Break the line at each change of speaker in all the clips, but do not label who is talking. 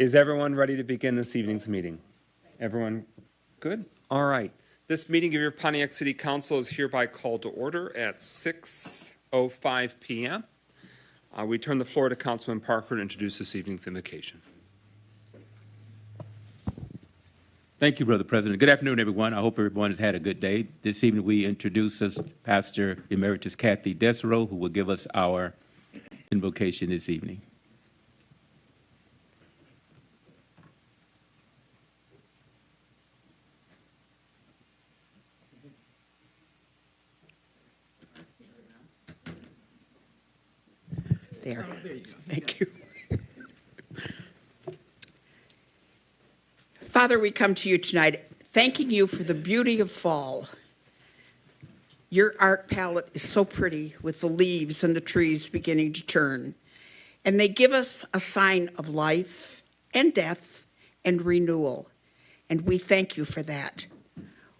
Is everyone ready to begin this evening's meeting? Everyone good? All right. This meeting of your Pontiac City Council is hereby called to order at 6:05 p.m. We turn the floor to Councilman Parker to introduce this evening's invocation.
Thank you, Brother President. Good afternoon, everyone. I hope everyone has had a good day. This evening we introduce us Pastor Emeritus Kathy Desero, who will give us our invocation this evening.
There you go. Thank you. Father, we come to you tonight thanking you for the beauty of fall. Your art palette is so pretty with the leaves and the trees beginning to turn, and they give us a sign of life and death and renewal, and we thank you for that.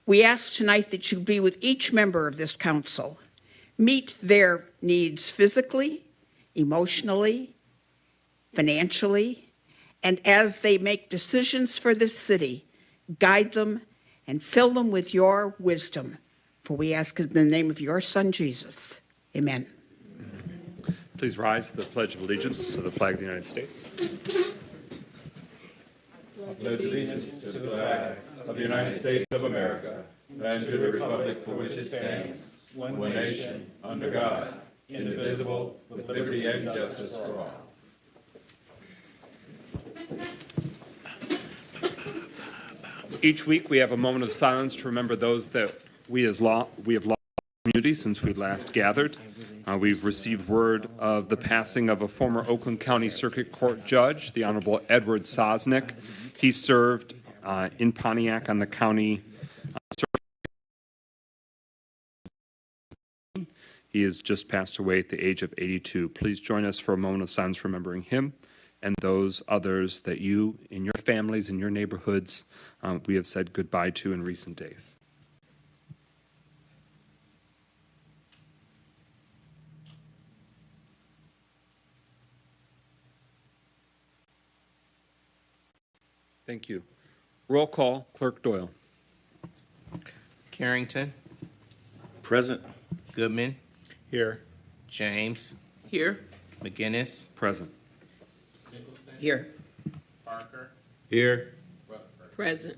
We ask tonight that you be with each member of this council, meet their needs physically, emotionally, financially, and as they make decisions for this city, guide them and fill them with your wisdom. For we ask in the name of your Son, Jesus. Amen.
Please rise to the Pledge of Allegiance to the flag of the United States.
I pledge allegiance to the flag of the United States of America and to the republic for which it stands, one nation, under God, indivisible, with liberty and justice for all.
Each week we have a moment of silence to remember those that we have lost in the community since we last gathered. We've received word of the passing of a former Oakland County Circuit Court judge, the Honorable Edward Sosnick. He served in Pontiac on the county circuit. He has just passed away at the age of 82. Please join us for a moment of silence remembering him and those others that you, in your families, in your neighborhoods, we have said goodbye to in recent days. Thank you. Roll call, Clerk Doyle.
Carrington.
Present.
Goodman.
Here.
James.
Here.
McGinnis.
Present.
Nicholson.
Here.
Parker.
Here.
Present.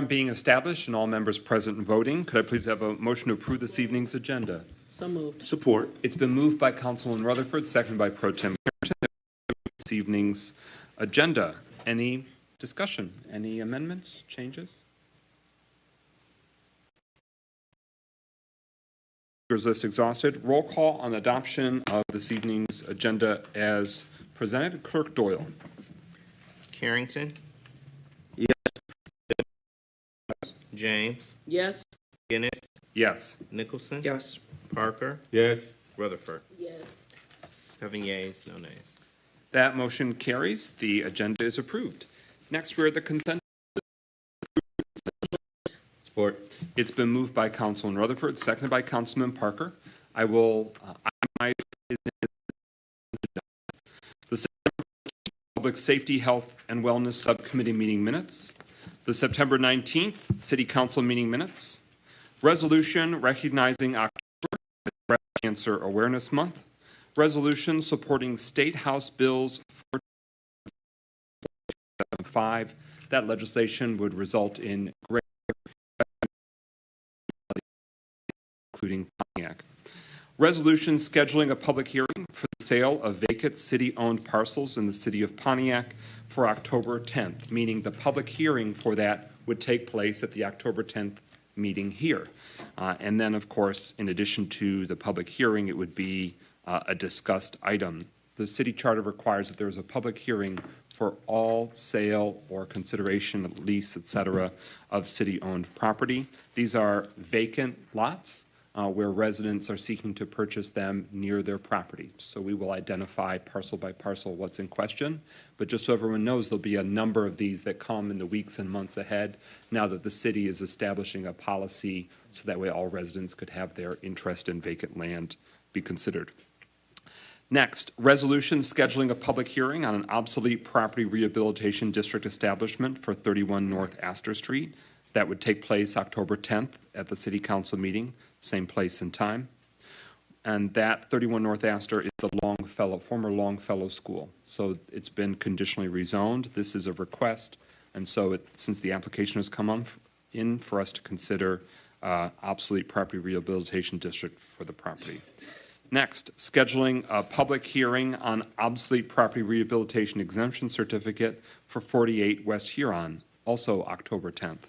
Being established and all members present and voting, could I please have a motion to approve this evening's agenda?
So moved.
Support.
It's been moved by Councilman Rutherford, seconded by Pro Tem Carrington. This evening's agenda. Any discussion? Any amendments, changes? Speakers list exhausted. Roll call on adoption of this evening's agenda as presented. Clerk Doyle.
Carrington.
Yes.
James.
Yes.
McGinnis.
Yes.
Nicholson.
Yes.
Parker.
Yes.
Rutherford.
Yes.
7 yeas, no nays.
That motion carries. The agenda is approved. Next, we're at the consent.
Support.
It's been moved by Councilman Rutherford, seconded by Councilman Parker. The Public Safety, Health, and Wellness Subcommittee meeting minutes. The September 19th City Council meeting minutes. Resolution recognizing October as Breast Cancer Awareness Month. Resolution supporting State House Bills 475. That legislation would result in great, including Pontiac. Resolution scheduling a public hearing for the sale of vacant city-owned parcels in the city of Pontiac for October 10th, meaning the public hearing for that would take place at the October 10th meeting here. And then, of course, in addition to the public hearing, it would be a discussed item. The city charter requires that there is a public hearing for all sale or consideration, lease, etc., of city-owned property. These are vacant lots where residents are seeking to purchase them near their property. So we will identify parcel by parcel what's in question. But just so everyone knows, there'll be a number of these that come in the weeks and months ahead now that the city is establishing a policy so that way all residents could have their interest in vacant land be considered. Next, resolution scheduling a public hearing on an obsolete property rehabilitation district establishment for 31 North Astor Street. That would take place October 10th at the City Council meeting, same place and time. And that 31 North Astor is the former Longfellow School. So it's been conditionally rezoned. This is a request, and so since the application has come in for us to consider obsolete property rehabilitation district for the property. Next, scheduling a public hearing on obsolete property rehabilitation exemption certificate for 48 West Huron, also October 10th.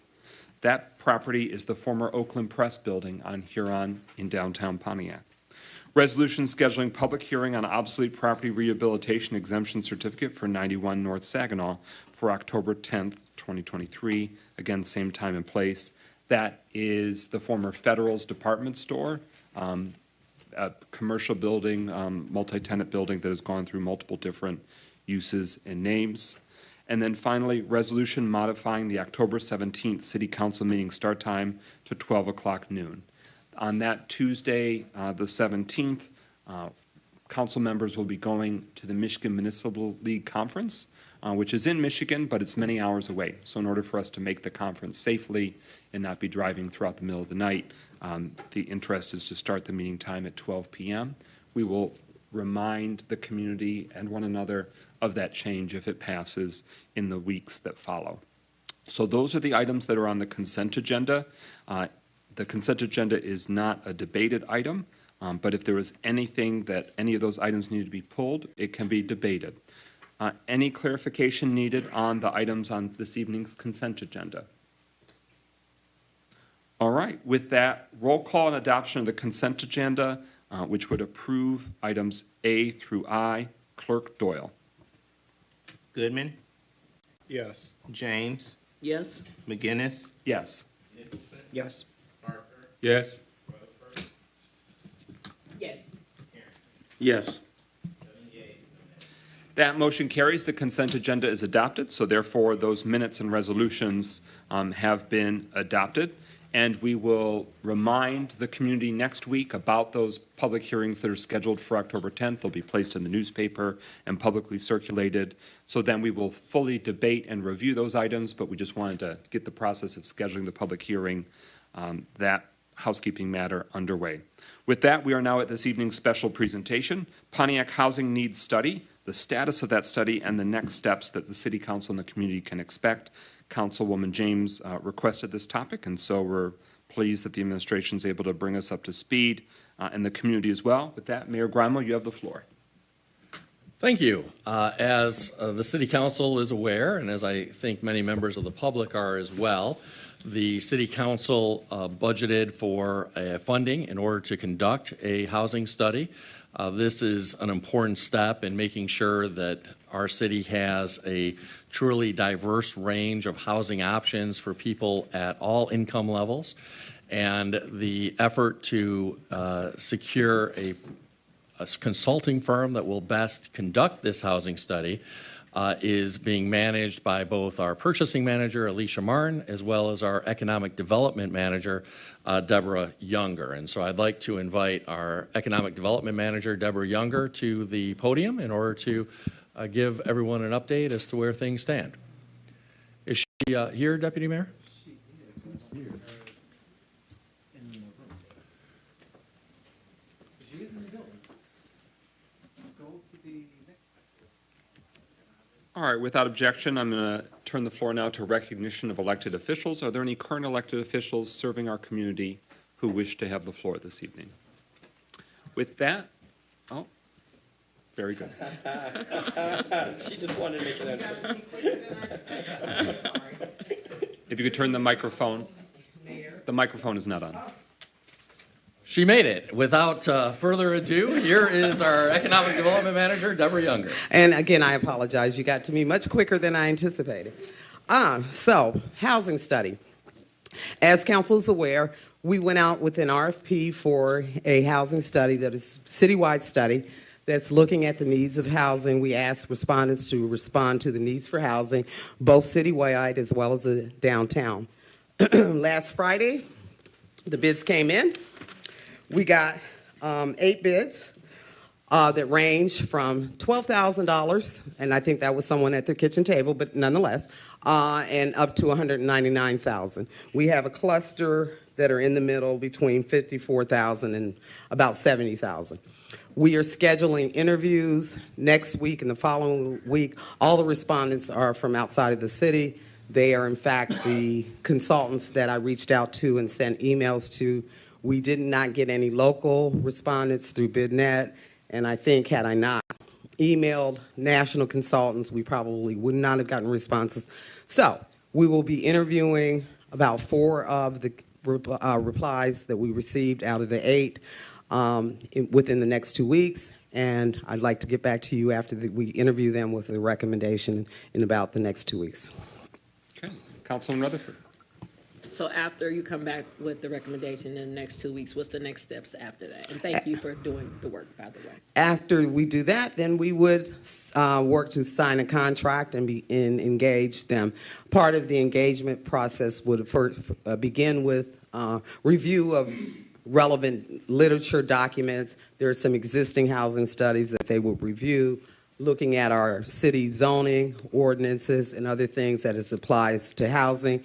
That property is the former Oakland Press building on Huron in downtown Pontiac. Resolution scheduling public hearing on obsolete property rehabilitation exemption certificate for 91 North Saginaw for October 10th, 2023. Again, same time and place. That is the former Federal's department store, a commercial building, multi-tenant building that has gone through multiple different uses and names. And then finally, resolution modifying the October 17th City Council meeting start time to 12 o'clock noon. On that Tuesday, the 17th, council members will be going to the Michigan Municipal League Conference, which is in Michigan, but it's many hours away. So in order for us to make the conference safely and not be driving throughout the middle of the night, the interest is to start the meeting time at 12 p.m. We will remind the community and one another of that change if it passes in the weeks that follow. So those are the items that are on the consent agenda. The consent agenda is not a debated item, but if there was anything that any of those items needed to be pulled, it can be debated. Any clarification needed on the items on this evening's consent agenda? All right, with that, roll call and adoption of the consent agenda, which would approve items A through I. Clerk Doyle.
Goodman,
Yes.
James,
Yes.
McGinnis,
Yes.
Yes.
Yes.
Yes.
Yes.
That motion carries. The consent agenda is adopted, so therefore those minutes and resolutions have been adopted. And we will remind the community next week about those public hearings that are scheduled for October 10th. They'll be placed in the newspaper and publicly circulated. So then we will fully debate and review those items, but we just wanted to get the process of scheduling the public hearing, that housekeeping matter, underway. With that, we are now at this evening's special presentation, Pontiac Housing Needs Study, the status of that study, and the next steps that the City Council and the community can expect. Councilwoman James requested this topic, and so we're pleased that the administration is able to bring us up to speed, and the community as well. With that, Mayor Grimo, you have the floor.
Thank you. As the City Council is aware, and as I think many members of the public are as well, the City Council budgeted for funding in order to conduct a housing study. This is an important step in making sure that our city has a truly diverse range of housing options for people at all income levels. And the effort to secure a consulting firm that will best conduct this housing study is being managed by both our purchasing manager, Alicia Martin, as well as our economic development manager, Deborah Younger. And so I'd like to invite our economic development manager, Deborah Younger, to the podium in order to give everyone an update as to where things stand. Is she here, Deputy Mayor? She is here. In the room. She is in the building. Go to the next.
All right, without objection, I'm going to turn the floor now to recognition of elected officials. Are there any current elected officials serving our community who wish to have the floor this evening? With that, oh, very good.
She just wanted to make it
If you could turn the microphone is not on.
She made it. Without further ado, here is our economic development manager, Deborah Younger.
And again, I apologize. You got to me much quicker than I anticipated. So, housing study. As council is aware, we went out with an RFP for a housing study that is a citywide study that's looking at the needs of housing. We asked respondents to respond to the needs for housing, both citywide as well as the downtown. Last Friday, the bids came in. We got 8 bids. that range from $12,000, and I think that was someone at their kitchen table, but nonetheless, and up to $199,000. We have a cluster that are in the middle between $54,000 and about $70,000. We are scheduling interviews next week and the following week. All the respondents are from outside of the city. They are, in fact, the consultants that I reached out to and sent emails to. We did not get any local respondents through BidNet, and I think had I not emailed national consultants, we probably would not have gotten responses. So we will be interviewing about 4 of the replies that we received out of the 8 within the next 2 weeks, and I'd like to get back to you after we interview them with a recommendation in about the next 2 weeks.
Okay. Councilman Rutherford.
So after you come back with the recommendation in the next 2 weeks, what's the next steps after that? And thank you for doing the work, by the way.
After we do that, then we would work to sign a contract and engage them. Part of the engagement process would begin with review of relevant literature documents. There are some existing housing studies that they will review, looking at our city zoning ordinances and other things that it applies to housing.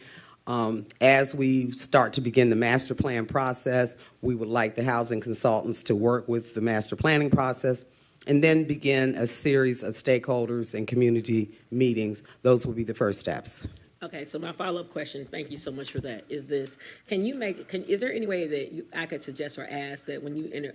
As we start to begin the master plan process, we would like the housing consultants to work with the master planning process and then begin a series of stakeholders and community meetings. Those will be the first steps.
Okay, so my follow-up question, thank you so much for that, is this, is there any way that I could suggest or ask that when you enter,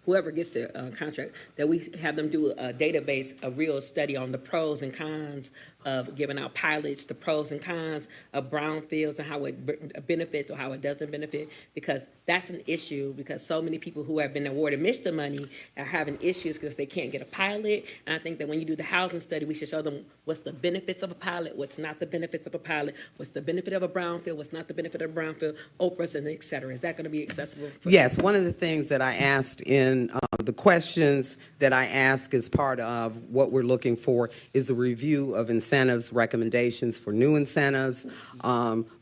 whoever gets the contract, that we have them do a database, a real study on the pros and cons of giving out pilots, the pros and cons of brownfields and how it benefits or how it doesn't benefit, because that's an issue, because so many people who have been awarded MISTA money are having issues because they can't get a pilot. And I think that when you do the housing study, we should show them what's the benefits of a pilot, what's not the benefits of a pilot, what's the benefit of a brownfield, what's not the benefit of a brownfield, Oprah's, and et cetera. Is that going to be accessible?
Yes, one of the things that I asked in the questions that I ask as part of what we're looking for is a review of incentives, recommendations for new incentives,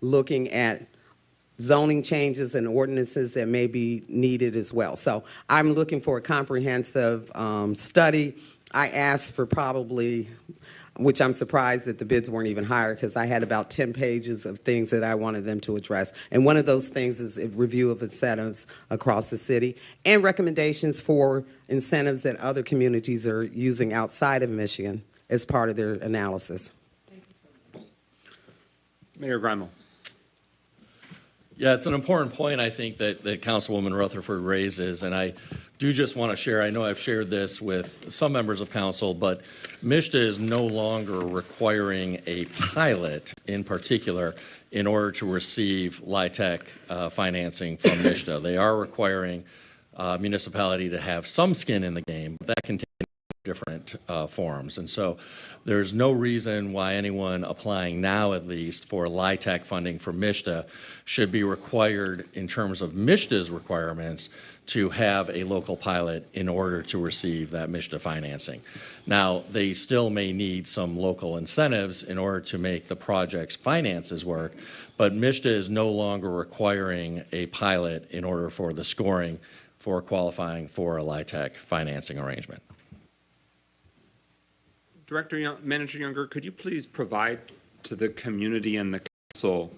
looking at zoning changes and ordinances that may be needed as well. So I'm looking for a comprehensive study. I asked for probably, which I'm surprised that the bids weren't even higher, because I had about 10 pages of things that I wanted them to address. And one of those things is a review of incentives across the city and recommendations for incentives that other communities are using outside of Michigan as part of their analysis.
Mayor Grimal.
Yeah, it's an important point, I think, that Councilwoman Rutherford raises, and I do just want to share, I know I've shared this with some members of council, but MISTA is no longer requiring a pilot in particular in order to receive LIHTC financing from MISTA. They are requiring municipality to have some skin in the game, but that can take different forms. And so there's no reason why anyone applying now, at least, for LIHTC funding from MISTA should be required in terms of MISTA's requirements to have a local pilot in order to receive that MISTA financing. Now, they still may need some local incentives in order to make the project's finances work, but MISTA is no longer requiring a pilot in order for the scoring for qualifying for a LIHTC financing arrangement.
Manager Younger, could you please provide to the community and the council,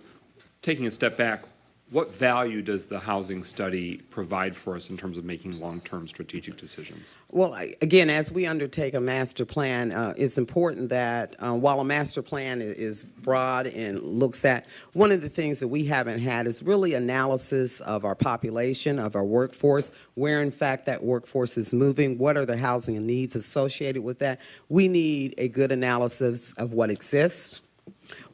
taking a step back, what value does the housing study provide for us in terms of making long-term strategic decisions?
Well, again, as we undertake a master plan, it's important that while a master plan is broad and looks at, one of the things that we haven't had is really analysis of our population, of our workforce, where in fact that workforce is moving, what are the housing needs associated with that. We need a good analysis of what exists,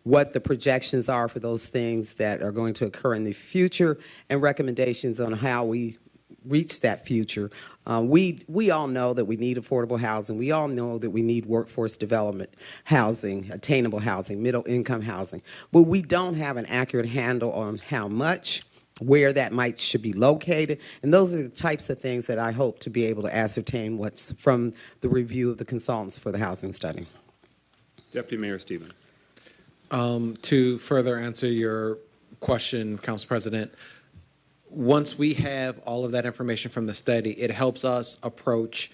what the projections are for those things that are going to occur in the future, and recommendations on how we reach that future. We all know that we need affordable housing. We all know that we need workforce development housing, attainable housing, middle-income housing. But we don't have an accurate handle on how much, where that should be located, and those are the types of things that I hope to be able to ascertain what's from the review of the consultants for the housing study.
Deputy Mayor Stevens.
To further answer your question, Council President, once we have all of that information from the study, it helps us approach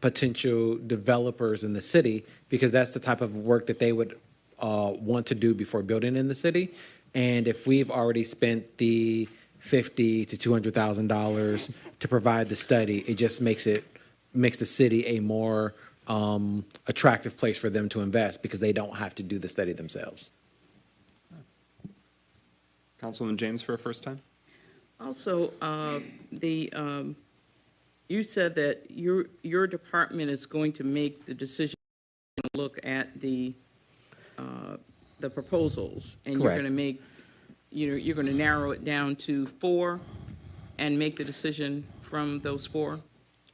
potential developers in the city, because that's the type of work that they would want to do before building in the city. And if we've already spent the $50,000 to $200,000 to provide the study, it just makes the city a more attractive place for them to invest, because they don't have to do the study themselves.
Councilman James for a first time.
Also, you said that your department is going to make the decision to look at the proposals, and
Correct.
you're going to narrow it down to 4 and make the decision from those 4?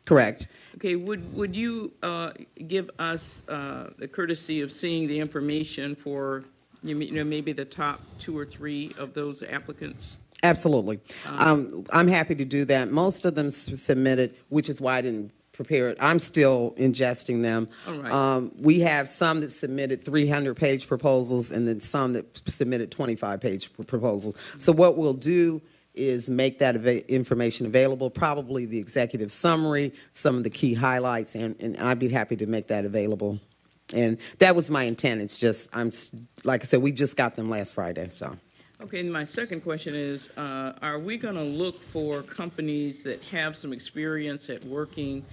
Correct.
Okay, would you give us the courtesy of seeing the information for, maybe the top 2 or 3 of those applicants?
Absolutely. I'm happy to do that. Most of them submitted, which is why I didn't prepare it. I'm still ingesting them.
All right.
We have some that submitted 300-page proposals, and then some that submitted 25-page proposals. So what we'll do is make that information available, probably the executive summary, some of the key highlights, and I'd be happy to make that available. And that was my intent. It's just, like I said, we just got them last Friday, so.
Okay, and my second question is, are we going to look for companies that have some experience at working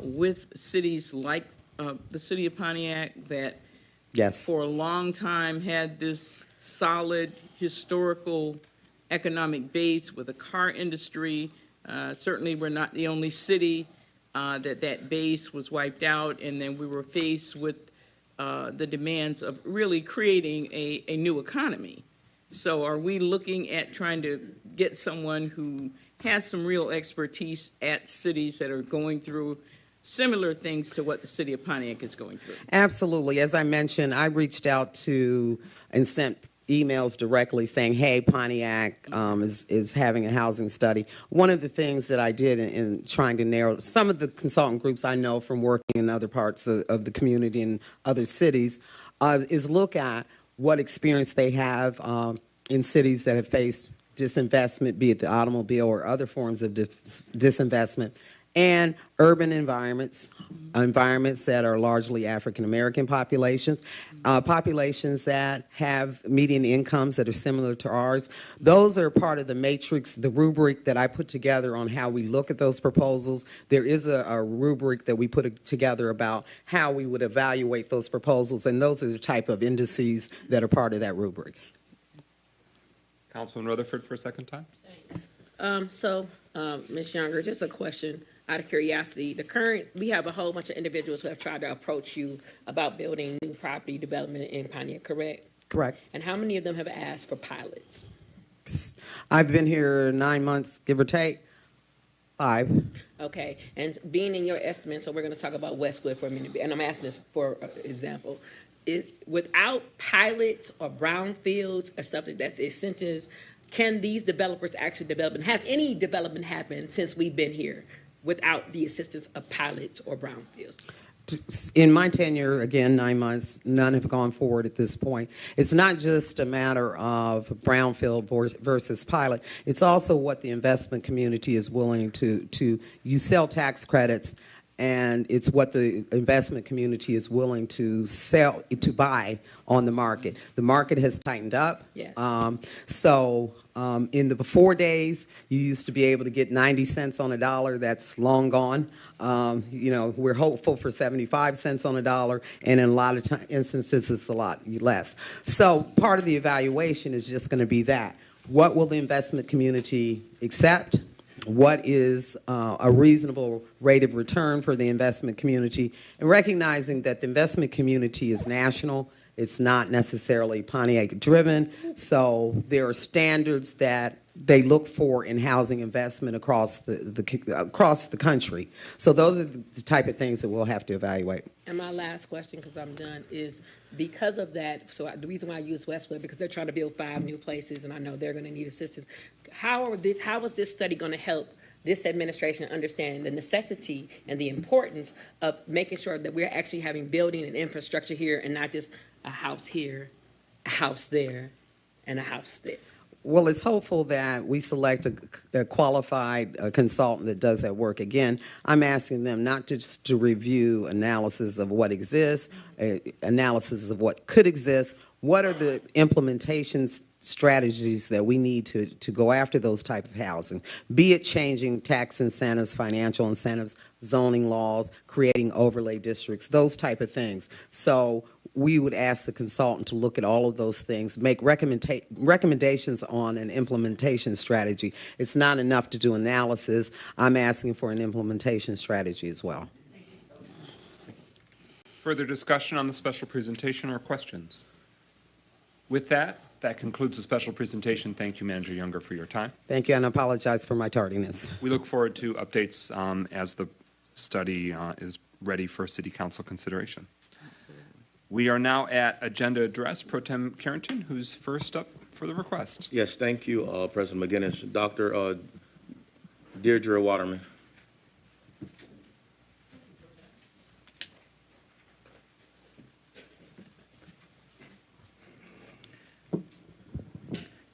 with cities like the city of Pontiac that
Yes.
for a long time had this solid historical economic base with a car industry? Certainly we're not the only city that base was wiped out, and then we were faced with the demands of really creating a new economy. So are we looking at trying to get someone who has some real expertise at cities that are going through similar things to what the city of Pontiac is going through?
Absolutely. As I mentioned, I reached out to and sent emails directly saying, hey, Pontiac is having a housing study. One of the things that I did in trying to narrow some of the consultant groups I know from working in other parts of the community and other cities is look at what experience they have in cities that have faced disinvestment, be it the automobile or other forms of disinvestment, and urban environments that are largely African-American populations, populations that have median incomes that are similar to ours. Those are part of the matrix, the rubric that I put together on how we look at those proposals. There is a rubric that we put together about how we would evaluate those proposals, and those are the type of indices that are part of that rubric.
Councilman Rutherford for a second time.
Thanks. Ms. Younger, just a question out of curiosity. We have a whole bunch of individuals who have tried to approach you about building new property development in Pontiac, correct?
Correct.
And how many of them have asked for pilots?
I've been here 9 months, give or take. 5.
Okay, and being in your estimate, so we're going to talk about Westwood for a minute, and I'm asking this for example. Without pilots or brownfields or stuff that's incentives, can these developers actually develop? And has any development happened since we've been here without the assistance of pilots or brownfields?
In my tenure, again, 9 months, none have gone forward at this point. It's not just a matter of brownfield versus pilot. It's also what the investment community is willing to you sell tax credits, and it's what the investment community is willing to buy on the market. The market has tightened up.
Yes.
In the before days, you used to be able to get 90 cents on a dollar. That's long gone. We're hopeful for 75 cents on a dollar, and in a lot of instances, it's a lot less. So part of the evaluation is just going to be that. What will the investment community accept? What is a reasonable rate of return for the investment community? And recognizing that the investment community is national. It's not necessarily Pontiac-driven, so there are standards that they look for in housing investment across the country. So those are the type of things that we'll have to evaluate.
And my last question, because I'm done, is because of that, so the reason why I use Westwood, because they're trying to build 5 new places, and I know they're going to need assistance. How is this study going to help this administration understand the necessity and the importance of making sure that we're actually having building and infrastructure here and not just a house here, a house there, and a house there?
Well, it's hopeful that we select a qualified consultant that does that work. Again, I'm asking them not just to review analysis of what exists, analysis of what could exist. What are the implementation strategies that we need to go after those type of housing, be it changing tax incentives, financial incentives, zoning laws, creating overlay districts, those type of things. So we would ask the consultant to look at all of those things, make recommendations on an implementation strategy. It's not enough to do analysis. I'm asking for an implementation strategy as well.
Further discussion on the special presentation or questions? With that, that concludes the special presentation. Thank you, Manager Younger, for your time.
Thank you, and I apologize for my tardiness.
We look forward to updates as the study is ready for City Council consideration. We are now at agenda address. Pro Tem Carrington, who's first up for the request.
Yes, thank you, President McGinnis. Dr. Deirdre Waterman.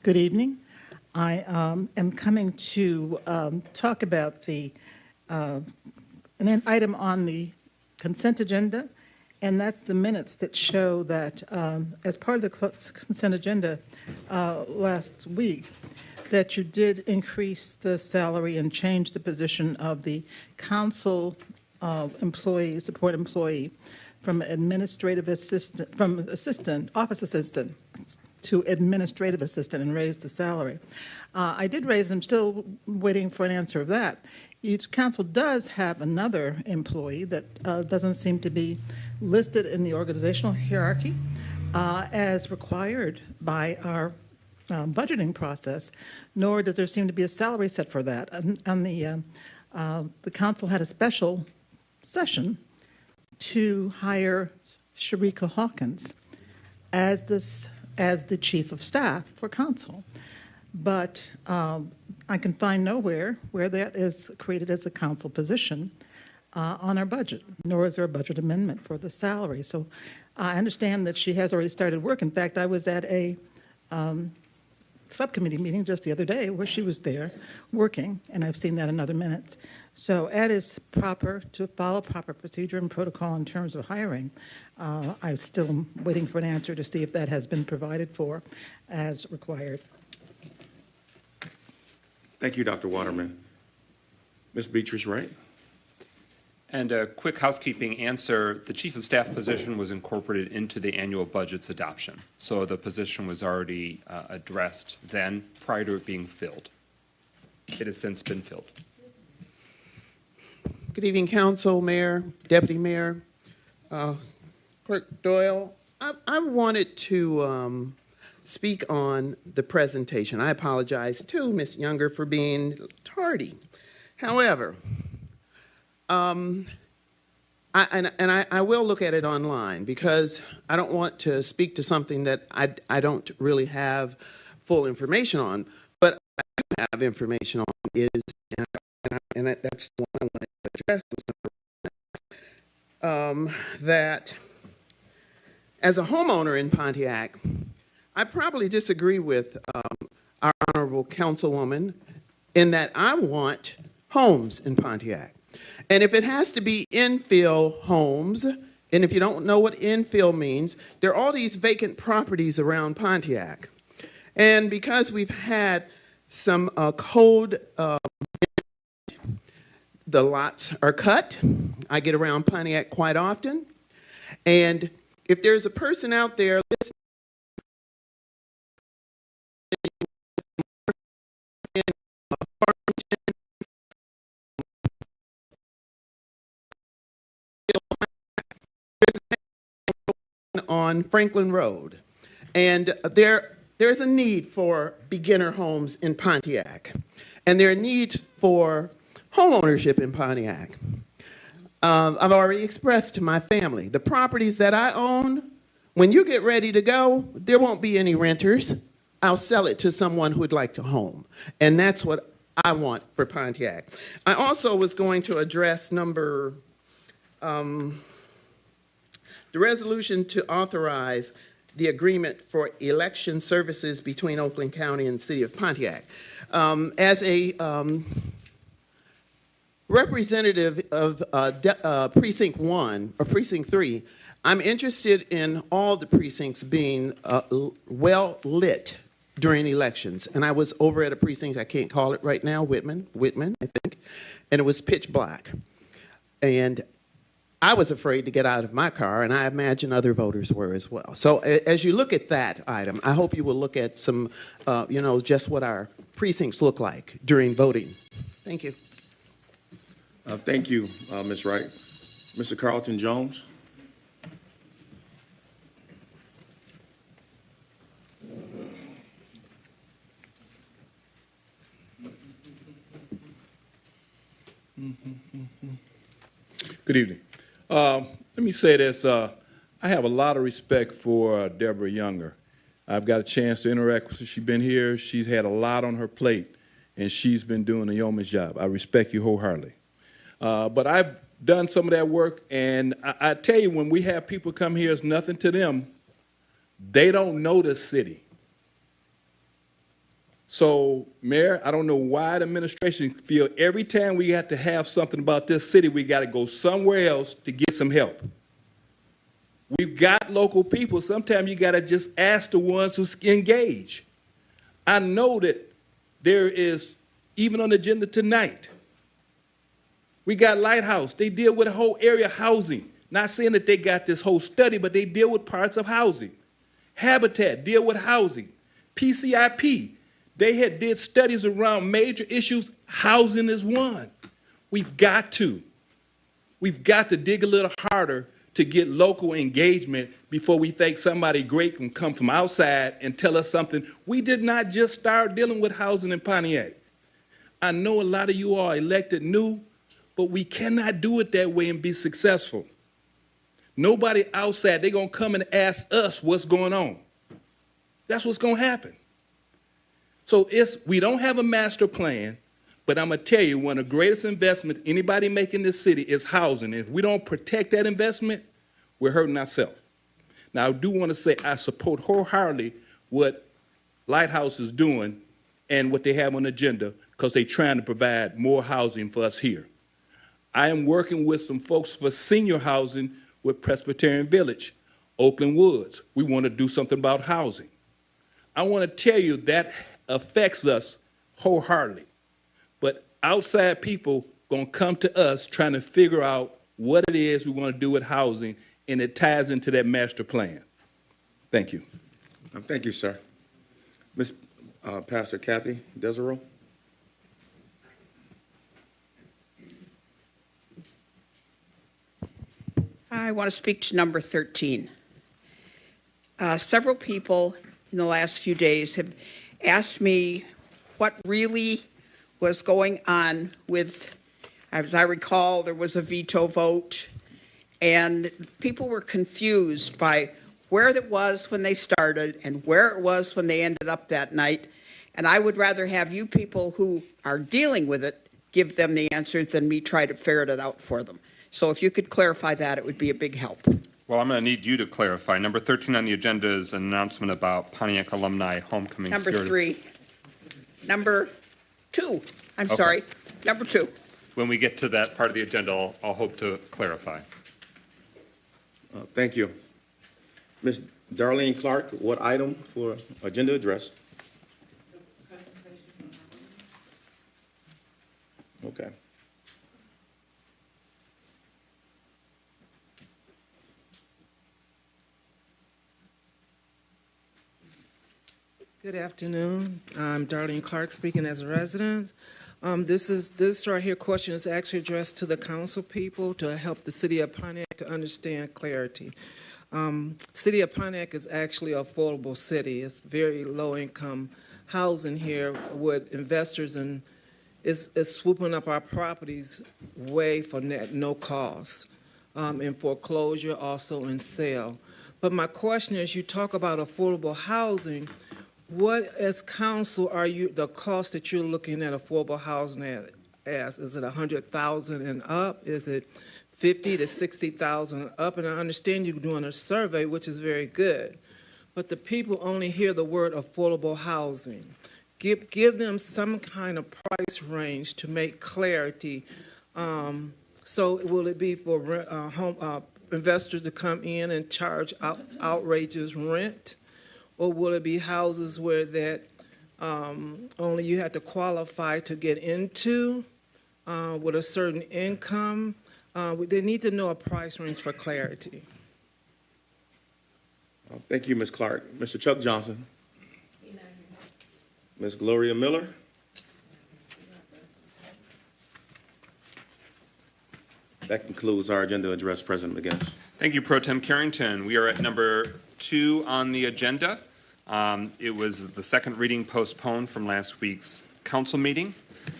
Good evening. I am coming to talk about an item on the consent agenda, and that's the minutes that show that as part of the consent agenda last week, that you did increase the salary and change the position of the council employee, support employee, from administrative assistant, office assistant, to administrative assistant, and raise the salary. I did raise, I'm still waiting for an answer of that. Each council does have another employee that doesn't seem to be listed in the organizational hierarchy as required by our budgeting process, nor does there seem to be a salary set for that. And the council had a special session to hire Sharika Hawkins as the chief of staff for council. But I can find nowhere where that is created as a council position on our budget, nor is there a budget amendment for the salary. So I understand that she has already started work. In fact, I was at a subcommittee meeting just the other day where she was there working, and I've seen that in other minutes. So Ed is proper to follow proper procedure and protocol in terms of hiring. I'm still waiting for an answer to see if that has been provided for as required.
Thank you, Dr. Waterman. Ms. Beatrice Wright.
And a quick housekeeping answer, the chief of staff position was incorporated into the annual budget's adoption. So the position was already addressed then prior to it being filled. It has since been filled.
Good evening, Council, Mayor, Deputy Mayor, Clerk Doyle. I wanted to speak on the presentation. I apologize to Ms. Younger for being tardy. However, I will look at it online because I don't want to speak to something that I don't really have full information on, but I do have information on is, and that's the one I want to address, that as a homeowner in Pontiac, I probably disagree with our honorable councilwoman in that I want homes in Pontiac. And if it has to be infill homes, and if you don't know what infill means, there are all these vacant properties around Pontiac. And because we've had some code, the lots are cut. I get around Pontiac quite often. And if there's a person out there listening, on Franklin Road, and there's a need for beginner homes in Pontiac, and there are needs for home ownership in Pontiac. I've already expressed to my family, the properties that I own, when you get ready to go, there won't be any renters. I'll sell it to someone who'd like a home, and that's what I want for Pontiac. I also was going to address the resolution to authorize the agreement for election services between Oakland County and the City of Pontiac. As a representative of Precinct 1 or Precinct 3, I'm interested in all the precincts being well lit during elections. And I was over at a precinct, I can't call it right now, Whitman, I think, and it was pitch black. And I was afraid to get out of my car, and I imagine other voters were as well. So as you look at that item, I hope you will look at some, just what our precincts look like during voting. Thank you.
Thank you, Ms. Wright. Mr. Carlton Jones.
Good evening. Let me say this. I have a lot of respect for Deborah Younger. I've got a chance to interact with her. She's been here. She's had a lot on her plate, and she's been doing a yeoman's job. I respect you wholeheartedly. But I've done some of that work, and I tell you, when we have people come here, it's nothing to them. They don't know the city. So, Mayor, I don't know why the administration feel every time we have to have something about this city, we got to go somewhere else to get some help. We've got local people. Sometimes you got to just ask the ones who engage. I know that there is, even on the agenda tonight, we got Lighthouse. They deal with a whole area of housing. Not saying that they got this whole study, but they deal with parts of housing. Habitat, deal with housing. PCIP, they did studies around major issues. Housing is one. We've got to dig a little harder to get local engagement before we think somebody great can come from outside and tell us something. We did not just start dealing with housing in Pontiac. I know a lot of you are elected new, but we cannot do it that way and be successful. Nobody outside, they're going to come and ask us what's going on. That's what's going to happen. So we don't have a master plan, but I'm going to tell you, one of the greatest investments anybody make in this city is housing. If we don't protect that investment, we're hurting ourselves. Now, I do want to say I support wholeheartedly what Lighthouse is doing and what they have on the agenda, because they're trying to provide more housing for us here. I am working with some folks for senior housing with Presbyterian Village, Oakland Woods. We want to do something about housing. I want to tell you that affects us wholeheartedly. But outside people going to come to us trying to figure out what it is we want to do with housing, and it ties into that master plan. Thank you.
Thank you, sir. Ms. Pastor Kathy Desero.
I want to speak to number 13. Several people in the last few days have asked me what really was going on with, as I recall, there was a veto vote, and people were confused by where it was when they started and where it was when they ended up that night. And I would rather have you people who are dealing with it give them the answers than me try to ferret it out for them. So if you could clarify that, it would be a big help.
Well, I'm going to need you to clarify. Number 13 on the agenda is an announcement about Pontiac Alumni Homecoming
Number
Spirit.
3. Number 2. I'm
Okay.
sorry. Number 2.
When we get to that part of the agenda, I'll hope to clarify.
Thank you. Ms. Darlene Clark, what item for agenda address? Okay.
Good afternoon. I'm Darlene Clark, speaking as a resident. This right here question is actually addressed to the council people to help the city of Pontiac to understand clarity. City of Pontiac is actually an affordable city. It's very low-income housing here with investors, and it's swooping up our properties way for no cost, in foreclosure, also in sale. But my question is, you talk about affordable housing. What, as council, are the cost that you're looking at affordable housing as? Is it $100,000 and up? Is it $50,000 to $60,000 up? And I understand you're doing a survey, which is very good. but the people only hear the word affordable housing. Give them some kind of price range to make clarity. So will it be for investors to come in and charge outrageous rent? Or will it be houses where that only you have to qualify to get into with a certain income? They need to know a price range for clarity.
Thank you, Ms. Clark. Mr. Chuck Johnson. Ms. Gloria Miller. That concludes our agenda to address President McGinnis.
Thank you, Pro Tem Carrington. We are at number 2 on the agenda. It was the second reading postponed from last week's council meeting.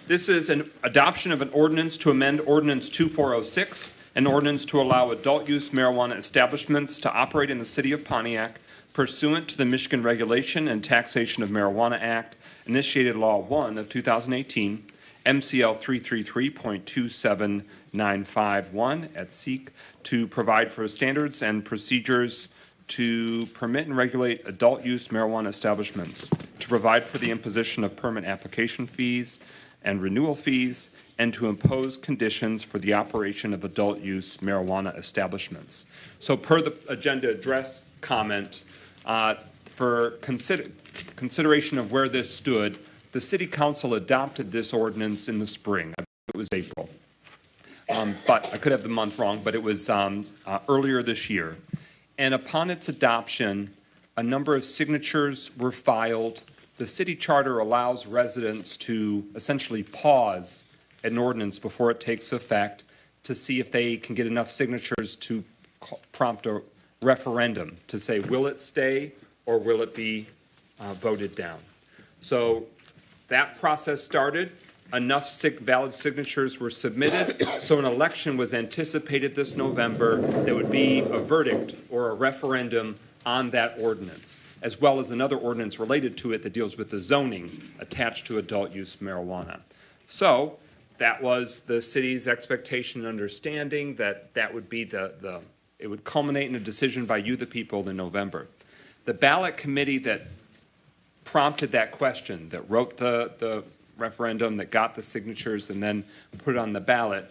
This is an adoption of an ordinance to amend Ordinance 2406, an ordinance to allow adult-use marijuana establishments to operate in the city of Pontiac pursuant to the Michigan Regulation and Taxation of Marijuana Act, initiated Law 1 of 2018, MCL 333.27951 at SEEK, to provide for standards and procedures to permit and regulate adult-use marijuana establishments, to provide for the imposition of permit application fees and renewal fees, and to impose conditions for the operation of adult-use marijuana establishments. So per the agenda address comment, for consideration of where this stood, the City Council adopted this ordinance in the spring. I believe it was April. But I could have the month wrong, but it was earlier this year. And upon its adoption, a number of signatures were filed. The city charter allows residents to essentially pause an ordinance before it takes effect to see if they can get enough signatures to prompt a referendum to say, will it stay or will it be voted down? So that process started. Enough valid signatures were submitted, so an election was anticipated this November. There would be a verdict or a referendum on that ordinance, as well as another ordinance related to it that deals with the zoning attached to adult-use marijuana. So that was the city's expectation and understanding that that would be it would culminate in a decision by you, the people, in November. The ballot committee that prompted that question, that wrote the referendum, that got the signatures and then put it on the ballot,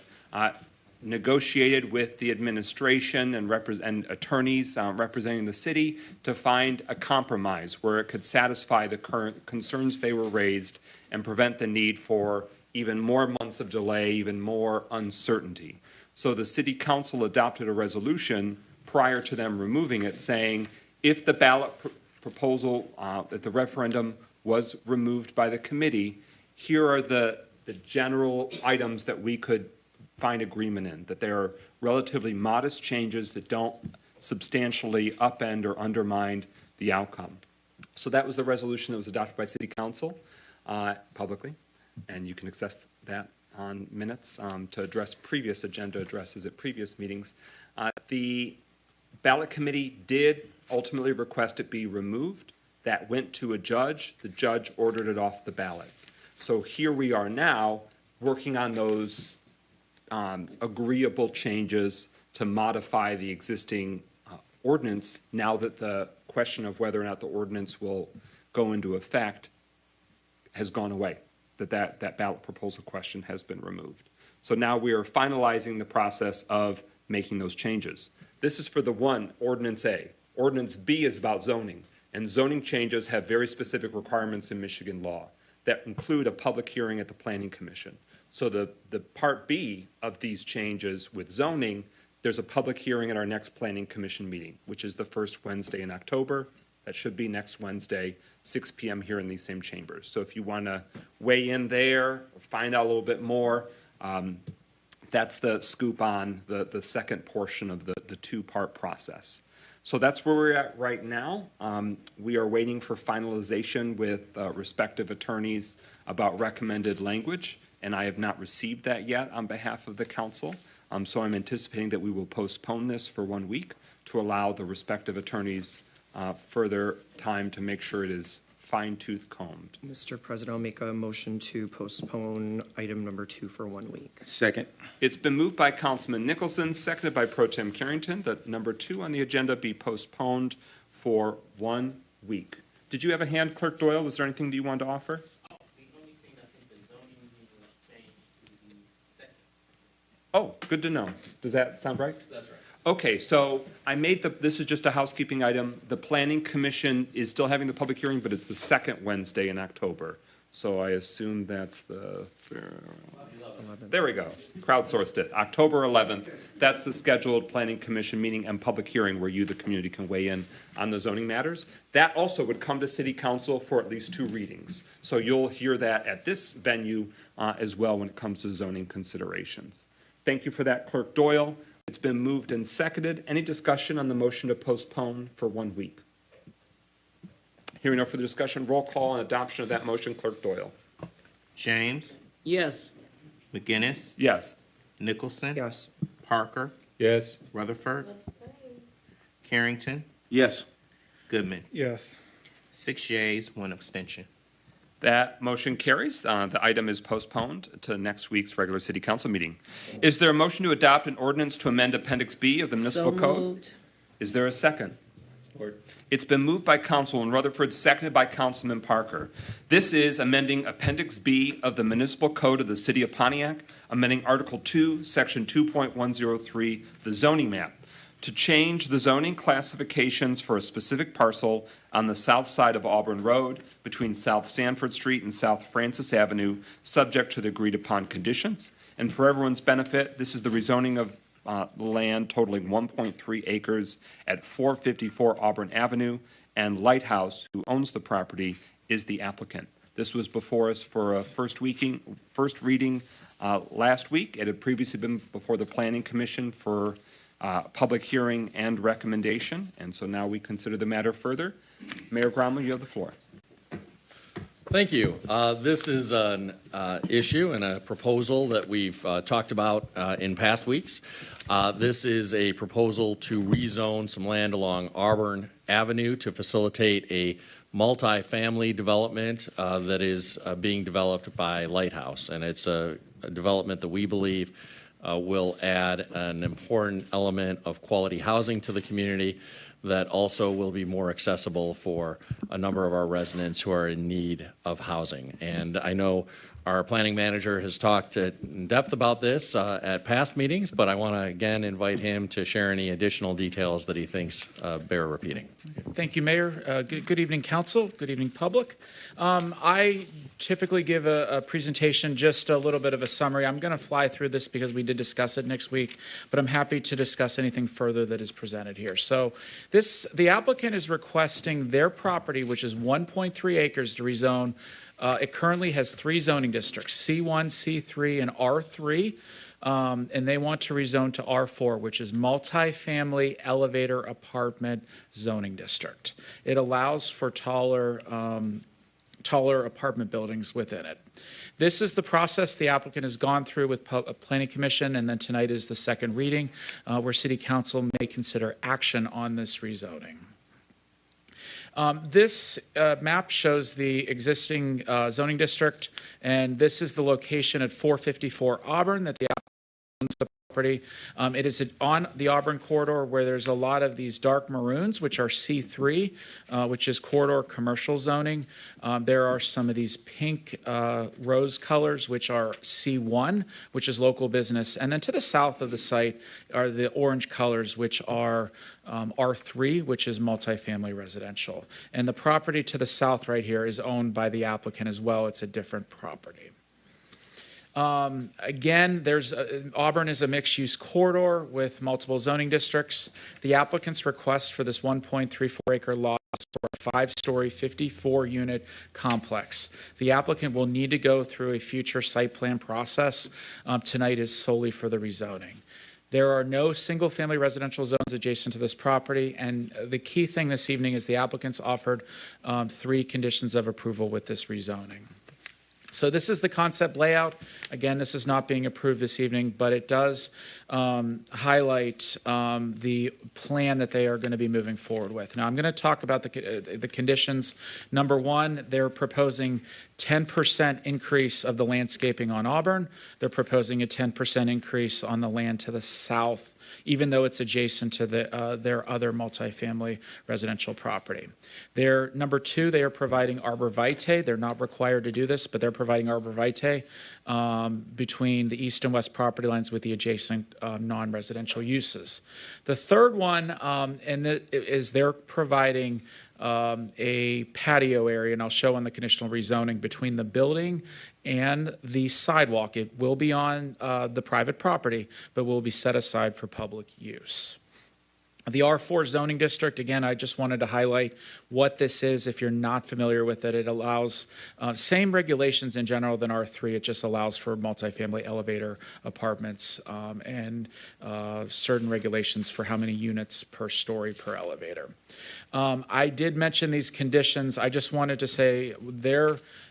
negotiated with the administration and attorneys representing the city to find a compromise where it could satisfy the current concerns they were raised and prevent the need for even more months of delay, even more uncertainty. So the City Council adopted a resolution prior to them removing it, saying if the ballot proposal, if the referendum was removed by the committee, here are the general items that we could find agreement in, that they are relatively modest changes that don't substantially upend or undermine the outcome. So that was the resolution that was adopted by City Council publicly, and you can access that on minutes to address previous agenda addresses at previous meetings. The ballot committee did ultimately request it be removed. That went to a judge. The judge ordered it off the ballot. So here we are now working on those agreeable changes to modify the existing ordinance now that the question of whether or not the ordinance will go into effect has gone away, that ballot proposal question has been removed. So now we are finalizing the process of making those changes. This is for the one, Ordinance A. Ordinance B is about zoning, and zoning changes have very specific requirements in Michigan law that include a public hearing at the Planning Commission. So the Part B of these changes with zoning, there's a public hearing at our next Planning Commission meeting, which is the first Wednesday in October. That should be next Wednesday, 6 p.m. here in these same chambers. So if you want to weigh in there, find out a little bit more, that's the scoop on the second portion of the two-part process. So that's where we're at right now. We are waiting for finalization with respective attorneys about recommended language, and I have not received that yet on behalf of the council. So I'm anticipating that we will postpone this for 1 week to allow the respective attorneys further time to make sure it is fine-tooth combed.
Mr. President, I'll make a motion to postpone item number 2 for 1 week.
Second.
It's been moved by Councilman Nicholson, seconded by Pro Tem Carrington, that number 2 on the agenda be postponed for 1 week. Did you have a hand, Clerk Doyle? Was there anything that you wanted to offer? Oh, good to know. Does that sound right? That's right. Okay, so I made this is just a housekeeping item. The Planning Commission is still having the public hearing, but it's the second Wednesday in October. So I assume that's the, there we go. Crowdsourced it. October 11th. That's the scheduled Planning Commission meeting and public hearing where you, the community, can weigh in on the zoning matters. That also would come to City Council for at least 2 readings. So you'll hear that at this venue as well when it comes to zoning considerations. Thank you for that, Clerk Doyle. It's been moved and seconded. Any discussion on the motion to postpone for 1 week? Hearing no further discussion, roll call on adoption of that motion. Clerk Doyle.
James,
Yes.
McGinnis,
Yes.
Nicholson,
Yes.
Parker,
Yes.
Rutherford, Carrington,
Yes.
Goodman.
Yes.
6 yeas, 1 abstention.
That motion carries. The item is postponed to next week's regular City Council meeting. Is there a motion to adopt an ordinance to amend Appendix B of the Municipal Code?
moved.
Is there a second? It's been moved by Councilman Rutherford, seconded by Councilman Parker. This is amending Appendix B of the Municipal Code of the City of Pontiac, amending Article 2, Section 2.103, the zoning map, to change the zoning classifications for a specific parcel on the south side of Auburn Road between South Sanford Street and South Francis Avenue, subject to the agreed-upon conditions. And for everyone's benefit, this is the rezoning of land totaling 1.3 acres at 454 Auburn Avenue, and Lighthouse, who owns the property, is the applicant. This was before us for a first reading last week. It had previously been before the Planning Commission for public hearing and recommendation, and so now we consider the matter further. Mayor Gromley, you have the floor.
Thank you. This is an issue and a proposal that we've talked about in past weeks. This is a proposal to rezone some land along Auburn Avenue to facilitate a multifamily development that is being developed by Lighthouse. And it's a development that we believe will add an important element of quality housing to the community that also will be more accessible for a number of our residents who are in need of housing. And I know our planning manager has talked in depth about this at past meetings, but I want to again invite him to share any additional details that he thinks bear repeating.
Thank you, Mayor. Good evening, Council. Good evening, public. I typically give a presentation, just a little bit of a summary. I'm going to fly through this because we did discuss it next week, but I'm happy to discuss anything further that is presented here. So the applicant is requesting their property, which is 1.3 acres, to rezone. It currently has 3 zoning districts, C1, C3, and R3. And they want to rezone to R4, which is multifamily elevator apartment zoning district. It allows for taller apartment buildings within it. This is the process the applicant has gone through with Planning Commission, and then tonight is the second reading where City Council may consider action on this rezoning. This map shows the existing zoning district, and this is the location at 454 Auburn that the applicant owns the property. It is on the Auburn corridor where there's a lot of these dark maroons, which are C3, which is corridor commercial zoning. There are some of these pink rose colors, which are C1, which is local business. And then to the south of the site are the orange colors, which are R3, which is multifamily residential. And the property to the south right here is owned by the applicant as well. It's a different property. Again, Auburn is a mixed-use corridor with multiple zoning districts. The applicant's request for this 1.34-acre lot is for a 5-story, 54-unit complex. The applicant will need to go through a future site plan process. Tonight is solely for the rezoning. There are no single-family residential zones adjacent to this property, and the key thing this evening is the applicant's offered 3 conditions of approval with this rezoning. So this is the concept layout. Again, this is not being approved this evening, but it does highlight the plan that they are going to be moving forward with. Now, I'm going to talk about the conditions. Number 1, they're proposing 10% increase of the landscaping on Auburn. They're proposing a 10% increase on the land to the south even though it's adjacent to their other multifamily residential property. Number two, they are providing arborvitae. They're not required to do this, but they're providing arborvitae between the east and west property lines with the adjacent non-residential uses. The third one is they're providing a patio area, and I'll show on the conditional rezoning, between the building and the sidewalk. It will be on the private property, but will be set aside for public use. The R4 zoning district, again, I just wanted to highlight what this is. If you're not familiar with it, it allows same regulations in general than R3. It just allows for multifamily elevator apartments and certain regulations for how many units per story per elevator. I did mention these conditions. I just wanted to say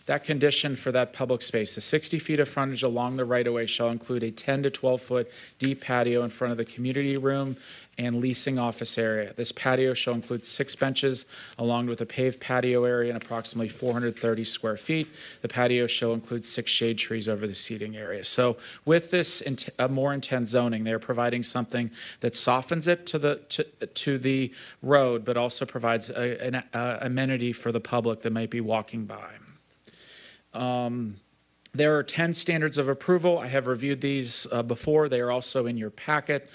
that condition for that public space, the 60 feet of frontage along the right-of-way shall include a 10 to 12-foot deep patio in front of the community room and leasing office area. This patio shall include 6 benches along with a paved patio area and approximately 430 square feet. The patio shall include 6 shade trees over the seating area. So with this more intense zoning, they're providing something that softens it to the road, but also provides an amenity for the public that might be walking by. There are 10 standards of approval. I have reviewed these before. They are also in your packet,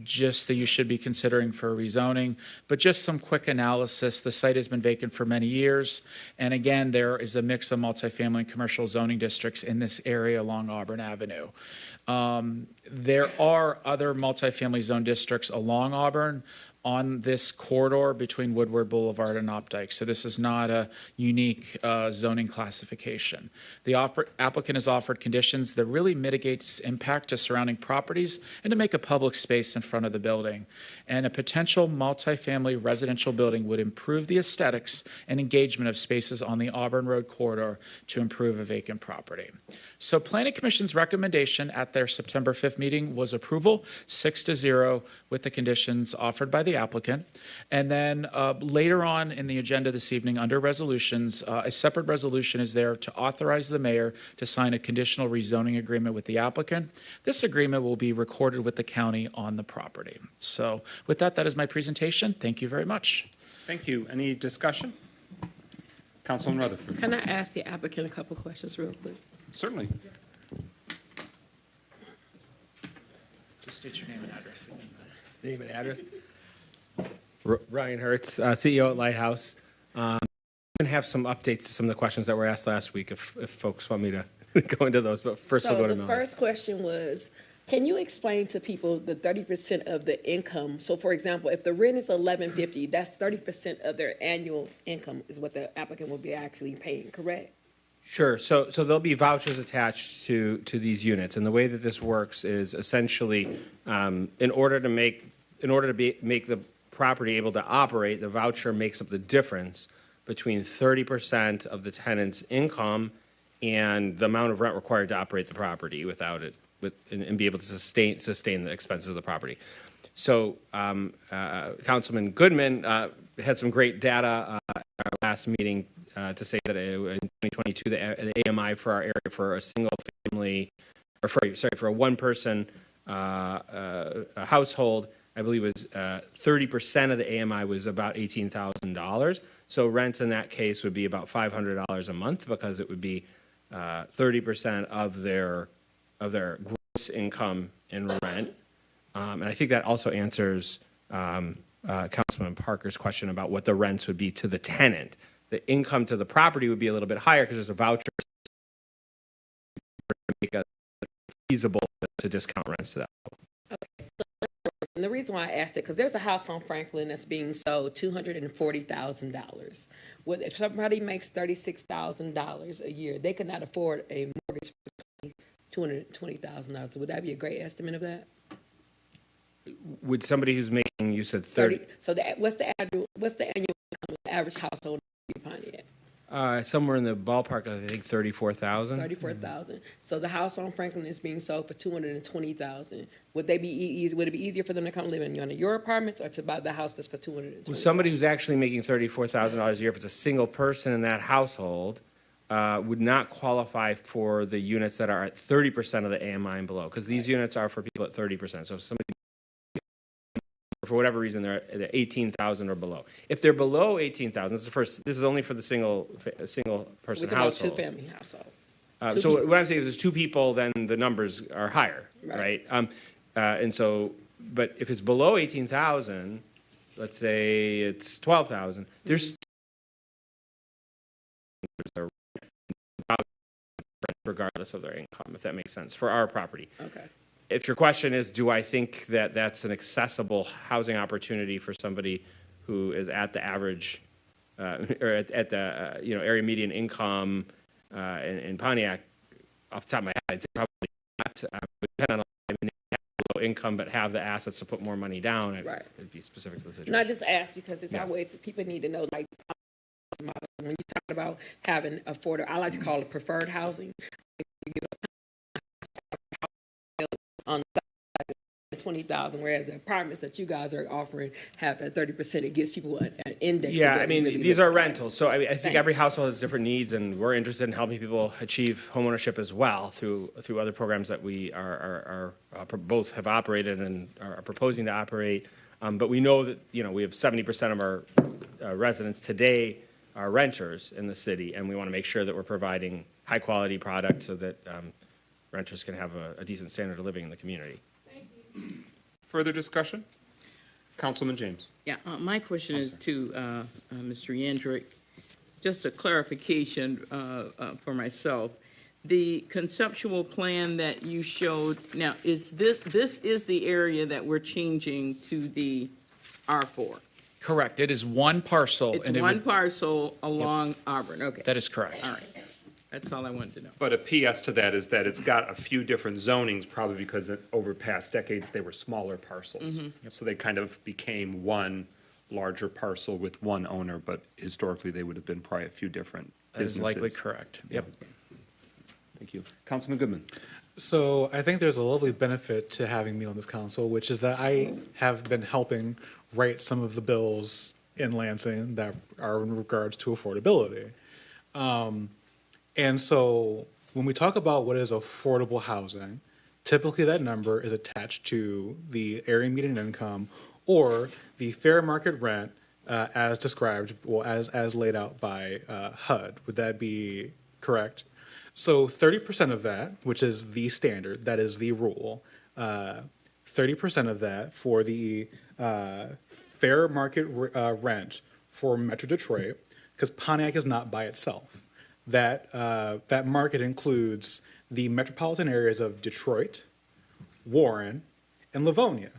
just that you should be considering for rezoning. But just some quick analysis. The site has been vacant for many years. And again, there is a mix of multifamily and commercial zoning districts in this area along Auburn Avenue. There are other multifamily zone districts along Auburn on this corridor between Woodward Boulevard and Opdyke. So this is not a unique zoning classification. The applicant has offered conditions that really mitigates impact to surrounding properties and to make a public space in front of the building. And a potential multifamily residential building would improve the aesthetics and engagement of spaces on the Auburn Road corridor to improve a vacant property. So Planning Commission's recommendation at their September 5th meeting was approval, 6-0, with the conditions offered by the applicant. And then later on in the agenda this evening, under resolutions, a separate resolution is there to authorize the mayor to sign a conditional rezoning agreement with the applicant. This agreement will be recorded with the county on the property. So with that, that is my presentation. Thank you very much.
Thank you. Any discussion? Councilman Rutherford.
Can I ask the applicant a couple questions real quick?
Certainly.
Just state your name and address.
Name and address. Ryan Hertz, CEO at Lighthouse. I'm going to have some updates to some of the questions that were asked last week if folks want me to go into those. But first, we'll go to Melanie.
So the first question was, can you explain to people the 30% of the income? So for example, if the rent is $11.50, that's 30% of their annual income is what the applicant will be actually paying, correct?
Sure. So there'll be vouchers attached to these units, and the way that this works is essentially, in order to make the property able to operate, the voucher makes up the difference between 30% of the tenant's income and the amount of rent required to operate the property without it, and be able to sustain the expenses of the property. So Councilman Goodman had some great data at our last meeting to say that in 2022, the AMI for our area for a single family, or for a one-person household, I believe was 30% of the AMI was about $18,000. So rents in that case would be about $500 a month because it would be 30% of their gross income in rent. And I think that also answers Councilman Parker's question about what the rents would be to the tenant. The income to the property would be a little bit higher because there's a voucher to make it feasible to discount rents to that level.
Okay. And the reason why I asked it, because there's a house on Franklin that's being sold $240,000. If somebody makes $36,000 a year, they could not afford a mortgage for $220,000. Would that be a great estimate of that?
Would somebody who's making, you said 30?
So what's the annual income of the average household in Pontiac?
Somewhere in the ballpark, I think 34,000.
34,000. So the house on Franklin is being sold for $220,000. Would it be easier for them to come live in your apartments or to buy the house that's for $220,000?
Well, somebody who's actually making $34,000 a year, if it's a single person in that household, would not qualify for the units that are at 30% of the AMI and below, because these units are for people at 30%. So if somebody for whatever reason they're 18,000 or below. If they're below 18,000, this is only for the single person
We're talking about
household.
two-family household.
So what I'm saying is, there's two people, then the numbers are higher,
Right.
right? And so, but if it's below 18,000, let's say it's 12,000, there's regardless of their income, if that makes sense, for our property.
Okay.
If your question is, do I think that that's an accessible housing opportunity for somebody who is at the average, or at the, area median income in Pontiac, off the top of my head, I'd say probably not. Depending on, they have low income but have the assets to put more money down, it'd be specific to the situation.
And I just ask because it's always, people need to know, like, when you talk about having affordable, I like to call it preferred housing. On 20,000, whereas the apartments that you guys are offering have at 30%, it gives people an index.
Yeah,
of what
I mean,
it really
these
looks
are
like.
rentals, so I think every
Thanks.
household has different needs, and we're interested in helping people achieve homeownership as well through other programs that we are both have operated and are proposing to operate. But we know that, we have 70% of our residents today are renters in the city, and we want to make sure that we're providing high-quality product so that renters can have a decent standard of living in the community.
Further discussion? Councilman James.
Yeah, my question is to Mr. Yendrick. Just a clarification for myself. The conceptual plan that you showed, now, is this is the area that we're changing to the R4?
Correct. It is one parcel.
It's
and it
one
would-
parcel along Auburn, okay.
That is correct.
All right, that's all I wanted to know.
But a PS to that is that it's got a few different zonings, probably because over past decades, they were smaller parcels. So they kind of became one larger parcel with one owner, but historically, they would have been probably a few different
That is
businesses.
likely correct. Yep.
Thank you. Councilman Goodman.
So I think there's a lovely benefit to having me on this council, which is that I have been helping write some of the bills in Lansing that are in regards to affordability. And so when we talk about what is affordable housing, typically that number is attached to the area median income or the fair market rent as described, well, as laid out by HUD. Would that be correct? So 30% of that, which is the standard, that is the rule, 30% of that for the fair market rent for Metro Detroit, because Pontiac is not by itself. That market includes the metropolitan areas of Detroit, Warren, and Livonia.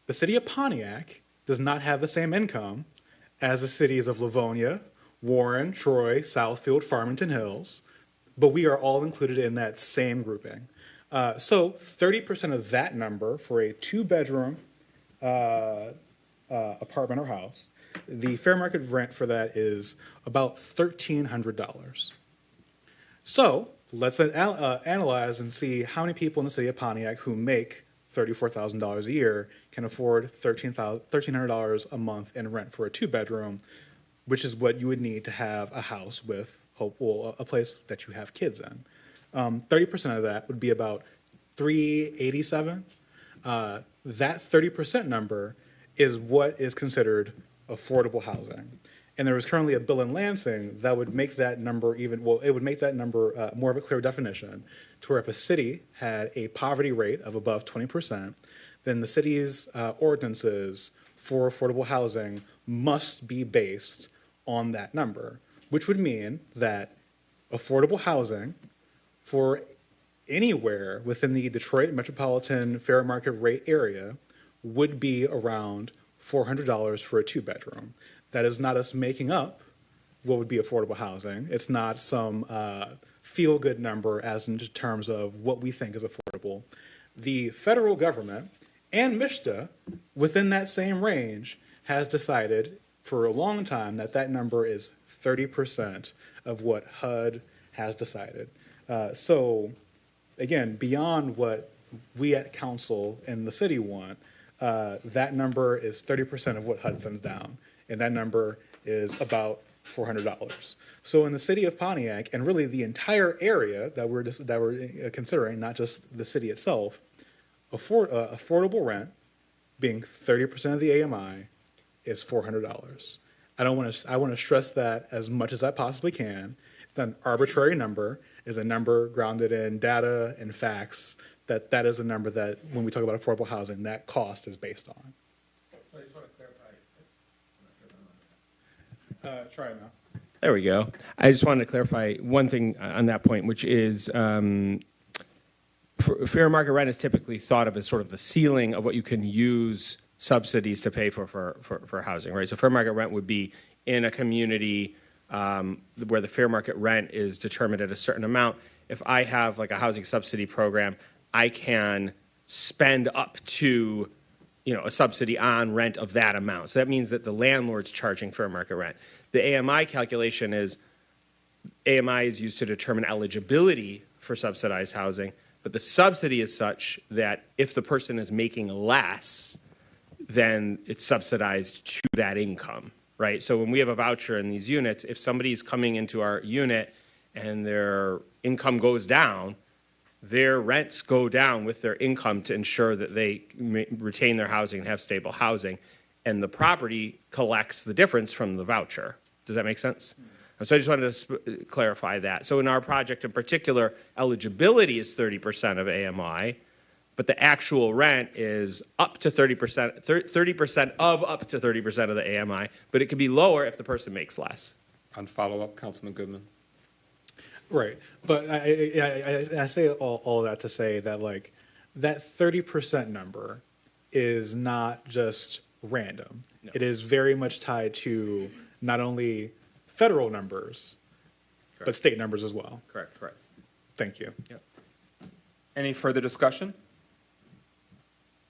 The city of Pontiac does not have the same income as the cities of Livonia, Warren, Troy, Southfield, Farmington Hills, but we are all included in that same grouping. So 30% of that number for a two-bedroom apartment or house, the fair market rent for that is about $1,300. So let's analyze and see how many people in the city of Pontiac who make $34,000 a year can afford $1,300 a month in rent for a two-bedroom, which is what you would need to have a house with a place that you have kids in. 30% of that would be about $387. That 30% number is what is considered affordable housing. And there is currently a bill in Lansing that would make that number it would make that number more of a clear definition to where if a city had a poverty rate of above 20%, then the city's ordinances for affordable housing must be based on that number, which would mean that affordable housing for anywhere within the Detroit metropolitan fair market rate area would be around $400 for a two-bedroom. That is not us making up what would be affordable housing. It's not some feel-good number as in terms of what we think is affordable. The federal government and MISTA, within that same range, has decided for a long time that that number is 30% of what HUD has decided. So, again, beyond what we at council and the city want, that number is 30% of what HUD sends down, and that number is about $400. So in the city of Pontiac, and really the entire area that we're considering, not just the city itself, affordable rent being 30% of the AMI is $400. I want to stress that as much as I possibly can. It's not an arbitrary number. It's a number grounded in data and facts. That is a number that when we talk about affordable housing, that cost is based on.
So I just want to clarify.
Try it now.
There we go. I just wanted to clarify one thing on that point, which is fair market rent is typically thought of as sort of the ceiling of what you can use subsidies to pay for housing, right? So fair market rent would be in a community where the fair market rent is determined at a certain amount. If I have like a housing subsidy program, I can spend up to, a subsidy on rent of that amount. So that means that the landlord's charging fair market rent. The AMI calculation is, AMI is used to determine eligibility for subsidized housing, but the subsidy is such that if the person is making less, then it's subsidized to that income, right? So when we have a voucher in these units, if somebody's coming into our unit and their income goes down, their rents go down with their income to ensure that they retain their housing and have stable housing, and the property collects the difference from the voucher. Does that make sense? So I just wanted to clarify that. So in our project in particular, eligibility is 30% of AMI, but the actual rent is up to 30%, 30% of up to 30% of the AMI, but it could be lower if the person makes less.
On follow-up, Councilman Goodman.
Right, but I say all that to say that like that 30% number is not just random. No. It is very much tied to not only federal numbers, correct, but state numbers as well.
Correct.
Thank you.
Yep.
Any further discussion?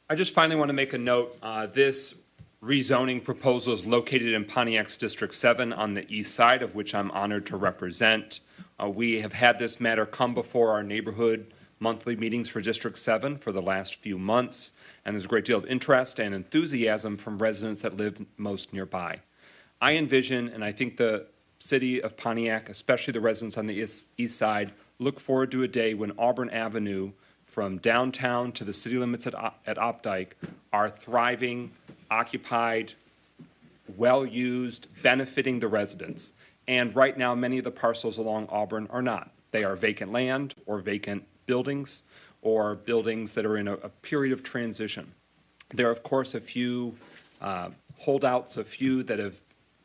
I just finally want to make a note. This rezoning proposal is located in Pontiac's District 7 on the east side, of which I'm honored to represent. We have had this matter come before our neighborhood monthly meetings for District 7 for the last few months, and there's a great deal of interest and enthusiasm from residents that live most nearby. I envision, and I think the city of Pontiac, especially the residents on the east side, look forward to a day when Auburn Avenue from downtown to the city limits at Opdyke are thriving, occupied, well-used, benefiting the residents. And right now, many of the parcels along Auburn are not. They are vacant land or vacant buildings or buildings that are in a period of transition. There are, of course, a few holdouts, a few that have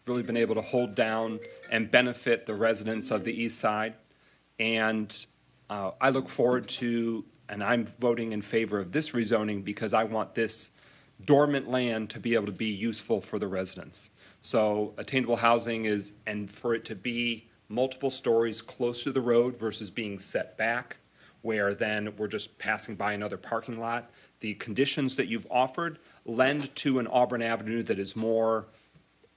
really been able to hold down and benefit the residents of the east side. And I look forward to, and I'm voting in favor of this rezoning because I want this dormant land to be able to be useful for the residents. So attainable housing is, and for it to be multiple stories close to the road versus being set back, where then we're just passing by another parking lot. The conditions that you've offered lend to an Auburn Avenue that is more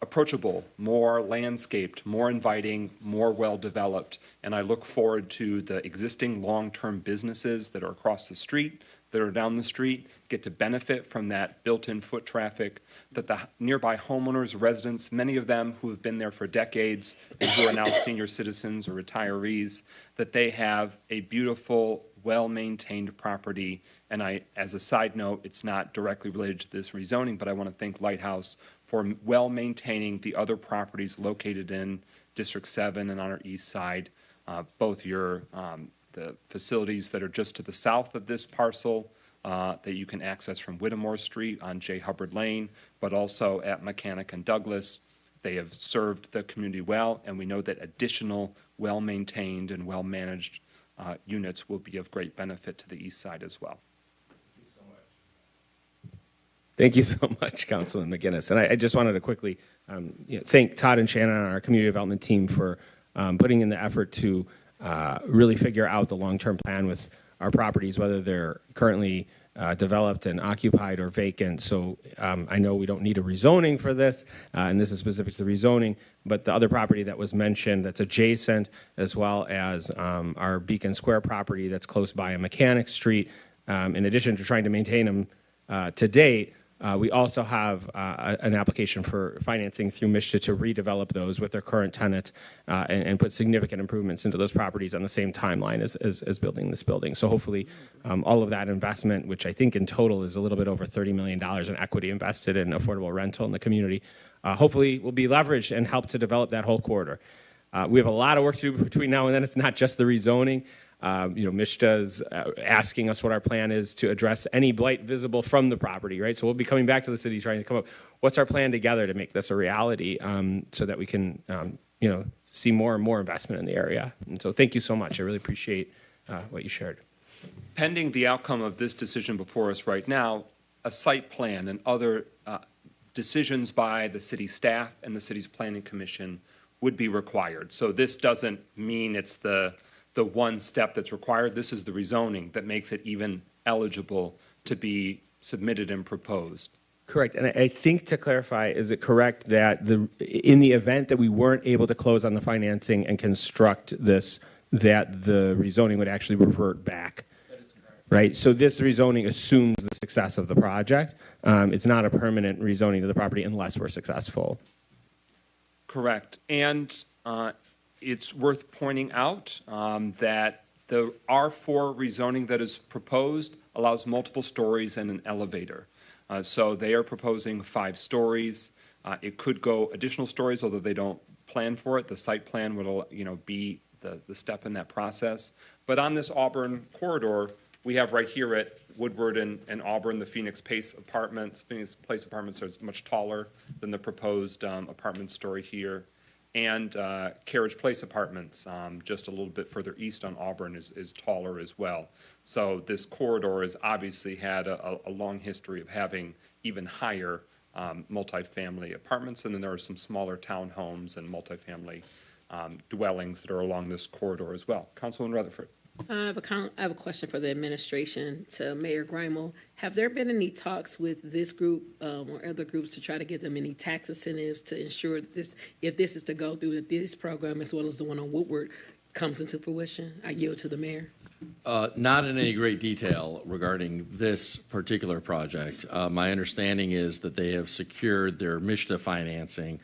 approachable, more landscaped, more inviting, more well-developed. And I look forward to the existing long-term businesses that are across the street, that are down the street, get to benefit from that built-in foot traffic, that the nearby homeowners, residents, many of them who have been there for decades and who are now senior citizens or retirees, that they have a beautiful, well-maintained property. And I, as a side note, it's not directly related to this rezoning, but I want to thank Lighthouse for well-maintaining the other properties located in District 7 and on our east side, both your the facilities that are just to the south of this parcel that you can access from Whittemore Street on J. Hubbard Lane, but also at Mechanic and Douglas. They have served the community well, and we know that additional well-maintained and well-managed units will be of great benefit to the east side as well.
Thank you so much, Councilman McGinnis. And I just wanted to quickly thank Todd and Shannon on our community development team for putting in the effort to really figure out the long-term plan with our properties, whether they're currently developed and occupied or vacant. So I know we don't need a rezoning for this, and this is specific to the rezoning, but the other property that was mentioned that's adjacent, as well as our Beacon Square property that's close by on Mechanic Street, in addition to trying to maintain them to date, We also have an application for financing through MSHDA to redevelop those with their current tenants and put significant improvements into those properties on the same timeline as building this building. So hopefully all of that investment, which I think in total is a little bit over $30 million in equity invested in affordable rental in the community, hopefully will be leveraged and help to develop that whole corridor. We have a lot of work to do between now and then. It's not just the rezoning. MSHDA is asking us what our plan is to address any blight visible from the property, right? So we'll be coming back to the city trying to come up, what's our plan together to make this a reality so that we can, see more and more investment in the area. And so thank you so much. I really appreciate what you shared.
Pending the outcome of this decision before us right now, a site plan and other decisions by the city staff and the city's planning commission would be required. So this doesn't mean it's the one step that's required. This is the rezoning that makes it even eligible to be submitted and proposed.
Correct. And I think to clarify, is it correct that in the event that we weren't able to close on the financing and construct this, that the rezoning would actually revert back? That is correct. Right? So this rezoning assumes the success of the project. It's not a permanent rezoning of the property unless we're successful.
Correct. And it's worth pointing out that the R4 rezoning that is proposed allows multiple stories and an elevator. So they are proposing 5 stories. It could go additional stories, although they don't plan for it. The site plan would, be the step in that process. But on this Auburn corridor, we have right here at Woodward and Auburn, the Phoenix Place Apartments are much taller than the proposed apartment story here. And Carriage Place Apartments, just a little bit further east on Auburn, is taller as well. So this corridor has obviously had a long history of having even higher multifamily apartments, and then there are some smaller townhomes and multifamily dwellings that are along this corridor as well. Councilwoman Rutherford.
I have a question for the administration to Mayor Grimel. Have there been any talks with this group or other groups to try to give them any tax incentives to ensure that if this is to go through, this program as well as the one on Woodward comes into fruition? I yield to the mayor.
Not in any great detail regarding this particular project. My understanding is that they have secured their MSHDA financing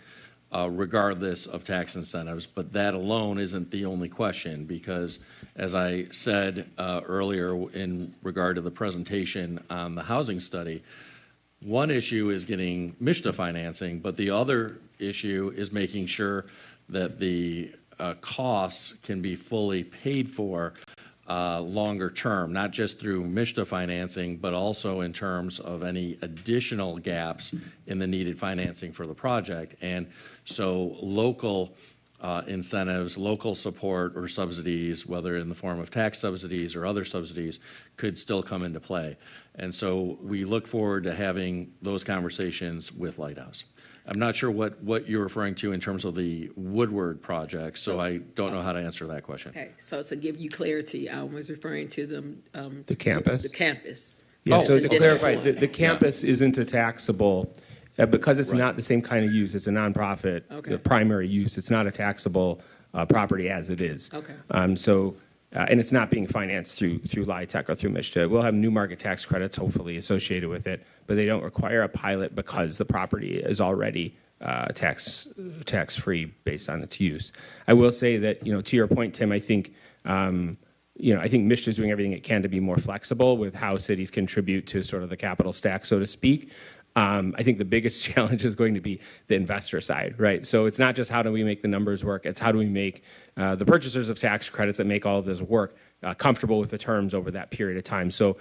regardless of tax incentives, but that alone isn't the only question, because as I said earlier in regard to the presentation on the housing study, one issue is getting MSHDA financing, but the other issue is making sure that the costs can be fully paid for longer term, not just through MSHDA financing, but also in terms of any additional gaps in the needed financing for the project. And so local incentives, local support or subsidies, whether in the form of tax subsidies or other subsidies, could still come into play. And so we look forward to having those conversations with Lighthouse. I'm not sure what you're referring to in terms of the Woodward project, so I don't know how to answer that question.
Okay, so to give you clarity, I was referring to
The campus?
The campus.
Yeah, so
the
to clarify, the campus isn't a taxable, because it's not the same kind of use, it's a nonprofit, the primary use, it's not a taxable property as it is.
Okay.
And it's not being financed through LIHTC or through MSHDA. We'll have new market tax credits, hopefully, associated with it, but they don't require a pilot because the property is already tax-free based on its use. I will say that, to your point, Tim, I think MSHDA is doing everything it can to be more flexible with how cities contribute to sort of the capital stack, so to speak. I think the biggest challenge is going to be the investor side, right? So it's not just how do we make the numbers work, it's how do we make the purchasers of tax credits that make all of this work comfortable with the terms over that period of time. So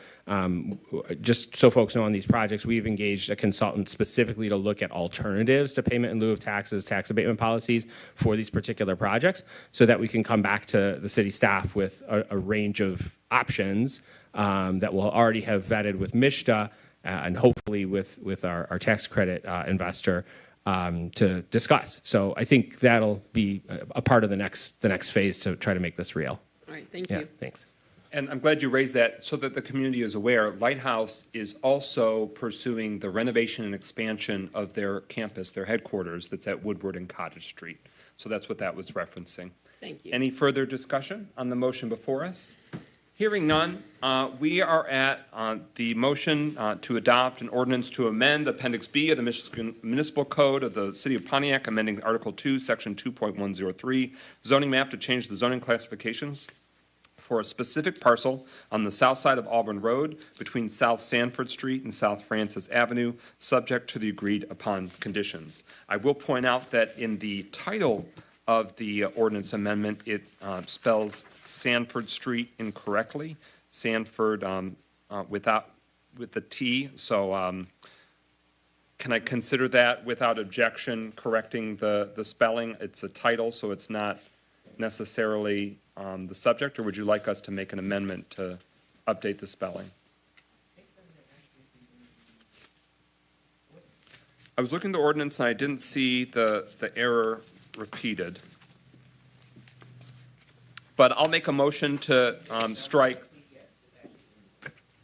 just so folks know, on these projects, we've engaged a consultant specifically to look at alternatives to payment in lieu of taxes, tax abatement policies for these particular projects, so that we can come back to the city staff with a range of options that we'll already have vetted with MSHDA and hopefully with our tax credit investor to discuss. So I think that'll be a part of the next phase to try to make this real.
All right, thank you.
Thanks.
And I'm glad you raised that so that the community is aware. Lighthouse is also pursuing the renovation and expansion of their campus, their headquarters, that's at Woodward and Cottage Street. So that's what that was referencing.
Thank you.
Any further discussion on the motion before us? Hearing none, we are at the motion to adopt an ordinance to amend Appendix B of the Michigan Municipal Code of the City of Pontiac, amending Article 2, Section 2.103, zoning map to change the zoning classifications for a specific parcel on the south side of Auburn Road between South Sanford Street and South Francis Avenue, subject to the agreed upon conditions. I will point out that in the title of the ordinance amendment, it spells Sanford Street incorrectly, Sanford with the T. So can I consider that without objection, correcting the spelling? It's a title, so it's not necessarily the subject, or would you like us to make an amendment to update the spelling? I was looking at the ordinance and I didn't see the error repeated. But I'll make a motion to strike.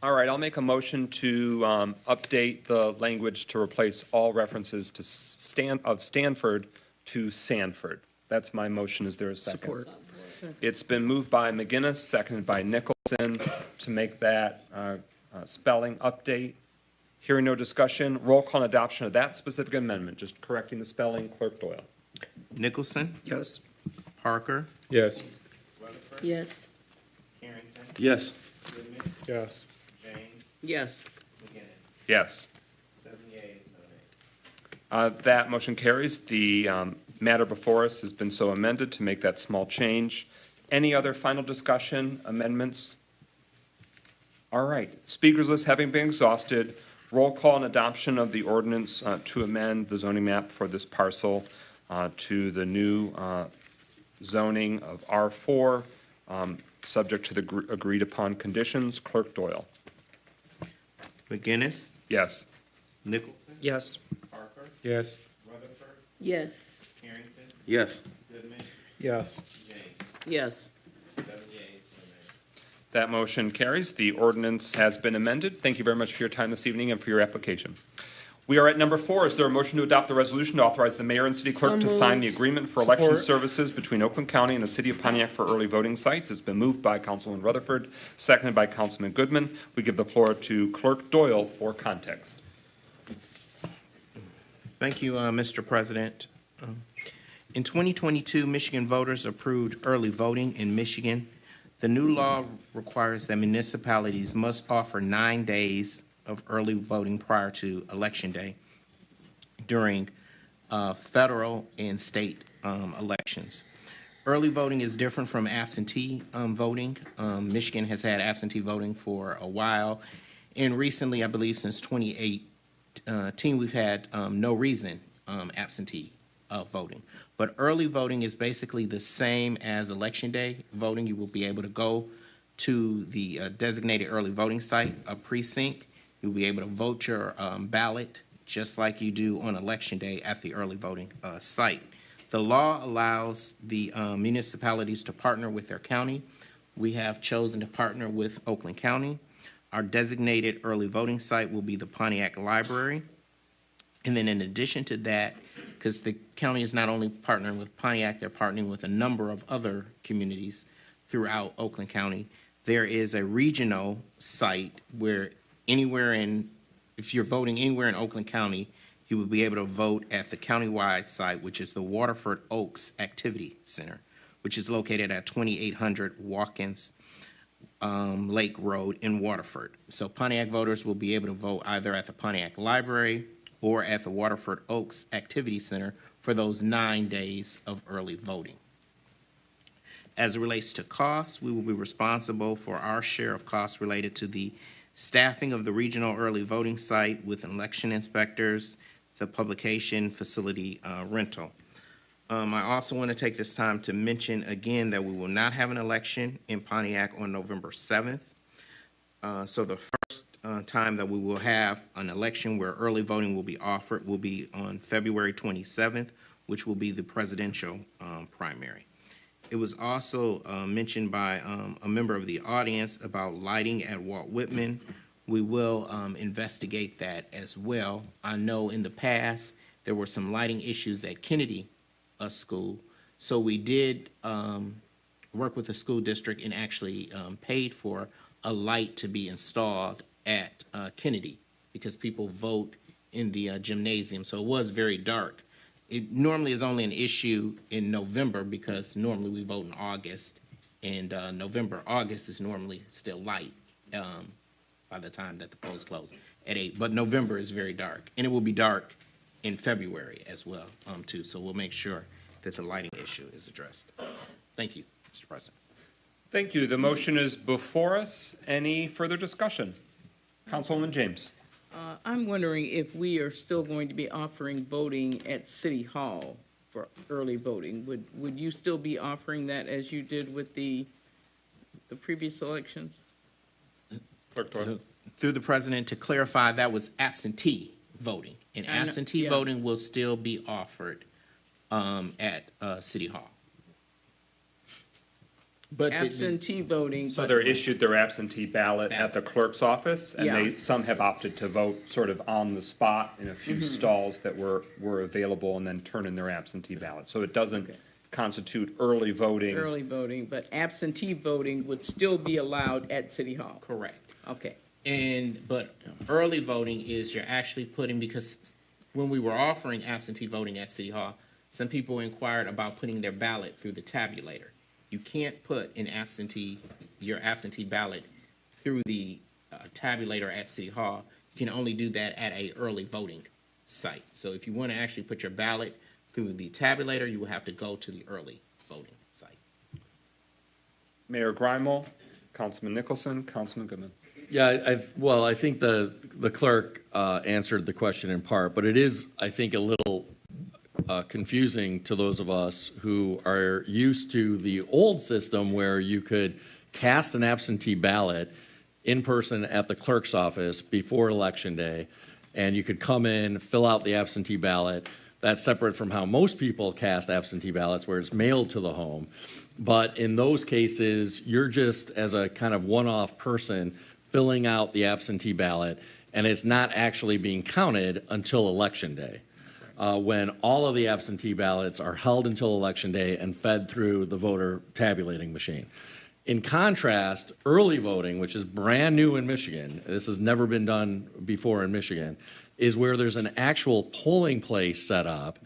All right, I'll make a motion to update the language to replace all references to Stanford to Sanford. That's my motion. Is there a second?
Support.
It's been moved by McGinnis, seconded by Nicholson to make that spelling update. Hearing no discussion, roll call on adoption of that specific amendment, just correcting the spelling. Clerk Doyle.
Nicholson?
Yes.
Parker?
Yes.
Yes.
Carrington?
Yes.
Goodman?
Yes.
James?
Yes.
McGinnis?
Yes.
7 yeas, no nays.
That motion carries. The matter before us has been so amended to make that small change. Any other final discussion, amendments? All right. Speakers list having been exhausted, roll call and adoption of the ordinance to amend the zoning map for this parcel to the new zoning of R4, subject to the agreed upon conditions. Clerk Doyle.
McGinnis?
Yes.
Nicholson?
Yes.
Parker?
Yes.
Rutherford?
Yes.
Carrington?
Yes.
Goodman?
Yes.
James?
Yes.
7 yeas, no nays.
That motion carries. The ordinance has been amended. Thank you very much for your time this evening and for your application. We are at number 4. Is there a motion to adopt the resolution to authorize the mayor and city clerk to sign the agreement for election services between Oakland County and the city of Pontiac for early voting sites? It's been moved by Councilman Rutherford, seconded by Councilman Goodman. We give the floor to Clerk Doyle for context.
Thank you, Mr. President. In 2022, Michigan voters approved early voting in Michigan. The new law requires that municipalities must offer 9 days of early voting prior to Election Day during federal and state elections. Early voting is different from absentee voting. Michigan has had absentee voting for a while, and recently, I believe since 2018, we've had no reason absentee voting. But early voting is basically the same as Election Day voting. You will be able to go to the designated early voting site, a precinct. You'll be able to vote your ballot just like you do on Election Day at the early voting site. The law allows the municipalities to partner with their county. We have chosen to partner with Oakland County. Our designated early voting site will be the Pontiac Library. And then in addition to that, because the county is not only partnering with Pontiac, they're partnering with a number of other communities throughout Oakland County. There is a regional site where if you're voting anywhere in Oakland County, you will be able to vote at the countywide site, which is the Waterford Oaks Activity Center, which is located at 2800 Watkins Lake Road in Waterford. So Pontiac voters will be able to vote either at the Pontiac Library or at the Waterford Oaks Activity Center for those 9 days of early voting. As it relates to costs, we will be responsible for our share of costs related to the staffing of the regional early voting site with election inspectors, the publication facility rental. I also want to take this time to mention again that we will not have an election in Pontiac on November 7th. So the first time that we will have an election where early voting will be offered will be on February 27th, which will be the presidential primary. It was also mentioned by a member of the audience about lighting at Walt Whitman. We will investigate that as well. I know in the past there were some lighting issues at Kennedy School, so we did worked with the school district and actually paid for a light to be installed at Kennedy because people vote in the gymnasium. So it was very dark. It normally is only an issue in November because normally we vote in August, and August is normally still light by the time that the polls close at 8. But November is very dark, and it will be dark in February as well, too. So we'll make sure that the lighting issue is addressed. Thank you, Mr. President.
Thank you. The motion is before us. Any further discussion? Councilwoman James.
I'm wondering if we are still going to be offering voting at City Hall for early voting. Would you still be offering that as you did with the previous elections?
Clerk Doyle.
Through the president, to clarify, that was absentee voting, and absentee voting will still be offered at City Hall.
But absentee voting.
So they're issued their absentee ballot at the clerk's office, and some have opted to vote sort of on the spot in a few stalls that were available, and then turn in their absentee ballot. So it doesn't constitute early voting.
Early voting, but absentee voting would still be allowed at City Hall.
Correct.
Okay.
But early voting is you're actually putting, because when we were offering absentee voting at City Hall, some people inquired about putting their ballot through the tabulator. You can't put your absentee ballot through the tabulator at City Hall. You can only do that at a early voting site. So if you want to actually put your ballot through the tabulator, you will have to go to the early voting site.
Mayor Grimel, Councilman Nicholson, Councilman Goodman.
Yeah, I think the clerk answered the question in part, but it is, I think, a little confusing to those of us who are used to the old system where you could cast an absentee ballot in person at the clerk's office before Election Day, and you could come in, fill out the absentee ballot. That's separate from how most people cast absentee ballots, where it's mailed to the home. But in those cases, you're just, as a kind of one-off person, filling out the absentee ballot, and it's not actually being counted until Election Day, when all of the absentee ballots are held until Election Day and fed through the voter tabulating machine. In contrast, early voting, which is brand new in Michigan, this has never been done before in Michigan, is where there's an actual polling place set up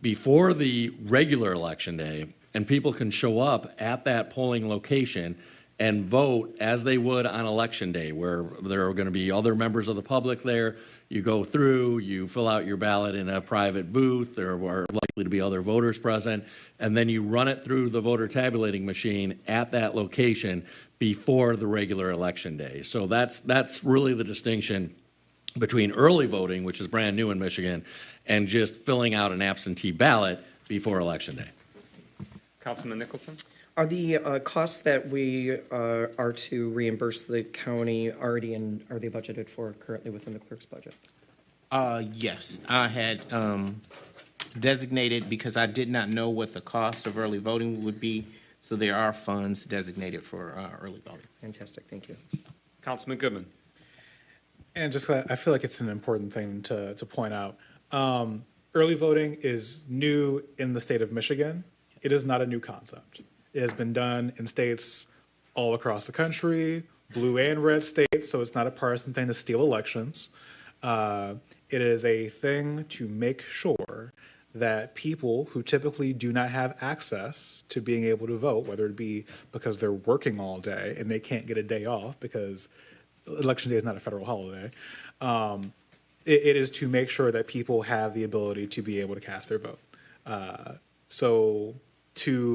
before the regular Election Day, and people can show up at that polling location and vote as they would on Election Day, where there are going to be other members of the public there. You go through, you fill out your ballot in a private booth. There are likely to be other voters present, and then you run it through the voter tabulating machine at that location before the regular Election Day. So that's really the distinction between early voting, which is brand new in Michigan, and just filling out an absentee ballot before Election Day.
Councilman Nicholson?
Are the costs that we are to reimburse the county are they budgeted for currently within the clerk's budget?
Yes, I had designated, because I did not know what the cost of early voting would be, so there are funds designated for early voting.
Fantastic, thank you.
Councilman Goodman.
And just, I feel like it's an important thing to point out. Early voting is new in the state of Michigan. It is not a new concept. It has been done in states all across the country, blue and red states, so it's not a partisan thing to steal elections. It is a thing to make sure that people who typically do not have access to being able to vote, whether it be because they're working all day and they can't get a day off because Election Day is not a federal holiday, it is to make sure that people have the ability to be able to cast their vote.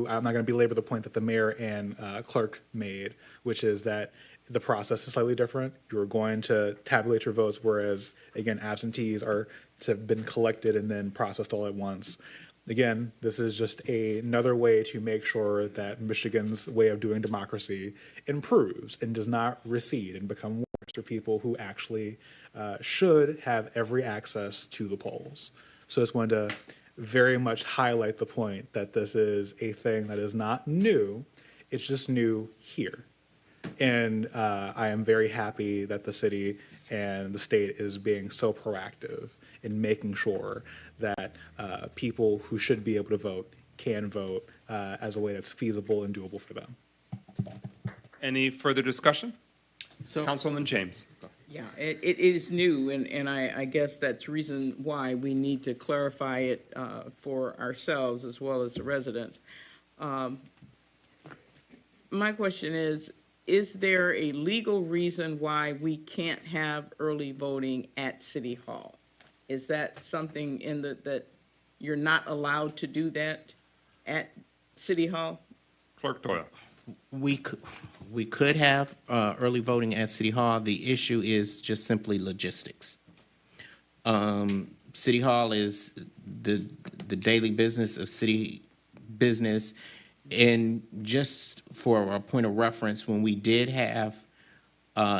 I'm not going to belabor the point that the mayor and clerk made, which is that the process is slightly different. You're going to tabulate your votes, whereas, again, absentees are to have been collected and then processed all at once. Again, this is just another way to make sure that Michigan's way of doing democracy improves and does not recede and become worse for people who actually should have every access to the polls. So I just wanted to very much highlight the point that this is a thing that is not new, it's just new here. And I am very happy that the city and the state is being so proactive in making sure that people who should be able to vote can vote as a way that's feasible and doable for them.
Any further discussion?
So,
Councilman James.
Yeah, it is new, and I guess that's reason why we need to clarify it for ourselves as well as the residents. My question is there a legal reason why we can't have early voting at City Hall? Is that something that you're not allowed to do that at City Hall?
Clerk Doyle.
we could have early voting at City Hall. The issue is just simply logistics. City Hall is the daily business of city business. And just for a point of reference, when we did have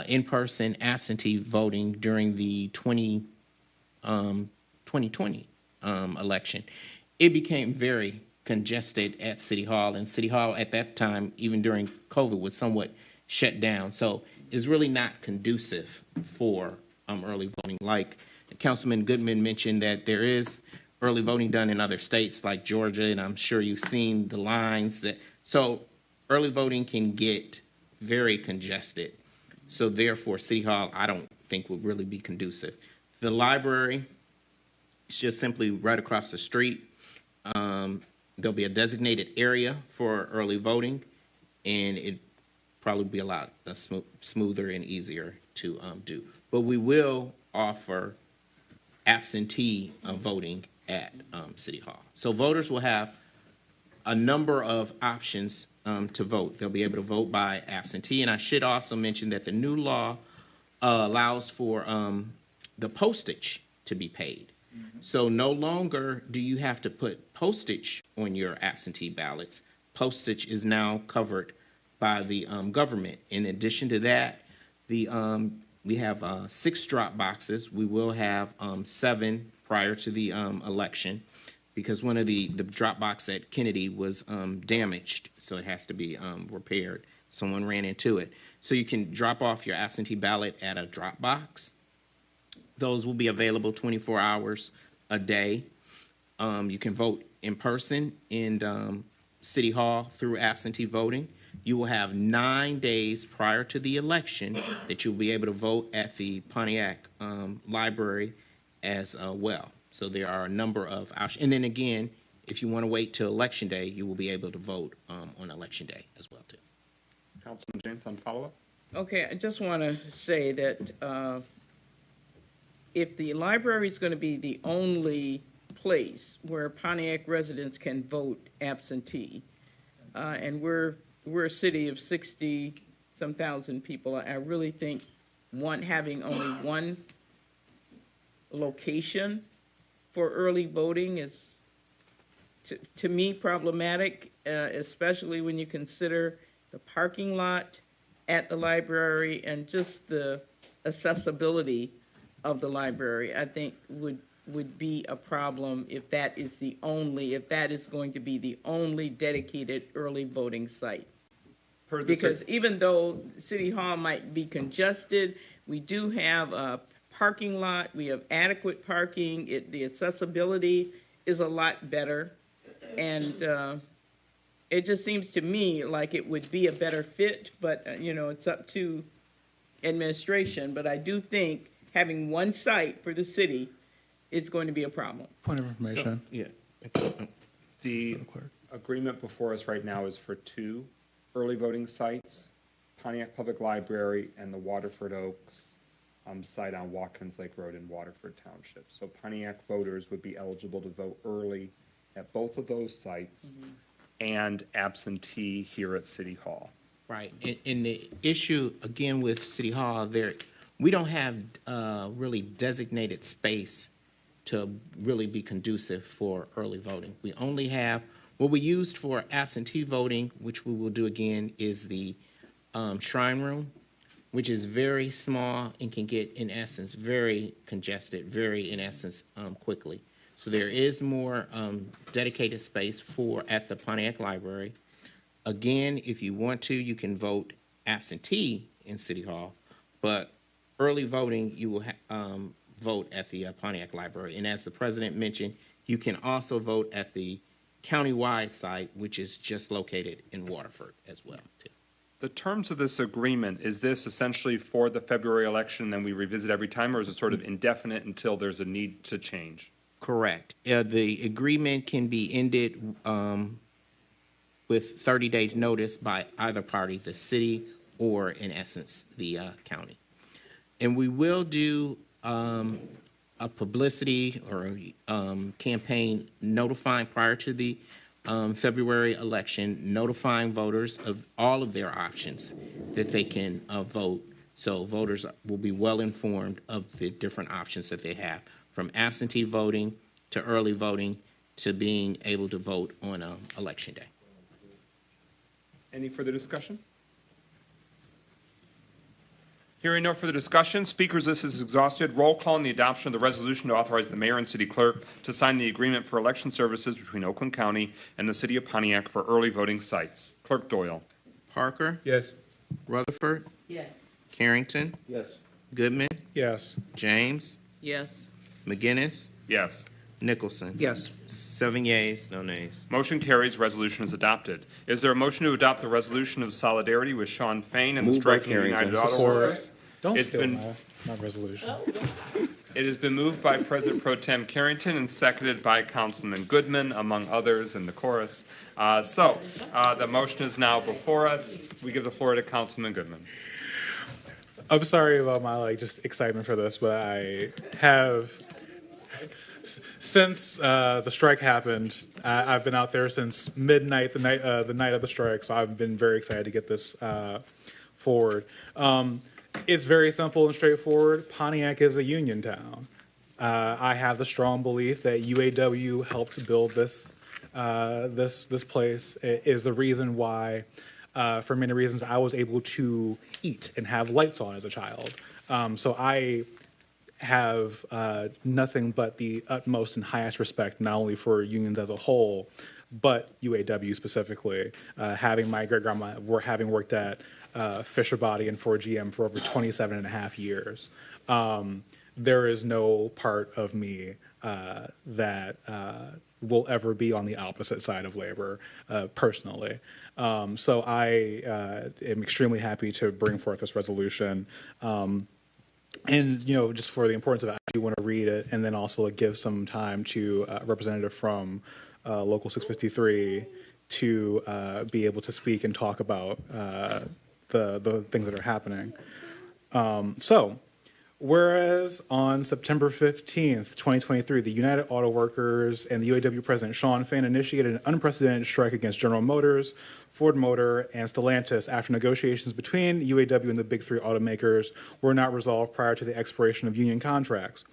in-person absentee voting during the 2020 election, it became very congested at City Hall. And City Hall at that time, even during COVID, was somewhat shut down. So it's really not conducive for early voting. Like Councilman Goodman mentioned that there is early voting done in other states like Georgia, and I'm sure you've seen the lines that, so early voting can get very congested. So therefore, City Hall, I don't think would really be conducive. The library is just simply right across the street. There'll be a designated area for early voting, and it probably be a lot smoother and easier to do. But we will offer absentee voting at City Hall. So voters will have a number of options to vote. They'll be able to vote by absentee. And I should also mention that the new law allows for the postage to be paid. So no longer do you have to put postage on your absentee ballots. Postage is now covered by the government. In addition to that, we have 6 drop boxes. We will have 7 prior to the election, because one of the drop box at Kennedy was damaged, so it has to be repaired. Someone ran into it. So you can drop off your absentee ballot at a drop box. Those will be available 24 hours a day. You can vote in person in City Hall through absentee voting. You will have 9 days prior to the election that you'll be able to vote at the Pontiac Library as well. So there are a number of options. And then again, if you want to wait till Election Day, you will be able to vote on Election Day as well, too.
Councilman James, on follow-up?
Okay, I just want to say that if the library is going to be the only place where Pontiac residents can vote absentee, and we're a city of 60-some thousand people, I really think having only one location for early voting is, to me, problematic, especially when you consider the parking lot at the library and just the accessibility of the library. I think would be a problem if that is going to be the only dedicated early voting site. Because even though City Hall might be congested, we do have a parking lot, we have adequate parking, the accessibility is a lot better, and it just seems to me like it would be a better fit, but it's up to administration. But I do think having one site for the city is going to be a problem.
Point of information.
The agreement before us right now is for 2 early voting sites, Pontiac Public Library and the Waterford Oaks site on Watkins Lake Road in Waterford Township. So Pontiac voters would be eligible to vote early at both of those sites and absentee here at City Hall.
Right. And the issue, again, with City Hall, we don't have really designated space to really be conducive for early voting. We only have, what we used for absentee voting, which we will do again, is the Shrine Room, which is very small and can get, in essence, very congested, very, in essence, quickly. So there is more dedicated space at the Pontiac Library. Again, if you want to, you can vote absentee in City Hall, but early voting, you will vote at the Pontiac Library. And as the president mentioned, you can also vote at the countywide site, which is just located in Waterford as well, too.
The terms of this agreement, is this essentially for the February election, then we revisit every time, or is it sort of indefinite until there's a need to change?
Correct. The agreement can be ended with 30 days notice by either party, the city or, in essence, the county. And we will do a publicity or campaign notifying prior to the February election, notifying voters of all of their options that they can vote. So voters will be well informed of the different options that they have, from absentee voting to early voting to being able to vote on election day.
Any further discussion? Hearing no further discussion, speakers list is exhausted. Roll call on the adoption of the resolution to authorize the mayor and city clerk to sign the agreement for election services between Oakland County and the city of Pontiac for early voting sites. Clerk Doyle.
Parker?
Yes.
Rutherford?
Yes.
Carrington?
Yes.
Goodman?
Yes.
James?
Yes.
McGinnis?
Yes.
Nicholson?
Yes.
7 yeas, no nays.
Motion carries. Resolution is adopted. Is there a motion to adopt the resolution of solidarity with Sean Fain and the
Moved by
striking of United
Carrington.
Auto
Support.
Workers?
Don't
It's
steal
been-
my resolution.
It has been moved by President Pro Tem Carrington and seconded by Councilman Goodman, among others, in the chorus. The motion is now before us. We give the floor to Councilman Goodman.
I'm sorry about my just excitement for this, but I have since the strike happened. I've been out there since midnight, the night of the strike. So I've been very excited to get this forward. It's very simple and straightforward. Pontiac is a union town. I have the strong belief that UAW helped build this place. It is the reason why, for many reasons, I was able to eat and have lights on as a child. So I have nothing but the utmost and highest respect, not only for unions as a whole, but UAW specifically. Having my great-grandma having worked at Fisher Body and Ford GM for over 27 and a half years. There is no part of me that will ever be on the opposite side of labor, personally. So I am extremely happy to bring forth this resolution. And, just for the importance of it, I do want to read it and then also give some time to a representative from Local 653 to be able to speak and talk about the things that are happening. Whereas on September 15th, 2023, the United Auto Workers and the UAW President Sean Fain initiated an unprecedented strike against General Motors, Ford Motor, and Stellantis after negotiations between UAW and the big three automakers were not resolved prior to the expiration of union contracts.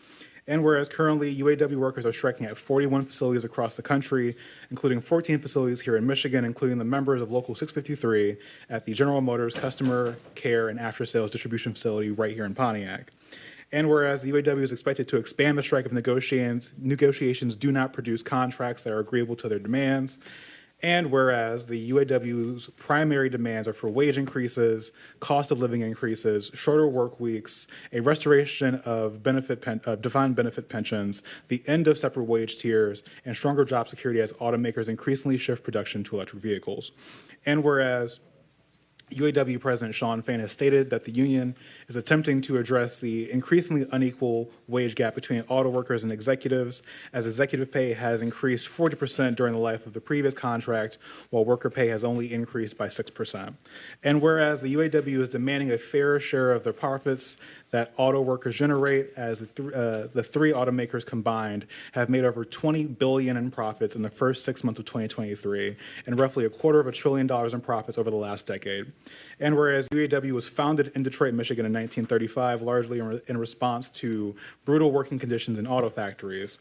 And whereas currently UAW workers are striking at 41 facilities across the country, including 14 facilities here in Michigan, including the members of Local 653 at the General Motors Customer Care and After Sales Distribution Facility right here in Pontiac. And whereas the UAW is expected to expand the strike if negotiations do not produce contracts that are agreeable to their demands. And whereas the UAW's primary demands are for wage increases, cost of living increases, shorter work weeks, a restoration of defined benefit pensions, the end of separate wage tiers, and stronger job security as automakers increasingly shift production to electric vehicles. And whereas UAW President Sean Fain has stated that the union is attempting to address the increasingly unequal wage gap between auto workers and executives, as executive pay has increased 40% during the life of the previous contract, while worker pay has only increased by 6%. And whereas the UAW is demanding a fair share of the profits that auto workers generate, as the three automakers combined have made over $20 billion in profits in the first 6 months of 2023, and roughly $250 billion in profits over the last decade. And whereas UAW was founded in Detroit, Michigan in 1935, largely in response to brutal working conditions in auto factories.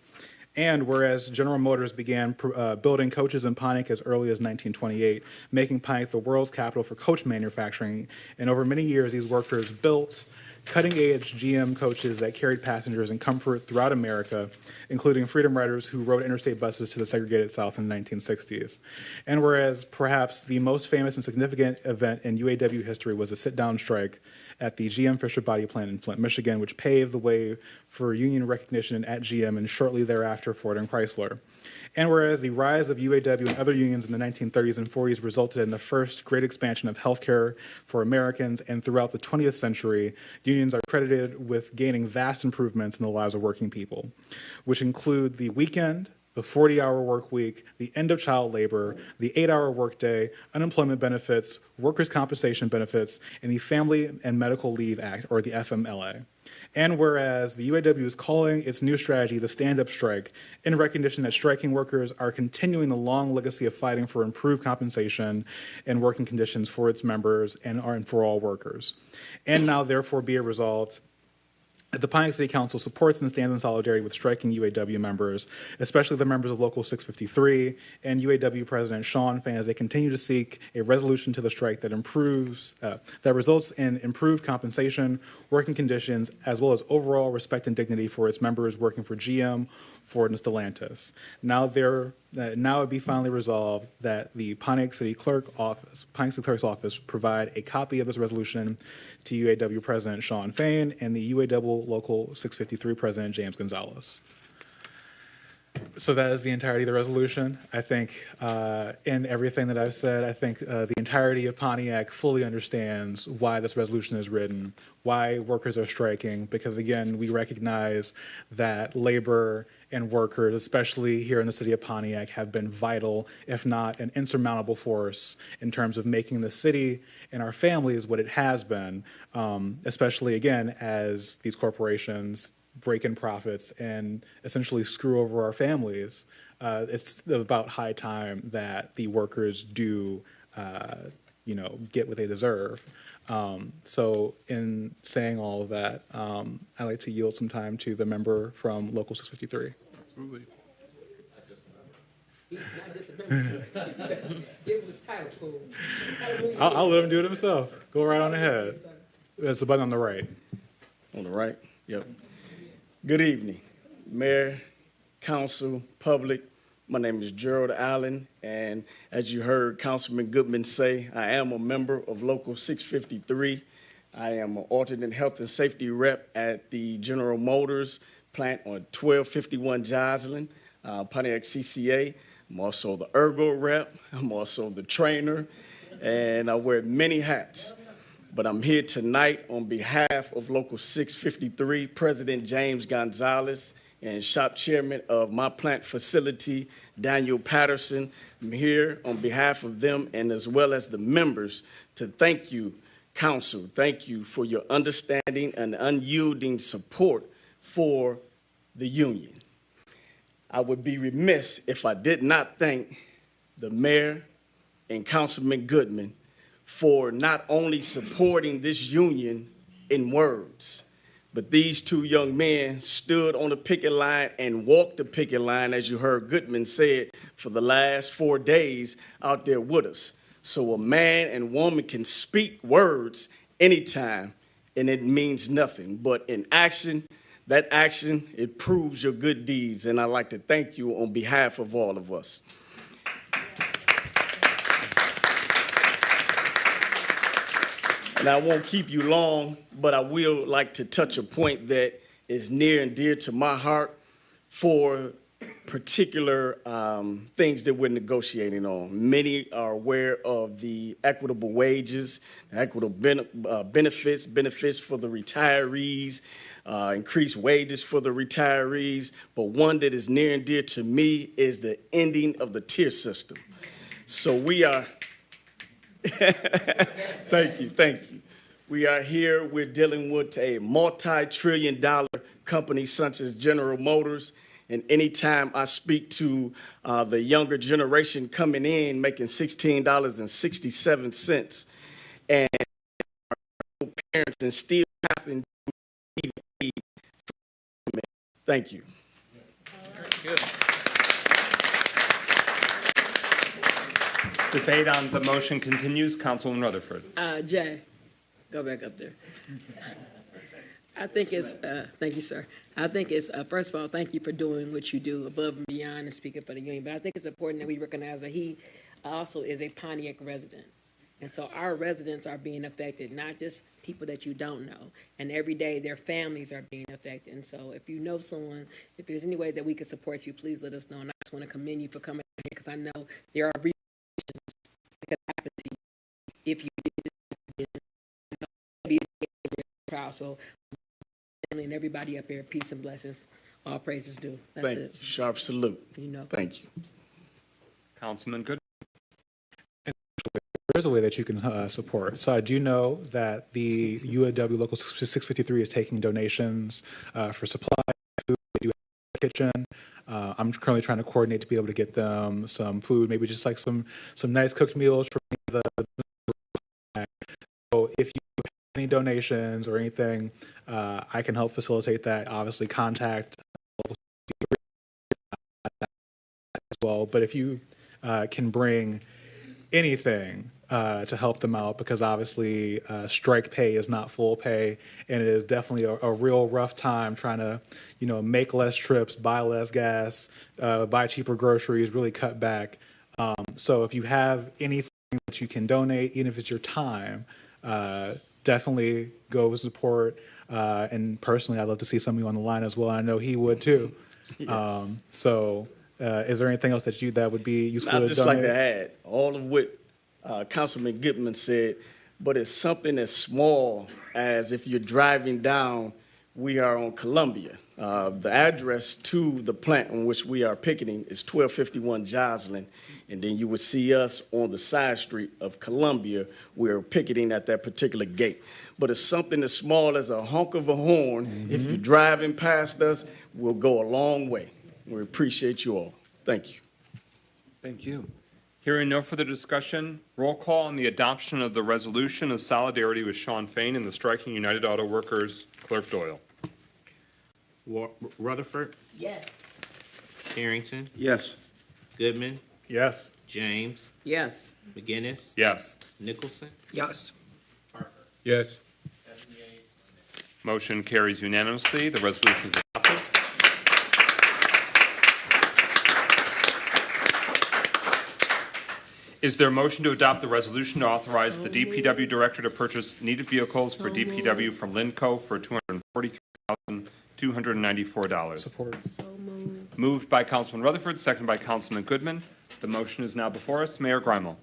And whereas General Motors began building coaches in Pontiac as early as 1928, making Pontiac the world's capital for coach manufacturing, and over many years these workers built cutting-edge GM coaches that carried passengers in comfort throughout America, including freedom riders who rode interstate buses to the segregated South in the 1960s. And whereas perhaps the most famous and significant event in UAW history was a sit-down strike at the GM Fisher Body Plant in Flint, Michigan, which paved the way for union recognition at GM and shortly thereafter Ford and Chrysler. And whereas the rise of UAW and other unions in the 1930s and 40s resulted in the first great expansion of healthcare for Americans, and throughout the 20th century, unions are credited with gaining vast improvements in the lives of working people, which include the weekend, the 40-hour work week, the end of child labor, the 8-hour workday, unemployment benefits, workers' compensation benefits, and the Family and Medical Leave Act, or the FMLA. And whereas the UAW is calling its new strategy the stand-up strike in recognition that striking workers are continuing the long legacy of fighting for improved compensation and working conditions for its members and for all workers. And now, therefore, be it resolved that the Pontiac City Council supports and stands in solidarity with striking UAW members, especially the members of Local 653 and UAW President Sean Fain, as they continue to seek a resolution to the strike that that results in improved compensation, working conditions, as well as overall respect and dignity for its members working for GM, Ford, and Stellantis. Now it be finally resolved that the Pontiac City Clerk's office provide a copy of this resolution to UAW President Sean Fain and the UAW Local 653 President James Gonzalez. So that is the entirety of the resolution. I think in everything that I've said, I think the entirety of Pontiac fully understands why this resolution is written, why workers are striking, because again, we recognize that labor and workers, especially here in the city of Pontiac, have been vital, if not an insurmountable force in terms of making the city and our families what it has been, especially again, as these corporations break in profits and essentially screw over our families. It's about high time that the workers do, get what they deserve. So in saying all of that, I'd like to yield some time to the member from Local 653.
He's not just a member. Give him his title, fool.
I'll let him do it himself. Go right on ahead. There's the button on the right.
On the right? Yep. Good evening, Mayor, Council, public. My name is Gerald Allen, and as you heard Councilman Goodman say, I am a member of Local 653. I am an alternate health and safety rep at the General Motors plant on 1251 Joslin, Pontiac CCA. I'm also the ergo rep. I'm also the trainer, and I wear many hats. But I'm here tonight on behalf of Local 653, President James Gonzalez, and shop chairman of my plant facility, Daniel Patterson. I'm here on behalf of them and as well as the members to thank you, Council. Thank you for your understanding and unyielding support for the union. I would be remiss if I did not thank the mayor and Councilman Goodman for not only supporting this union in words, but these two young men stood on the picket line and walked the picket line, as you heard Goodman said, for the last 4 days out there with us. So a man and woman can speak words anytime, and it means nothing. But in action, that action, it proves your good deeds, and I'd like to thank you on behalf of all of us. And I won't keep you long, but I will like to touch a point that is near and dear to my heart for particular things that we're negotiating on. Many are aware of the equitable wages, equitable benefits for the retirees, increased wages for the retirees, but one that is near and dear to me is the ending of the tier system. So we are... Thank you. We are here, we're dealing with a multi-trillion-dollar company such as General Motors, and anytime I speak to the younger generation coming in making $16.67, and parents and still having to eat. Thank you.
Good. Debate on the motion continues. Councilwoman Rutherford.
Jay, go back up there. I think it's, thank you, sir. I think it's, first of all, thank you for doing what you do above and beyond and speaking for the union. But I think it's important that we recognize that he also is a Pontiac resident. And so our residents are being affected, not just people that you don't know. And every day their families are being affected. And so if you know someone, if there's any way that we can support you, please let us know. And I just want to commend you for coming here because I know there are repercussions that could happen to you if you did trial. So and everybody up here, peace and blessings. All praises due. That's
Thank
it.
you. Sharp salute.
You know.
Thank you.
Councilman Good.
There's a way that you can support. So I do know that the UAW Local 653 is taking donations for supply, food. They do have a kitchen. I'm currently trying to coordinate to be able to get them some food, maybe just like some nice cooked meals for the. So if you have any donations or anything, I can help facilitate that. Obviously, contact as well. But if you can bring anything to help them out, because obviously strike pay is not full pay, and it is definitely a real rough time trying to, make less trips, buy less gas, buy cheaper groceries, really cut back. So if you have anything that you can donate, even if it's your time, definitely go support. And personally, I'd love to see some of you on the line as well. I know he would too.
Yes.
Is there anything else that would be useful
I'd
to
just
donate?
like to add all of what Councilman Goodman said, but it's something as small as if you're driving down, we are on Columbia. The address to the plant on which we are picketing is 1251 Joslin, and then you would see us on the side street of Columbia. We're picketing at that particular gate. But it's something as small as a honk of a horn.
Mm-hmm.
If you're driving past us, we'll go a long way. We appreciate you all. Thank you.
Thank you. Hearing no further discussion, roll call on the adoption of the resolution of solidarity with Sean Fain and the striking United Auto Workers. Clerk Doyle.
Rutherford,
Yes.
Harrington,
Yes.
Goodman,
Yes.
James,
Yes.
McGinnis,
Yes.
Nicholson,
Yes.
Yes.
Motion carries unanimously. The resolution is adopted. Is there a motion to adopt the resolution to authorize the DPW director to purchase needed vehicles for DPW from Linco for $243,294?
Support.
Moved by Councilman Rutherford, seconded by Councilman Goodman. The motion is now before us. Mayor Grimal.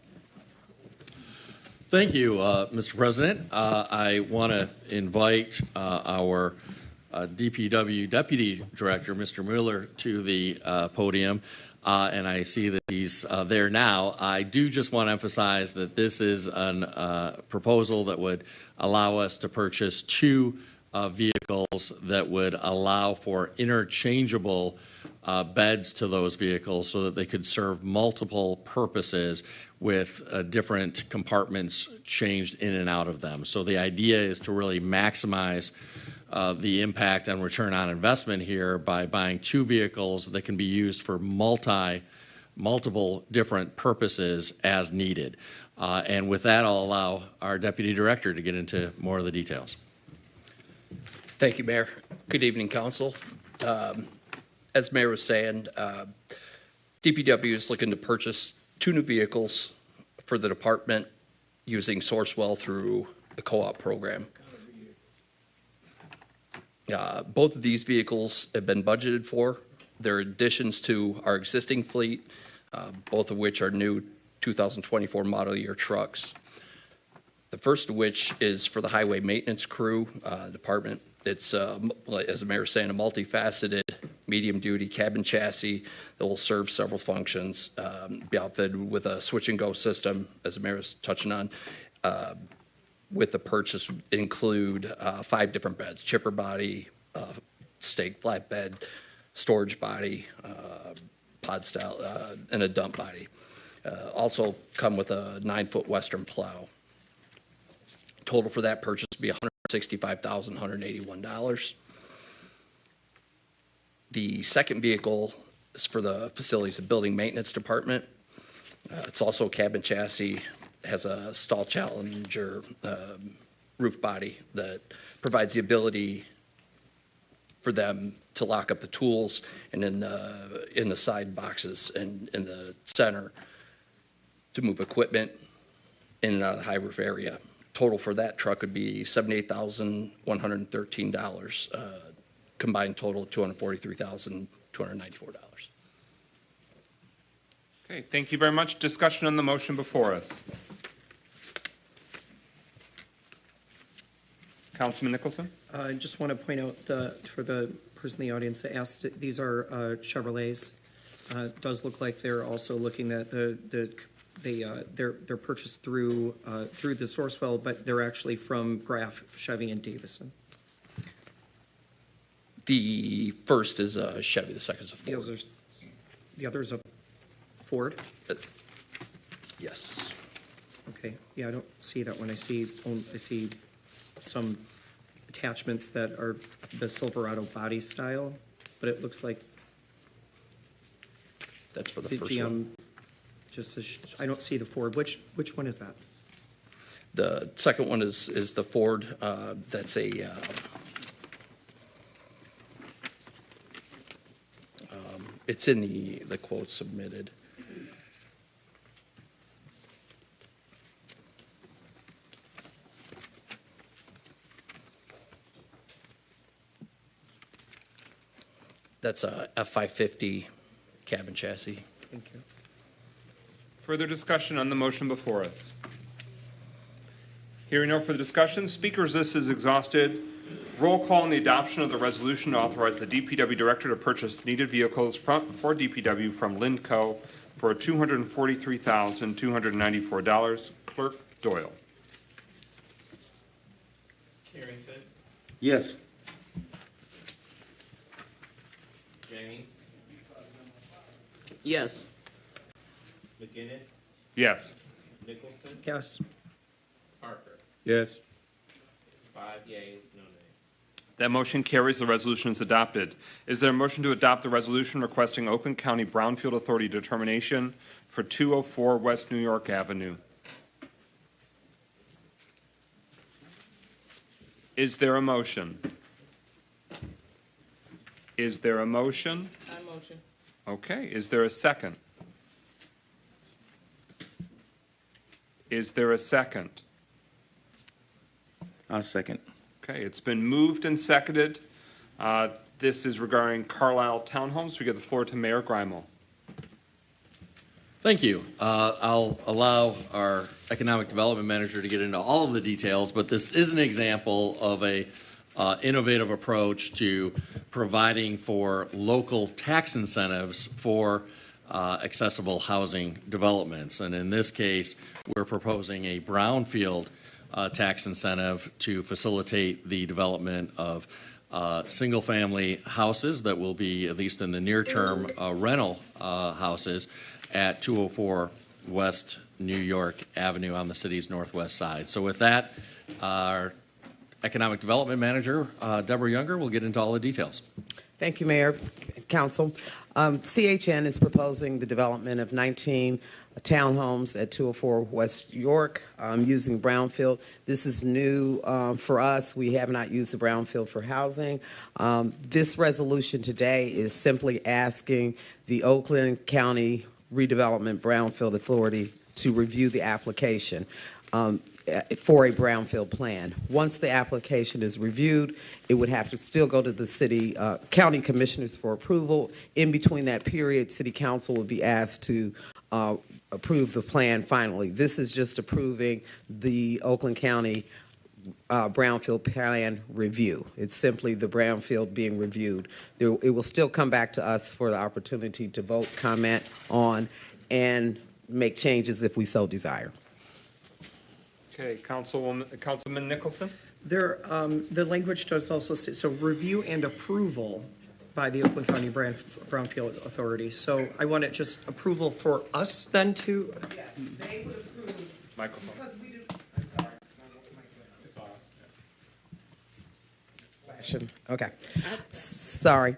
Thank you, Mr. President. I want to invite our DPW Deputy Director, Mr. Mueller, to the podium, and I see that he's there now. I do just want to emphasize that this is a proposal that would allow us to purchase two vehicles that would allow for interchangeable beds to those vehicles so that they could serve multiple purposes with different compartments changed in and out of them. So the idea is to really maximize the impact and return on investment here by buying two vehicles that can be used for multiple different purposes as needed. And with that, I'll allow our Deputy Director to get into more of the details.
Thank you, Mayor. Good evening, Council. As Mayor was saying, DPW is looking to purchase two new vehicles for the department using Sourcewell through the co-op program. Both of these vehicles have been budgeted for. They're additions to our existing fleet, both of which are new 2024 model year trucks. The first of which is for the highway maintenance crew department. It's, as the mayor was saying, a multifaceted medium-duty cabin chassis that will serve several functions, be outfitted with a switch-and-go system, as the mayor was touching on. With the purchase include 5 different beds: chipper body, stake flatbed, storage body, pod style, and a dump body. Also come with a 9-foot Western plow. Total for that purchase would be $165,181. The second vehicle is for the facilities and building maintenance department. It's also a cabin chassis, has a stall challenger roof body that provides the ability for them to lock up the tools, and in the side boxes and in the center to move equipment. in and out of the high roof area. Total for that truck would be $78,113, combined total of $243,294.
Okay, thank you very much. Discussion on the motion before us. Councilman Nicholson?
I just want to point out for the person in the audience that asked, these are Chevrolets. It does look like they're also looking at they're purchased through the Sourcewell, but they're actually from Graff, Chevy, and Davison.
The first is a Chevy, the second is a Ford.
The other's a Ford?
Yes.
Okay, yeah, I don't see that one. I see some attachments that are the Silverado body style, but it looks like
that's for the
the
first
GM
one.
just says, I don't see the Ford. Which one is that?
The second one is the Ford. That's a it's in the quote submitted. That's a F550 cabin chassis.
Thank you.
Further discussion on the motion before us. Hearing no further discussion, speakers list is exhausted. Roll call on the adoption of the resolution to authorize the DPW director to purchase needed vehicles for DPW from Lindco for $243,294. Clerk Doyle.
Carrington? Yes.
James?
Yes.
McGinnis?
Yes.
Nicholson?
Yes.
Parker?
Yes.
5 yeas, no nays.
That motion carries. The resolution is adopted. Is there a motion to adopt the resolution requesting Oakland County Brownfield Authority determination for 204 West New York Avenue? Is there a motion? Is there a motion?
I motion.
Okay. Is there a second? Is there a second?
I'll second.
Okay, it's been moved and seconded. This is regarding Carlisle Townhomes. We give the floor to Mayor Grimo.
Thank you. I'll allow our economic development manager to get into all of the details, but this is an example of a innovative approach to providing for local tax incentives for accessible housing developments. And in this case, we're proposing a brownfield tax incentive to facilitate the development of single-family houses that will be, at least in the near term, rental houses at 204 West New York Avenue on the city's northwest side. So with that, our Economic Development Manager, Deborah Younger, will get into all the details.
Thank you, Mayor, Council. CHN is proposing the development of 19 townhomes at 204 West York using brownfield. This is new for us. We have not used the brownfield for housing. This resolution today is simply asking the Oakland County Redevelopment Brownfield Authority to review the application for a brownfield plan. Once the application is reviewed, it would have to still go to the county commissioners for approval. In between that period, city council would be asked to approve the plan finally. This is just approving the Oakland County brownfield plan review. It's simply the brownfield being reviewed. It will still come back to us for the opportunity to vote, comment on, and make changes if we so desire.
Okay, Councilman Nicholson?
The language does also say, so review and approval by the Oakland County Brownfield Authority. So I want it just approval for us then to?
Yeah, they would approve.
Microphone.
Because we do, I'm sorry. It's on. Flashing. Okay. Sorry.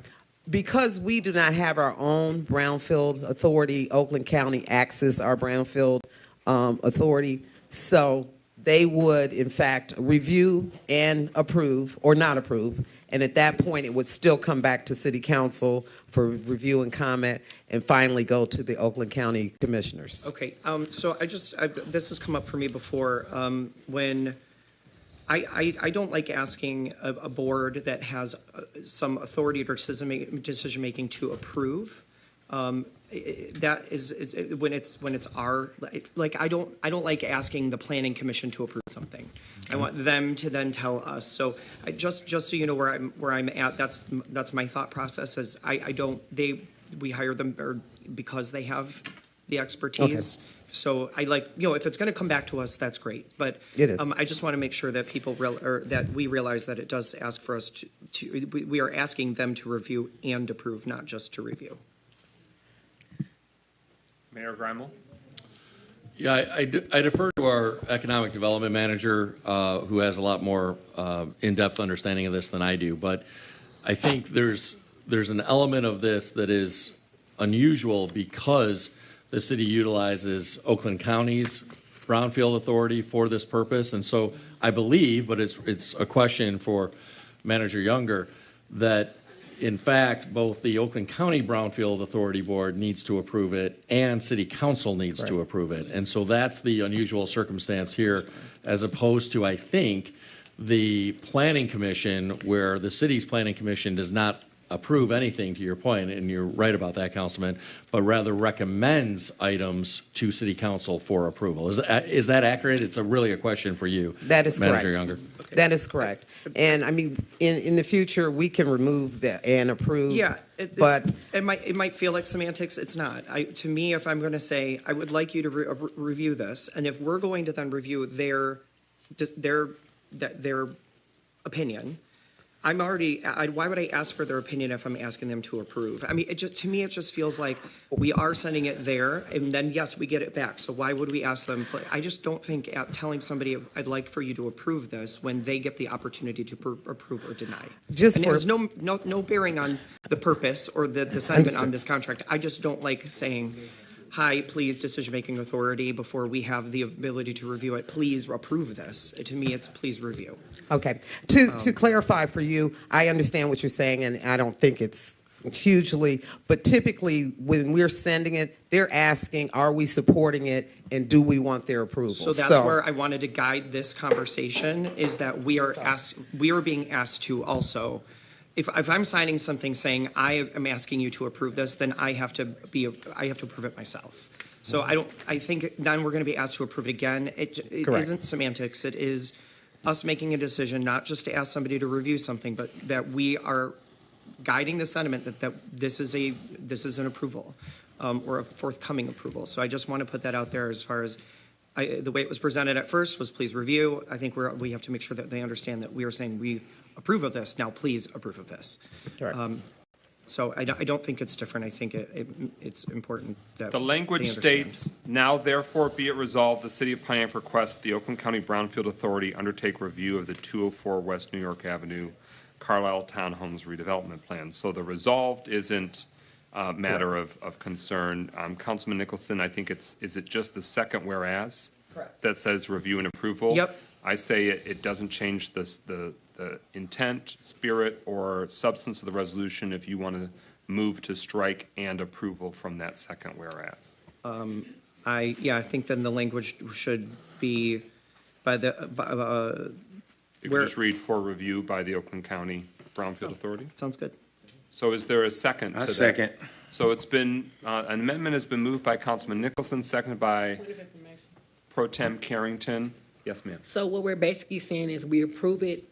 Because we do not have our own brownfield authority, Oakland County acts as our brownfield authority. So they would, in fact, review and approve, or not approve, And at that point, it would still come back to City Council for review and comment, and finally go to the Oakland County Commissioners.
Okay, so this has come up for me before, when I don't like asking a board that has some authority or decision-making to approve. That is when it's our, like, I don't like asking the planning commission to approve something. I want them to then tell us. So just so you know where I'm at, that's my thought process. Is we hire them because they have the expertise. Okay. So I like, if it's going to come back to us, that's great. But
it is.
I just want to make sure that that we realize that it does ask for us we are asking them to review and approve, not just to review.
Mayor Grimal?
Yeah, I defer to our economic development manager, who has a lot more in-depth understanding of this than I do. But I think there's an element of this that is unusual because the city utilizes Oakland County's brownfield authority for this purpose. And so I believe, but it's a question for Manager Younger, that in fact, both the Oakland County Brownfield Authority Board needs to approve it and City Council needs to approve it. And so that's the unusual circumstance here, as opposed to, I think, the Planning Commission, where the city's Planning Commission does not approve anything, to your point, and you're right about that, Councilman, but rather recommends items to City Council for approval. Is that accurate? It's really a question for you,
That is
Manager
correct.
Younger.
Okay.
That is correct. And I mean, in the future, we can remove that and approve.
Yeah,
but
it might feel like semantics. It's not. To me, if I'm going to say, I would like you to review this, and if we're going to then review their opinion, I'm already. Why would I ask for their opinion if I'm asking them to approve? I mean, to me, it just feels like we are sending it there, and then yes, we get it back. So why would we ask them? I just don't think telling somebody I'd like for you to approve this when they get the opportunity to approve or deny. It has no bearing on the purpose or the sentiment on this contract. I just don't like saying, hi, please, decision-making authority, before we have the ability to review it, please approve this. To me, it's please review.
Okay. To clarify for you, I understand what you're saying, and I don't think it's hugely, but typically when we're sending it, they're asking, are we supporting it, and do we want their approval?
So that's where I wanted to guide this conversation, is that we are being asked to also, if I'm signing something saying I am asking you to approve this, then I have to approve it myself. So I think then we're going to be asked to approve it again. It isn't semantics. It is us making a decision, not just to ask somebody to review something, but that we are guiding the sentiment that this is an approval, or a forthcoming approval. So I just want to put that out there as far as the way it was presented at first was please review. I think we have to make sure that they understand that we are saying we approve of this. Now, please approve of this.
Right.
So I don't think it's different. I think it's important that
The language
they understand.
states, now therefore be it resolved, the City of Pontiac requests the Oakland County Brownfield Authority undertake review of the 204 West New York Avenue Carlisle Townhomes redevelopment plan. So the resolved isn't a matter of concern. Councilman Nicholson, I think is it just the second whereas?
Correct.
That says review and approval?
Yep.
I say it doesn't change the intent, spirit, or substance of the resolution if you want to move to strike and approval from that second whereas.
I think then the language should be
You can just read for review by the Oakland County Brownfield Authority.
Sounds good.
So is there a second to that?
second.
So it's been, an amendment has been moved by Councilman Nicholson, seconded by Pro Tem Carrington. Yes, ma'am.
So what we're basically saying is we approve it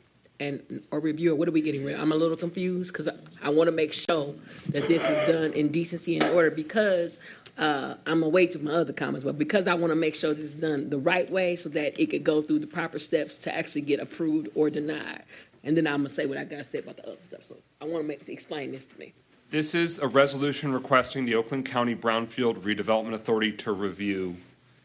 or review it. What are we getting rid of? I'm a little confused because I want to make sure that this is done in decency and order, because I'm going to wait to my other comments, but because I want to make sure this is done the right way so that it could go through the proper steps to actually get approved or denied. And then I'm going to say what I got to say about the other stuff. So I want to explain this to me.
This is a resolution requesting the Oakland County Brownfield Redevelopment Authority to review,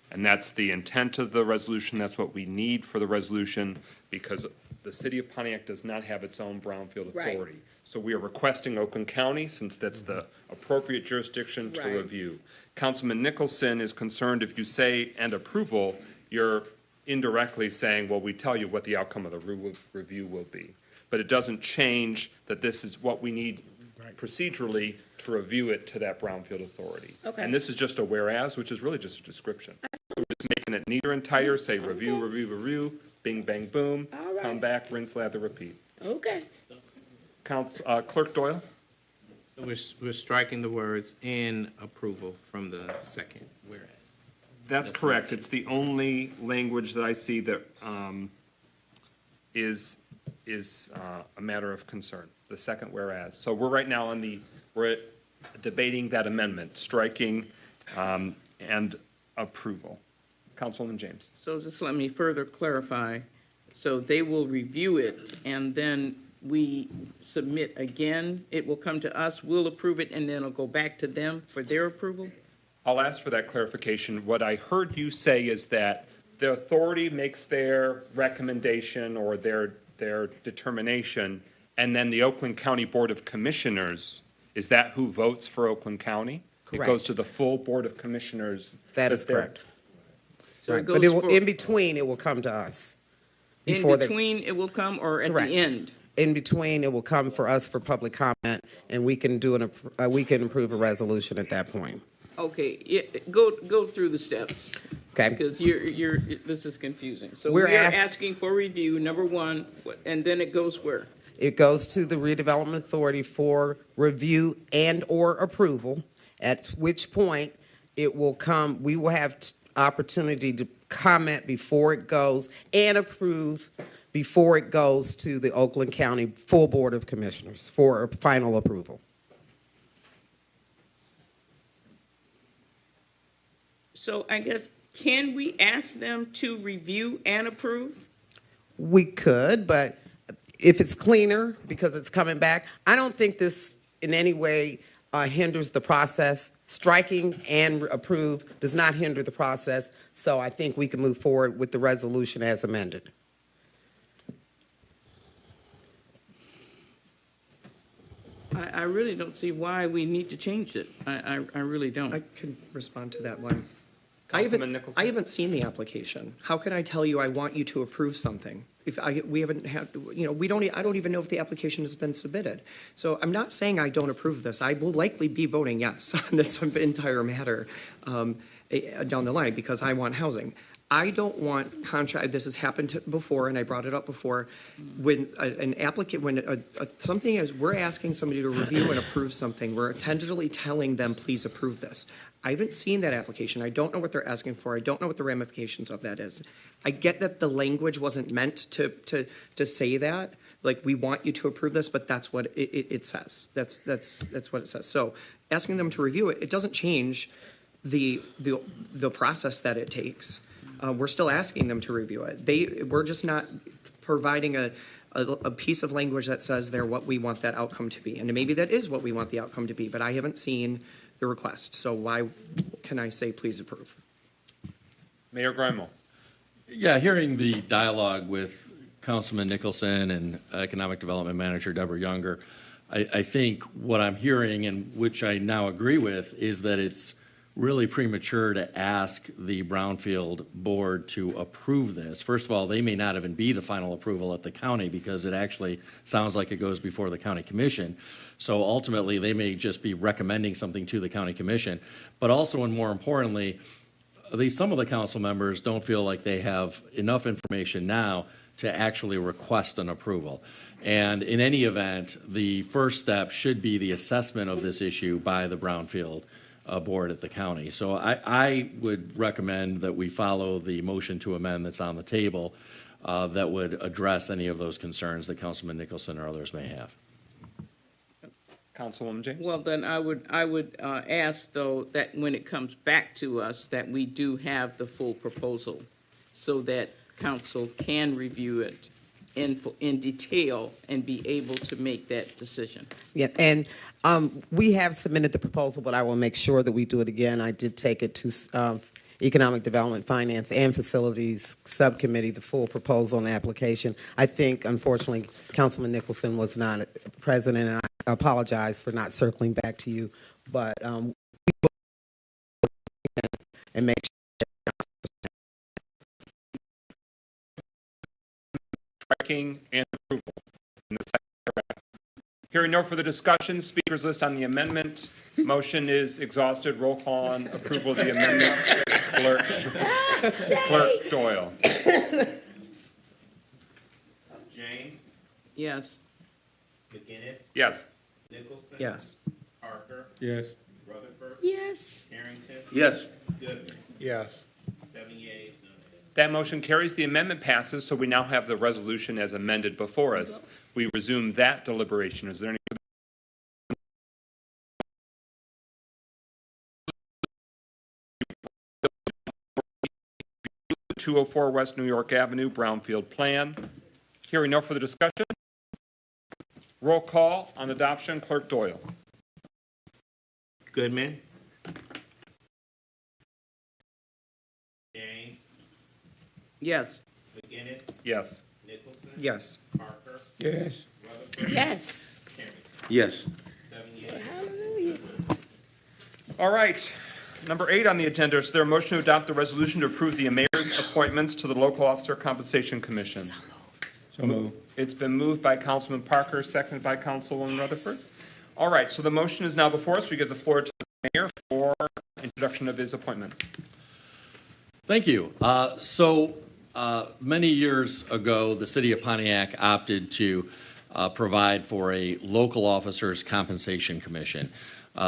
and that's the intent of the resolution. That's what we need for the resolution, because the city of Pontiac does not have its own brownfield authority.
Right.
So we are requesting Oakland County, since that's the appropriate jurisdiction to
Right.
review. Councilman Nicholson is concerned if you say and approval, you're indirectly saying, well, we tell you what the outcome of the review will be. but it doesn't change that this is what we need procedurally to review it to that Brownfield Authority.
Okay.
And this is just a whereas, which is really just a description. We're just making it neater and tighter, say review, review, review, bing, bang, boom,
All right.
come back, rinse, lather, repeat.
Okay.
Clerk Doyle?
We're striking the words "in approval" from the second whereas.
That's correct. It's the only language that I see that is a matter of concern, the second whereas. So we're right now we're debating that amendment, striking and approval. Councilwoman James.
So just let me further clarify. So they will review it, and then we submit again. It will come to us, we'll approve it, and then it'll go back to them for their approval?
I'll ask for that clarification. What I heard you say is that the authority makes their recommendation or their determination, and then the Oakland County Board of Commissioners, is that who votes for Oakland County?
Correct.
It goes to the full Board of Commissioners.
That is correct.
So it
But
goes
in between, it will come to us.
in
before
between, it will come, or at
Correct.
the end?
In between, it will come for us for public comment, and we can we can approve a resolution at that point.
Okay, yeah, go through the steps.
Okay.
Because this is confusing. So
We're
we are asking for review, number one, and then it goes where?
It goes to the Redevelopment Authority for review and/or approval, at which point it will come, we will have opportunity to comment before it goes and approve before it goes to the Oakland County full Board of Commissioners for final approval.
So I guess, can we ask them to review and approve?
We could, but if it's cleaner because it's coming back, I don't think this in any way hinders the process. Striking and approve does not hinder the process, so I think we can move forward with the resolution as amended.
I really don't see why we need to change it. I really don't.
I can respond to that one.
Councilman Nicholson.
I haven't seen the application. How can I tell you I want you to approve something if we haven't had, I don't even know if the application has been submitted. So I'm not saying I don't approve this. I will likely be voting yes on this entire matter down the line because I want housing. I don't want contract, this has happened before, and I brought it up before, when an applicant, when something is, we're asking somebody to review and approve something, we're tentatively telling them, please approve this. I haven't seen that application. I don't know what they're asking for. I don't know what the ramifications of that is. I get that the language wasn't meant to say that, like, we want you to approve this, but that's what it says. That's what it says. So asking them to review it, it doesn't change the process that it takes. We're still asking them to review it. We're just not providing a piece of language that says they're what we want that outcome to be. And maybe that is what we want the outcome to be, but I haven't seen the request. So why can I say please approve?
Mayor Grimo.
Yeah, hearing the dialogue with Councilman Nicholson and Economic Development Manager Deborah Younger, I think what I'm hearing, and which I now agree with, is that it's really premature to ask the Brownfield Board to approve this. First of all, they may not even be the final approval at the county because it actually sounds like it goes before the county commission. So ultimately, they may just be recommending something to the county commission. But also, and more importantly, at least some of the council members don't feel like they have enough information now to actually request an approval. And in any event, the first step should be the assessment of this issue by the Brownfield Board at the county. So I would recommend that we follow the motion to amend that's on the table that would address any of those concerns that Councilman Nicholson or others may have.
Councilwoman James?
Well, then I would ask, though, that when it comes back to us, that we do have the full proposal so that council can review it in detail and be able to make that decision.
Yeah, and we have submitted the proposal, but I will make sure that we do it again. I did take it to Economic Development, Finance, and Facilities Subcommittee, the full proposal and application. I think, unfortunately, Councilman Nicholson was not present, and I apologize for not circling back to you, but we will and make sure.
Tracking and approval. And this Hearing no further discussion, speakers list on the amendment. Motion is exhausted. Roll call on approval of the amendment. Clerk Doyle.
James,
Yes.
McGinnis,
Yes.
Nicholson.
Yes.
Parker,
Yes.
Rutherford,
Yes.
Harrington.
Yes.
Goodman.
Yes.
7 yeas, no nays.
That motion carries. The amendment passes, so we now have the resolution as amended before us. We resume that deliberation. Is there any 204 West New York Avenue, Brownfield Plan? Hearing no further discussion. Roll call on adoption. Clerk Doyle.
Goodman. James,
Yes.
McGinnis,
Yes.
Nicholson.
Yes.
Parker,
Yes.
Rutherford.
Yes.
Harrington.
Yes.
7 yeas.
Hallelujah.
All right. Number 8 on the agenda is there a motion to adopt the resolution to approve the mayor's appointments to the Local Officer Compensation Commission?
So moved.
It's been moved by Councilman Parker, seconded by Councilwoman Rutherford. All right, so the motion is now before us. We give the floor to the mayor for introduction of his appointments.
Thank you. Many years ago, the city of Pontiac opted to provide for a local officers compensation commission.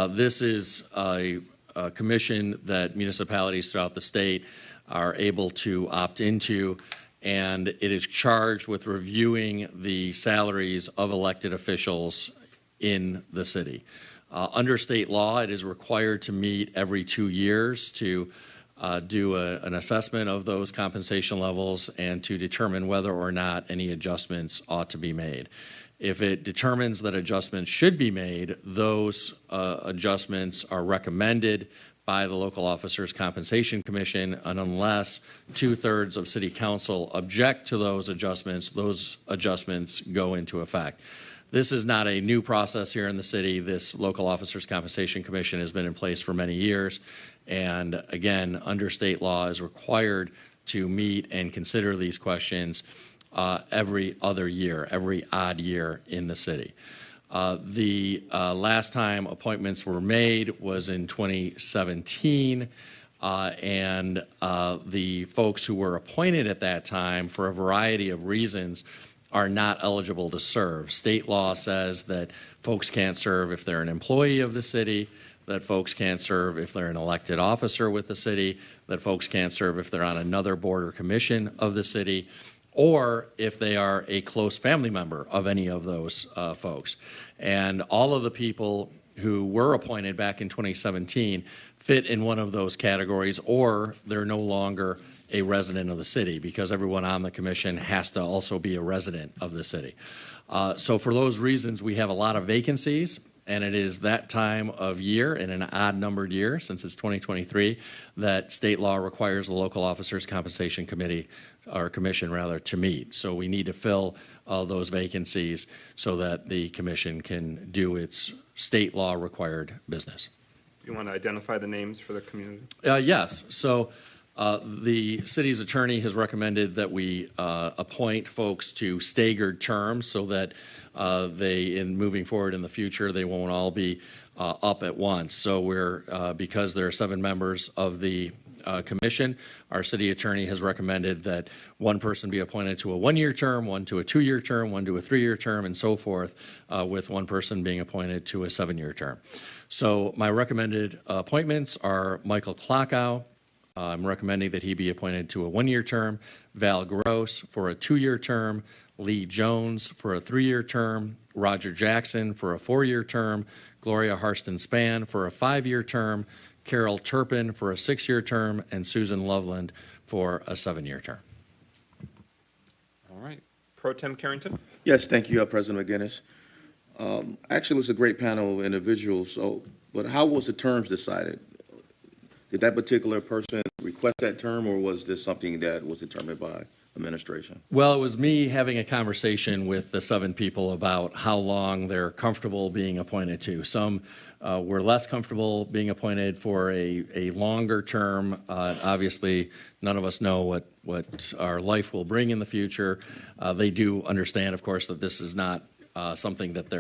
This is a commission that municipalities throughout the state are able to opt into, and it is charged with reviewing the salaries of elected officials in the city. Under state law, it is required to meet every 2 years to do an assessment of those compensation levels and to determine whether or not any adjustments ought to be made. If it determines that adjustments should be made, those adjustments are recommended by the Local Officers Compensation Commission, and unless 2/3 of City Council object to those adjustments go into effect. This is not a new process here in the city. This Local Officers Compensation Commission has been in place for many years, and again, under state law, is required to meet and consider these questions every other year, every odd year in the city. The last time appointments were made was in 2017, and the folks who were appointed at that time, for a variety of reasons, are not eligible to serve. State law says that folks can't serve if they're an employee of the city, that folks can't serve if they're an elected officer with the city, that folks can't serve if they're on another board or commission of the city, or if they are a close family member of any of those folks. And all of the people who were appointed back in 2017 fit in one of those categories, or they're no longer a resident of the city, because everyone on the commission has to also be a resident of the city. So for those reasons, we have a lot of vacancies, and it is that time of year, in an odd-numbered year, since it's 2023, that state law requires the Local Officers Compensation Committee, or Commission rather, to meet. So we need to fill those vacancies so that the commission can do its state law required business.
You want to identify the names for the community?
Yes. So the city's attorney has recommended that we appoint folks to staggered terms so that in moving forward in the future, they won't all be up at once. So because there are 7 members of the commission, our city attorney has recommended that one person be appointed to a 1-year term, one to a 2-year term, one to a 3-year term, and so forth, with one person being appointed to a 7-year term. So my recommended appointments are Michael Klockow. I'm recommending that he be appointed to a 1-year term, Val Gross for a 2-year term, Lee Jones for a 3-year term, Roger Jackson for a 4-year term, Gloria Harston-Spann for a 5-year term, Carol Turpin for a 6-year term, and Susan Loveland for a 7-year term.
All right. Pro Tem Carrington?
Yes, thank you, President McGinnis. Actually, it was a great panel of individuals, but how was the terms decided? Did that particular person request that term, or was this something that was determined by administration?
Well, it was me having a conversation with the 7 people about how long they're comfortable being appointed to. Some were less comfortable being appointed for a longer term. Obviously, none of us know what our life will bring in the future. They do understand, of course, that this is not something that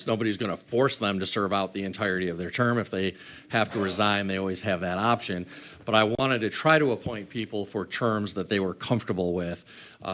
nobody's going to force them to serve out the entirety of their term. If they have to resign, they always have that option. But I wanted to try to appoint people for terms that they were comfortable with,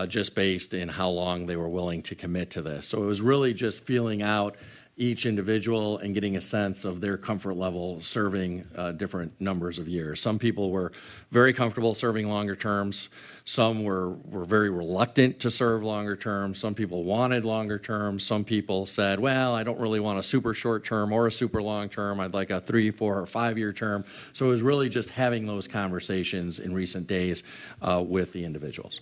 just based in how long they were willing to commit to this. So it was really just feeling out each individual and getting a sense of their comfort level serving different numbers of years. Some people were very comfortable serving longer terms. Some were very reluctant to serve longer terms. Some people wanted longer terms. Some people said, well, I don't really want a super short term or a super long term. I'd like a 3, 4, or 5-year term. So it was really just having those conversations in recent days with the individuals.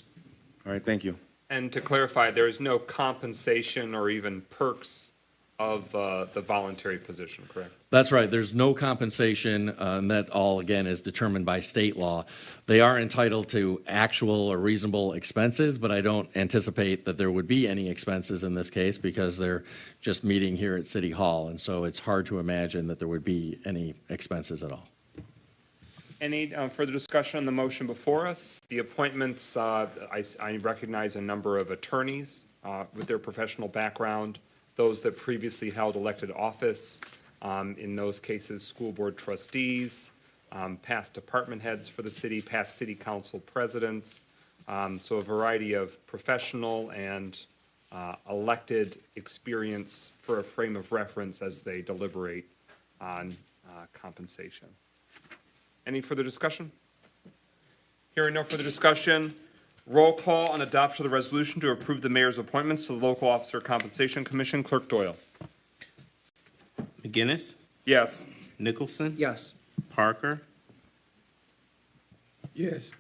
All right, thank you.
And to clarify, there is no compensation or even perks of the voluntary position, correct?
That's right. There's no compensation, and that all, again, is determined by state law. They are entitled to actual or reasonable expenses, but I don't anticipate that there would be any expenses in this case because they're just meeting here at City Hall, and so it's hard to imagine that there would be any expenses at all.
Any further discussion on the motion before us? The appointments, I recognize a number of attorneys with their professional background, those that previously held elected office, in those cases, school board trustees, past department heads for the city, past city council presidents, so a variety of professional and elected experience for a frame of reference as they deliberate on compensation. Any further discussion? Hearing no further discussion, roll call on adoption of the resolution to approve the mayor's appointments to the Local Officer Compensation Commission. Clerk Doyle.
McGinnis?
Yes.
Nicholson?
Yes.
Parker?
Yes.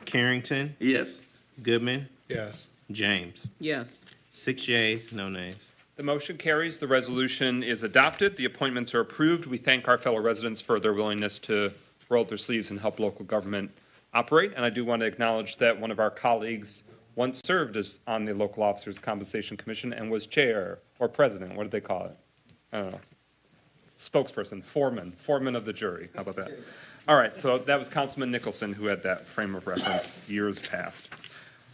Carrington?
Yes.
Goodman?
Yes.
James?
Yes.
6 yeas, no nays.
The motion carries. The resolution is adopted. The appointments are approved. We thank our fellow residents for their willingness to roll up their sleeves and help local government operate. And I do want to acknowledge that one of our colleagues once served as on the Local Officers Compensation Commission and was chair or president. What did they call it? I don't know. Spokesperson, foreman of the jury. How about that? All right, so that was Councilman Nicholson who had that frame of reference years past.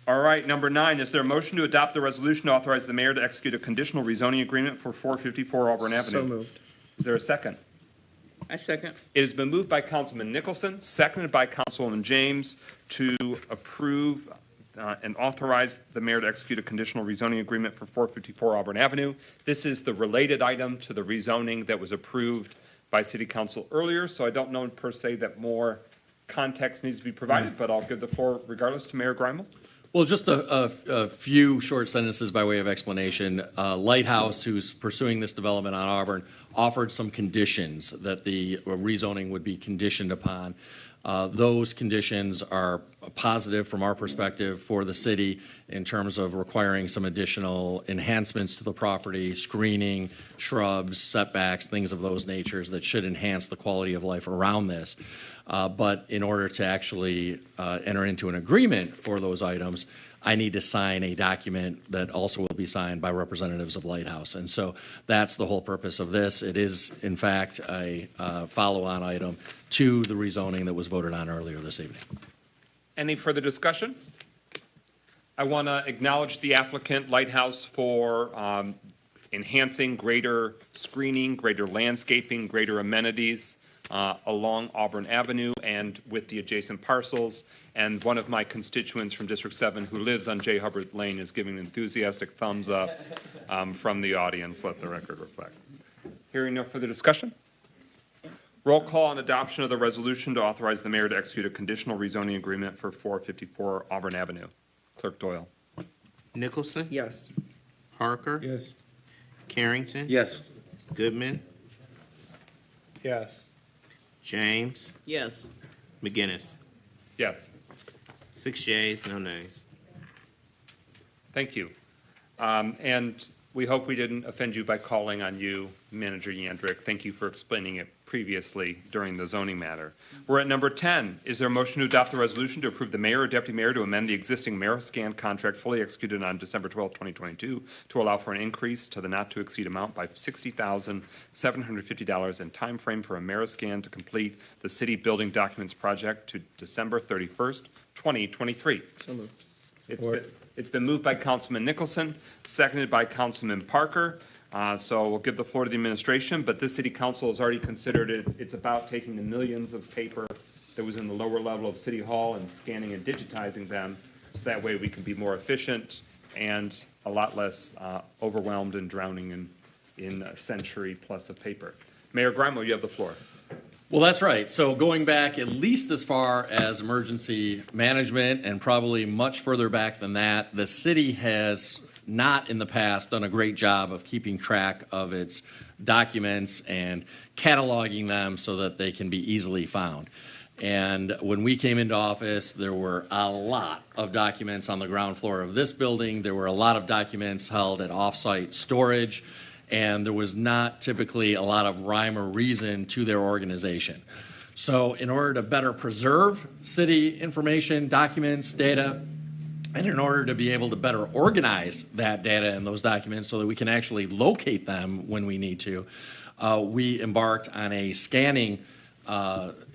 All right, number 9, is there a motion to adopt the resolution to authorize the mayor to execute a conditional rezoning agreement for 454 Auburn Avenue?
So moved.
Is there a second?
I second.
It has been moved by Councilman Nicholson, seconded by Councilwoman James to approve and authorize the mayor to execute a conditional rezoning agreement for 454 Auburn Avenue. This is the related item to the rezoning that was approved by City Council earlier, so I don't know per se that more context needs to be provided, but I'll give the floor regardless to Mayor Greimel.
Well, just a few short sentences by way of explanation. Lighthouse, who's pursuing this development on Auburn, offered some conditions that the rezoning would be conditioned upon. Those conditions are positive from our perspective for the city in terms of requiring some additional enhancements to the property, screening, shrubs, setbacks, things of those natures that should enhance the quality of life around this. But in order to actually enter into an agreement for those items, I need to sign a document that also will be signed by representatives of Lighthouse. And so that's the whole purpose of this. It is, in fact, a follow-on item to the rezoning that was voted on earlier this evening.
Any further discussion? I want to acknowledge the applicant, Lighthouse, for enhancing greater screening, greater landscaping, greater amenities along Auburn Avenue and with the adjacent parcels. And one of my constituents from District 7 who lives on J. Hubbard Lane is giving an enthusiastic thumbs up from the audience, let the record reflect. Hearing no further discussion. Roll call on adoption of the resolution to authorize the mayor to execute a conditional rezoning agreement for 454 Auburn Avenue. Clerk Doyle.
Nicholson?
Yes.
Parker?
Yes.
Carrington?
Yes.
Goodman?
Yes.
James?
Yes.
McGinnis?
Yes.
6 yeas, no nays.
Thank you. And we hope we didn't offend you by calling on you, Manager Yandrick. Thank you for explaining it previously during the zoning matter. We're at number 10. Is there a motion to adopt the resolution to approve the mayor or deputy mayor to amend the existing Mariscan contract fully executed on December 12, 2022 to allow for an increase to the not-to-exceed amount by $60,750 and time frame for a Mariscan to complete the city building documents project to December 31st, 2023?
So moved.
It's been, It's been moved by Councilman Nicholson, seconded by Councilman Parker. So we'll give the floor to the administration, but this city council has already considered it. It's about taking the millions of paper that was in the lower level of City Hall and scanning and digitizing them, so that way we can be more efficient and a lot less overwhelmed and drowning in a century plus of paper. Mayor Grimo, you have the floor.
Well, that's right. So going back at least as far as emergency management and probably much further back than that, the city has not in the past done a great job of keeping track of its documents and cataloging them so that they can be easily found. And when we came into office, there were a lot of documents on the ground floor of this building. There were a lot of documents held at off-site storage, and there was not typically a lot of rhyme or reason to their organization. So in order to better preserve city information, documents, data, and in order to be able to better organize that data and those documents so that we can actually locate them when we need to, we embarked on a scanning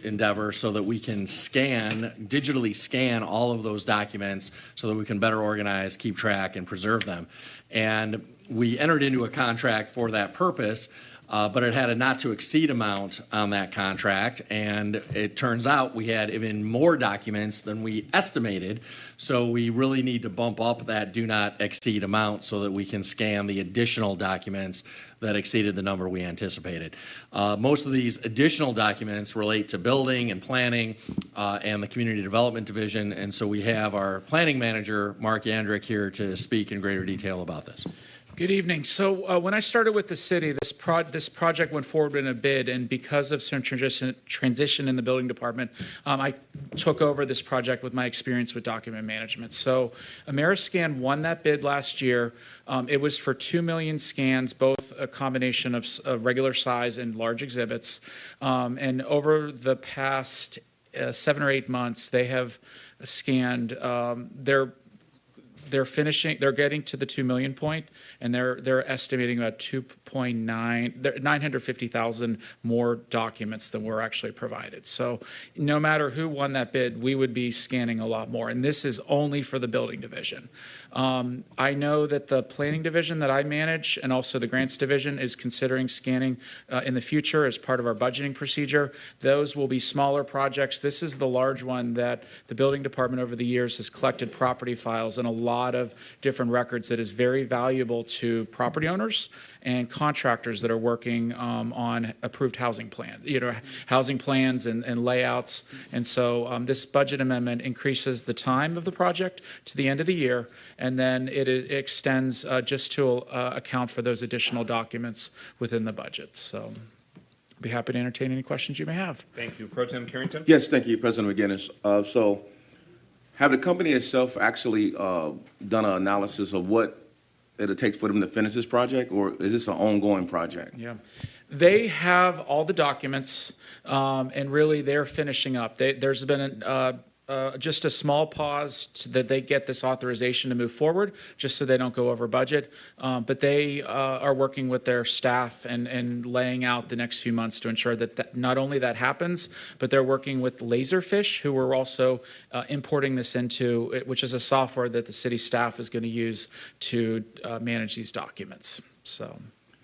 endeavor so that we can digitally scan all of those documents so that we can better organize, keep track, and preserve them. And we entered into a contract for that purpose, but it had a not-to-exceed amount on that contract, and it turns out we had even more documents than we estimated, so we really need to bump up that do-not-exceed amount so that we can scan the additional documents that exceeded the number we anticipated. Most of these additional documents relate to building and planning and the Community Development Division, and so we have our planning manager, Mark Yandrick, here to speak in greater detail about this.
Good evening. So when I started with the city, this project went forward in a bid, and because of some transition in the building department, I took over this project with my experience with document management. So Ameriscan won that bid last year. It was for 2 million scans, both a combination of regular size and large exhibits. And over the past 7 or 8 months, they have scanned. They're getting to the 2 million point, and they're estimating about 950,000 more documents than were actually provided. So no matter who won that bid, we would be scanning a lot more, and this is only for the building division. I know that the planning division that I manage and also the grants division is considering scanning in the future as part of our budgeting procedure. Those will be smaller projects. This is the large one that the building department over the years has collected property files and a lot of different records that is very valuable to property owners and contractors that are working on approved housing plans and layouts. And so this budget amendment increases the time of the project to the end of the year, and then it extends just to account for those additional documents within the budget. So I'd be happy to entertain any questions you may have.
Thank you. Pro Tem Carrington?
Yes, thank you, President McGinnis. So have the company itself actually done an analysis of what it takes for them to finish this project, or is this an ongoing project?
Yeah. They have all the documents, and really they're finishing up. There's been just a small pause that they get this authorization to move forward, just so they don't go over budget. But they are working with their staff and laying out the next few months to ensure that not only that happens, but they're working with Laserfish, who we're also importing this into, which is a software that the city staff is going to use to manage these documents. So,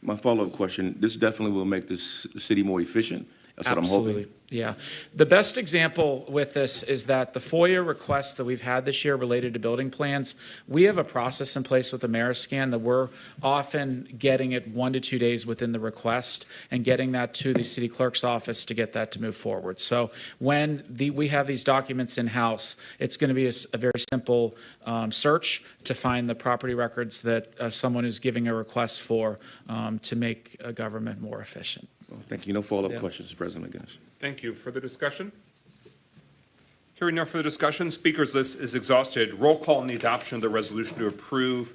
My follow-up question, this definitely will make this city more efficient. That's what I'm hoping.
Absolutely. Yeah. The best example with this is that the FOIA requests that we've had this year related to building plans, we have a process in place with Ameriscan that we're often getting it 1 to 2 days within the request and getting that to the city clerk's office to get that to move forward. So when we have these documents in-house, it's going to be a very simple search to find the property records that someone is giving a request for to make a government more efficient.
Well, thank you. No follow-up questions, President McGinnis.
Thank you. Further discussion? Hearing no further discussion, speakers list is exhausted. Roll call on the adoption of the resolution to approve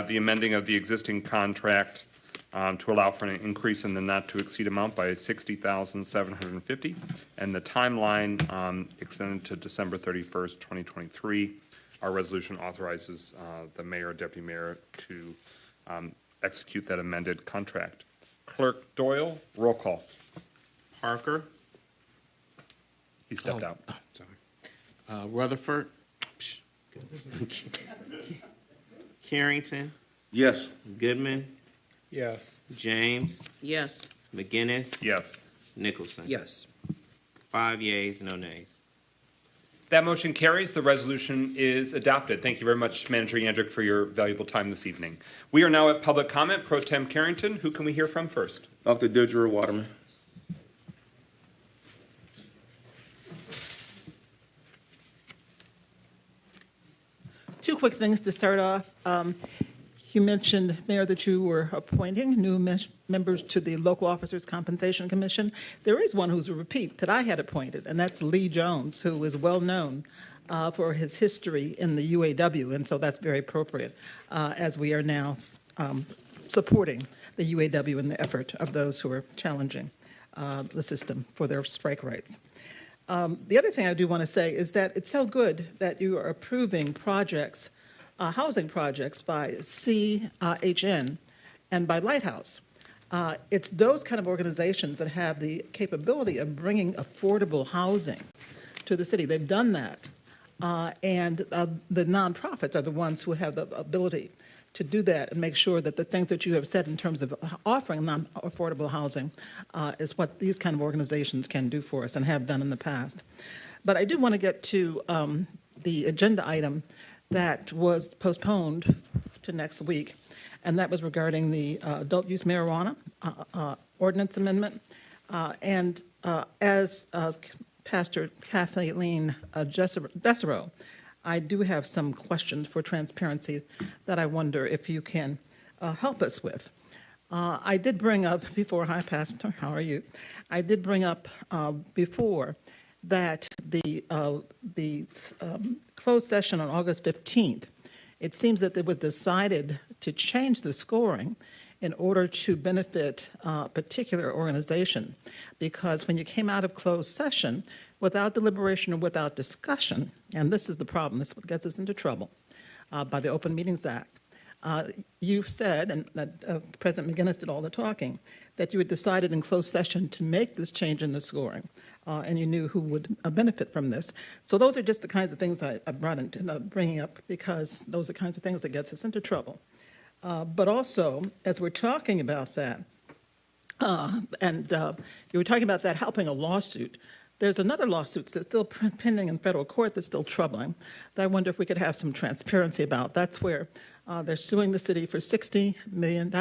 the amending of the existing contract to allow for an increase in the not-to-exceed amount by $60,750, and the timeline extended to December 31st, 2023. Our resolution authorizes the mayor or deputy mayor to execute that amended contract. Clerk Doyle, roll call.
Parker.
He stepped out.
Sorry. Rutherford. Carrington,
Yes.
Goodman,
Yes.
James,
Yes.
McGinnis.
Yes.
Nicholson.
Yes.
5 yeas, no nays.
That motion carries. The resolution is adopted. Thank you very much, Manager Yandrick, for your valuable time this evening. We are now at public comment. Pro Tem Carrington, who can we hear from first?
Dr. Deirdre Waterman.
Two quick things to start off. You mentioned, Mayor, that you were appointing new members to the Local Officers Compensation Commission. There is one who's a repeat that I had appointed, and that's Lee Jones, who is well known for his history in the UAW, and so that's very appropriate as we are now supporting the UAW in the effort of those who are challenging the system for their strike rights. The other thing I do want to say is that it's so good that you are approving projects, housing projects by CHN and by Lighthouse. It's those kind of organizations that have the capability of bringing affordable housing to the city. They've done that. And the nonprofits are the ones who have the ability to do that and make sure that the things that you have said in terms of offering non-affordable housing is what these kind of organizations can do for us and have done in the past. But I do want to get to the agenda item that was postponed to next week, and that was regarding the adult use marijuana ordinance amendment. And as Pastor Kathleen Dessereau, I do have some questions for transparency that I wonder if you can help us with. I did bring up before, hi Pastor, how are you? I did bring up before that the closed session on August 15th, it seems that it was decided to change the scoring in order to benefit a particular organization, because when you came out of closed session without deliberation and without discussion, and this is the problem, this is what gets us into trouble by the Open Meetings Act, you said, and that President McGinnis did all the talking, that you had decided in closed session to make this change in the scoring, and you knew who would benefit from this. So those are just the kinds of things I brought into bringing up, because those are kinds of things that gets us into trouble. But also, as we're talking about that, and you were talking about that helping a lawsuit, there's another lawsuit that's still pending in federal court that's still troubling, that I wonder if we could have some transparency about. That's where they're suing the city for $60 million.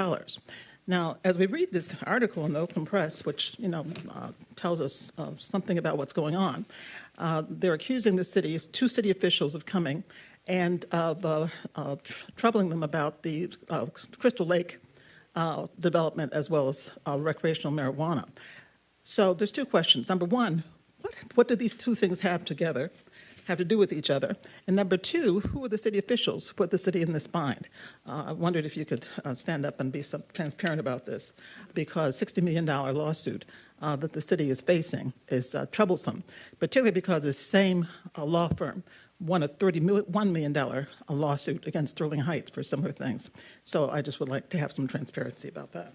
Now, as we read this article in the Oakland Press, which tells us something about what's going on, they're accusing the city, two city officials, of coming and troubling them about the Crystal Lake development as well as recreational marijuana. So there's two questions. Number one, what do these two things have to do with each other? And number two, who are the city officials who put the city in this bind? I wondered if you could stand up and be transparent about this, because $60 million lawsuit that the city is facing is troublesome, particularly because the same law firm won a $31 million lawsuit against Sterling Heights for similar things. So I just would like to have some transparency about that.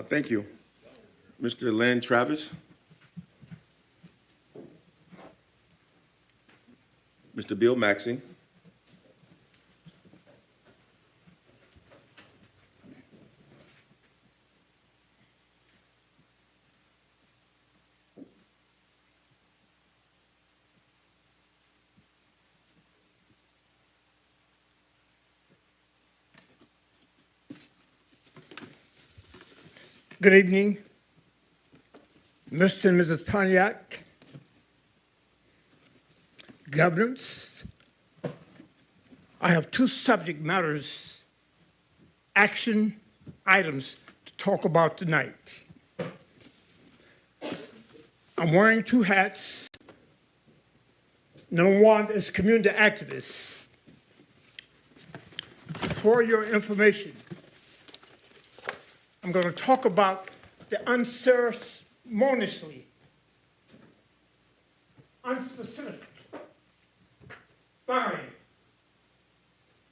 Thank you. Mr. Lynn Travis. Mr. Bill Maxey.
Good evening, Mr. and Mrs. Pontiac, governors. I have two subject matters, action items to talk about tonight. I'm wearing two hats. Number one is community activist. For your information, I'm going to talk about the unceremoniously, unspecific firing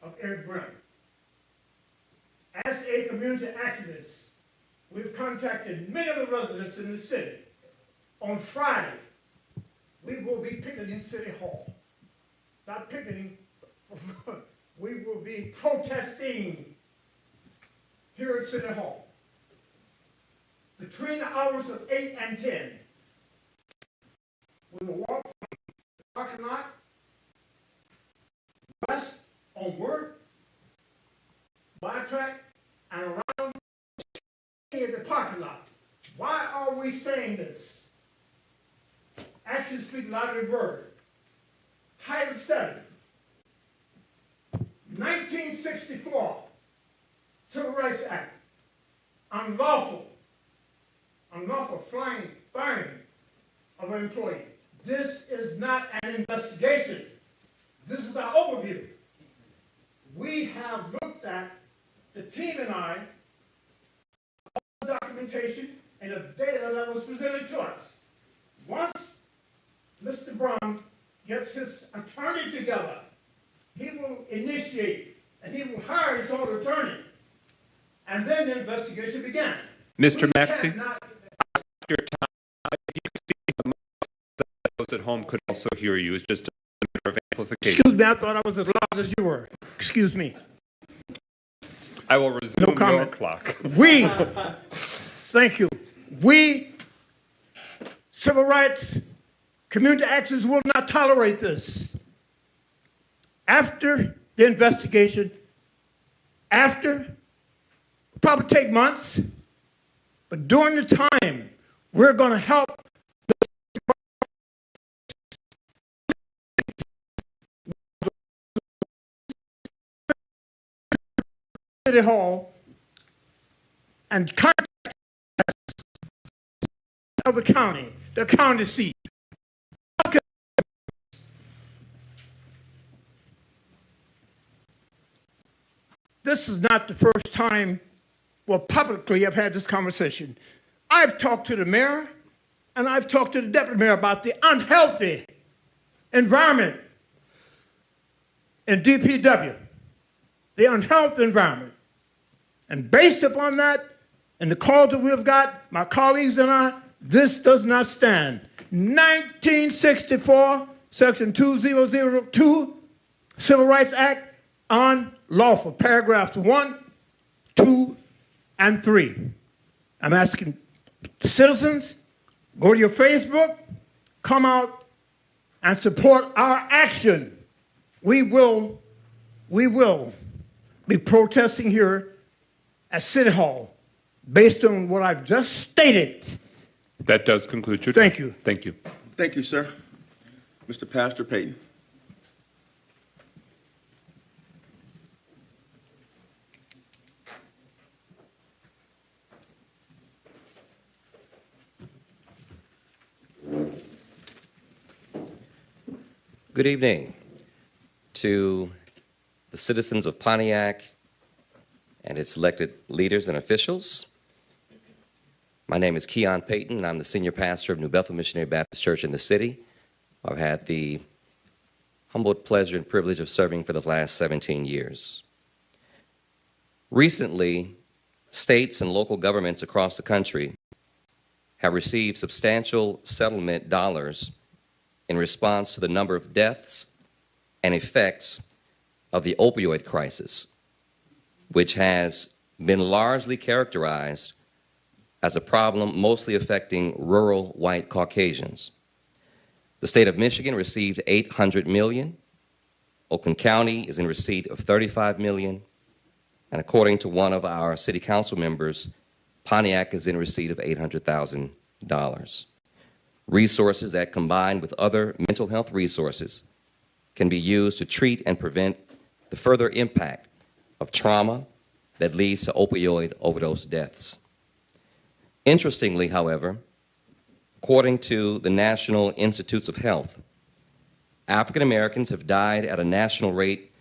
of Eric Brown. As a community activist, we've contacted many of the residents in the city. On Friday, we will be picketing City Hall. Not picketing we will be protesting here at City Hall between the hours of 8 and 10. We will walk from the parking lot west onward, Pontiac, and around the parking lot. Why are we saying this? Actions speak louder than words. Title 7, 1964 Civil Rights Act. Unlawful firing of an employee. This is not an investigation. This is our overview. We have looked at, the team and I, all the documentation and the data that was presented to us. Once Mr. Brown gets his attorney together, he will initiate and he will hire his own attorney. And then the investigation began.
Mr. Maxey, your time. If you could speak to the mic, those at home could also hear you. It's just a matter of amplification.
Excuse me, I thought I was as loud as you were. Excuse me.
I will resume your clock.
We, thank you. We, civil rights, community actions will not tolerate this. After the investigation, probably take months, but during the time, we're going to help City Hall and contact of the county seat. This is not the first time, well, publicly I've had this conversation. I've talked to the mayor and I've talked to the deputy mayor about the unhealthy environment in DPW, the unhealthy environment. And based upon that and the calls that we've got, my colleagues and I, this does not stand. 1964, Section 2002, Civil Rights Act, unlawful, paragraphs 1, 2, and 3. I'm asking citizens, go to your Facebook, come out and support our action. We will be protesting here at City Hall based on what I've just stated.
That does conclude your time.
Thank you.
Thank you.
Thank you, sir. Mr. Pastor Payton.
Good evening to the citizens of Pontiac and its elected leaders and officials. My name is Keon Payton, and I'm the senior pastor of New Bethel Missionary Baptist Church in the city. I've had the humble pleasure and privilege of serving for the last 17 years. Recently, states and local governments across the country have received substantial settlement dollars in response to the number of deaths and effects of the opioid crisis, which has been largely characterized as a problem mostly affecting rural white Caucasians. The state of Michigan received $800 million. Oakland County is in receipt of $35 million. And according to one of our city council members, Pontiac is in receipt of $800,000. Resources that, combined with other mental health resources, can be used to treat and prevent the further impact of trauma that leads to opioid overdose deaths. Interestingly, however, according to the National Institutes of Health, African Americans have died at a national rate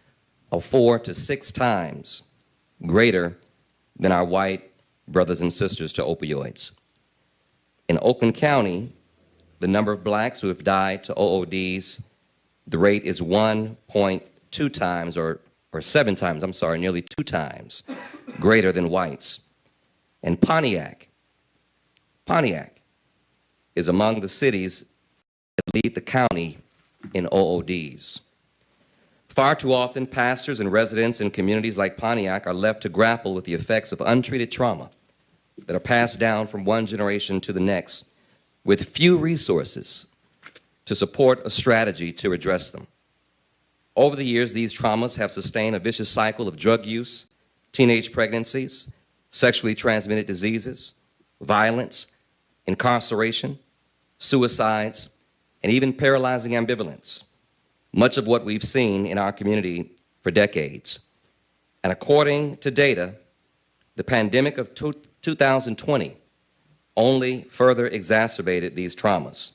of 4 to 6 times greater than our white brothers and sisters to opioids. In Oakland County, the number of blacks who have died to OODs, the rate is 1.2 times, or 7 times, I'm sorry, nearly 2 times greater than whites. And Pontiac is among the cities that lead the county in OODs. Far too often, pastors and residents in communities like Pontiac are left to grapple with the effects of untreated trauma that are passed down from one generation to the next, with few resources to support a strategy to address them. Over the years, these traumas have sustained a vicious cycle of drug use, teenage pregnancies, sexually transmitted diseases, violence, incarceration, suicides, and even paralyzing ambivalence, much of what we've seen in our community for decades. And according to data, the pandemic of 2020 only further exacerbated these traumas.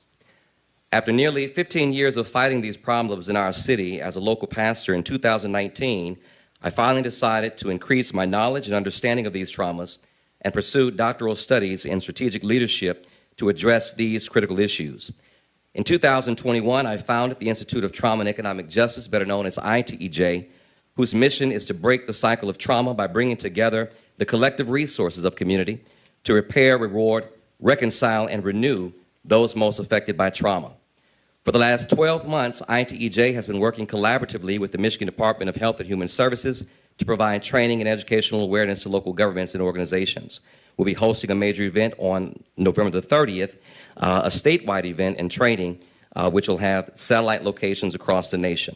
After nearly 15 years of fighting these problems in our city as a local pastor in 2019, I finally decided to increase my knowledge and understanding of these traumas and pursued doctoral studies in strategic leadership to address these critical issues. In 2021, I founded the Institute of Trauma and Economic Justice, better known as ITEJ, whose mission is to break the cycle of trauma by bringing together the collective resources of community to repair, reward, reconcile, and renew those most affected by trauma. For the last 12 months, ITEJ has been working collaboratively with the Michigan Department of Health and Human Services to provide training and educational awareness to local governments and organizations. We'll be hosting a major event on November the 30th, a statewide event and training, which will have satellite locations across the nation.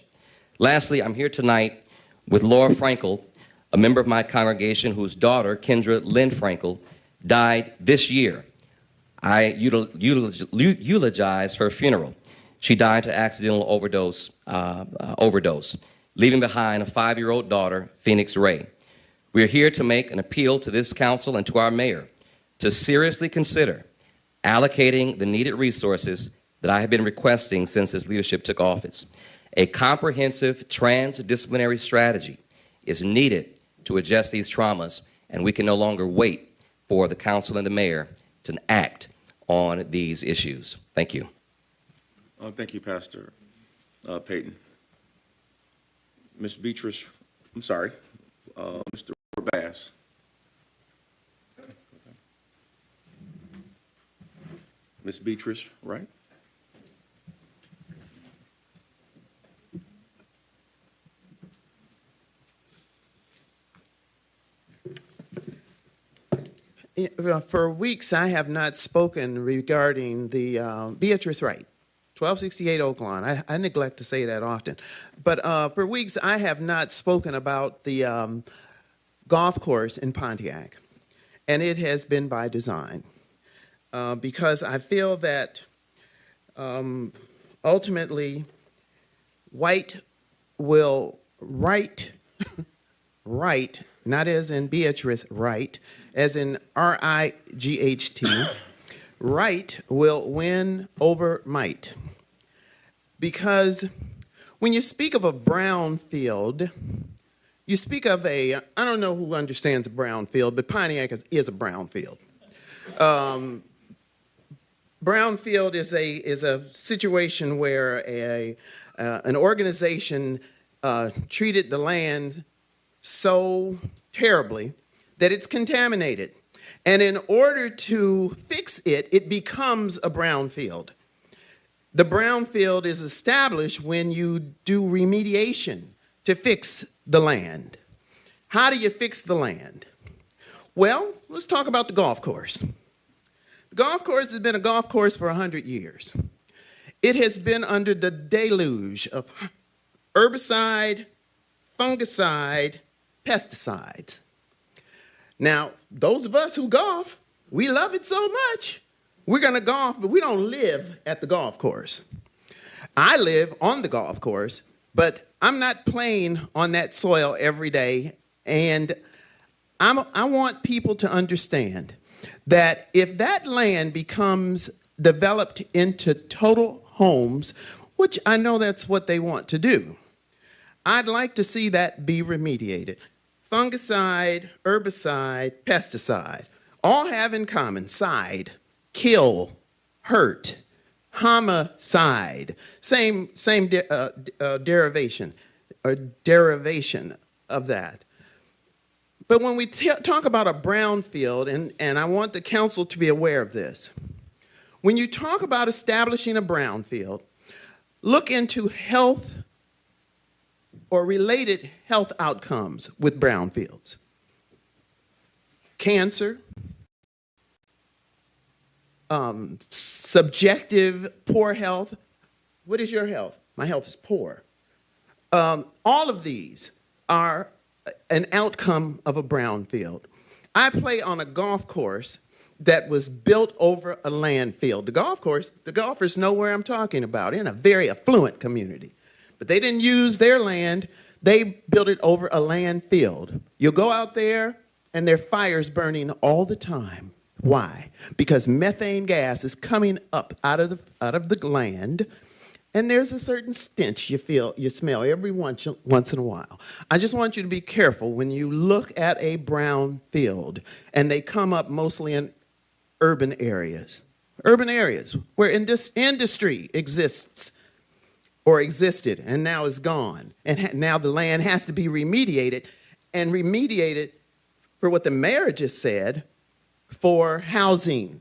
Lastly, I'm here tonight with Laura Frankel, a member of my congregation whose daughter, Kendra Lynn Frankel, died this year. I eulogized her funeral. She died to accidental overdose, leaving behind a 5-year-old daughter, Phoenix Ray. We are here to make an appeal to this council and to our mayor to seriously consider allocating the needed resources that I have been requesting since this leadership took office. A comprehensive transdisciplinary strategy is needed to address these traumas, and we can no longer wait for the council and the mayor to act on these issues. Thank you.
Thank you, Pastor Payton. Ms. Beatrice, I'm sorry, Mr. Bass. Ms. Beatrice, right?
For weeks, I have not spoken regarding the Beatrice Wright, 1268 Oak Lawn. I neglect to say that often. But for weeks, I have not spoken about the golf course in Pontiac. And it has been by design. Because I feel that ultimately, white will right, not as in Beatrice Wright, as in R-I-G-H-T, right will win over might. Because when you speak of a brown field, you speak of a, I don't know who understands a brown field, but Pontiac is a brown field. Brownfield is a situation where an organization treated the land so terribly that it's contaminated. And in order to fix it, it becomes a brownfield. The brownfield is established when you do remediation to fix the land. How do you fix the land? Well, let's talk about the golf course. The golf course has been a golf course for 100 years. It has been under the deluge of herbicide, fungicide, pesticides. Now, those of us who golf, we love it so much. We're going to golf, but we don't live at the golf course. I live on the golf course, but I'm not playing on that soil every day. And I want people to understand that if that land becomes developed into total homes, which I know that's what they want to do, I'd like to see that be remediated. Fungicide, herbicide, pesticide, all have in common side, kill, hurt, homicide, same derivation of that. But when we talk about a brownfield, and I want the council to be aware of this, when you talk about establishing a brownfield, look into health or related health outcomes with brownfields. Cancer, subjective poor health. What is your health? My health is poor. All of these are an outcome of a brownfield. I play on a golf course that was built over a landfill. The golfers know where I'm talking about, in a very affluent community. But they didn't use their land. They built it over a landfill. You go out there, and there are fires burning all the time. Why? Because methane gas is coming up out of the land, and there's a certain stench you smell every once in a while. I just want you to be careful when you look at a brown field, and they come up mostly in urban areas where industry exists or existed and now is gone. And now the land has to be remediated, and remediated for what the mayor just said, for housing,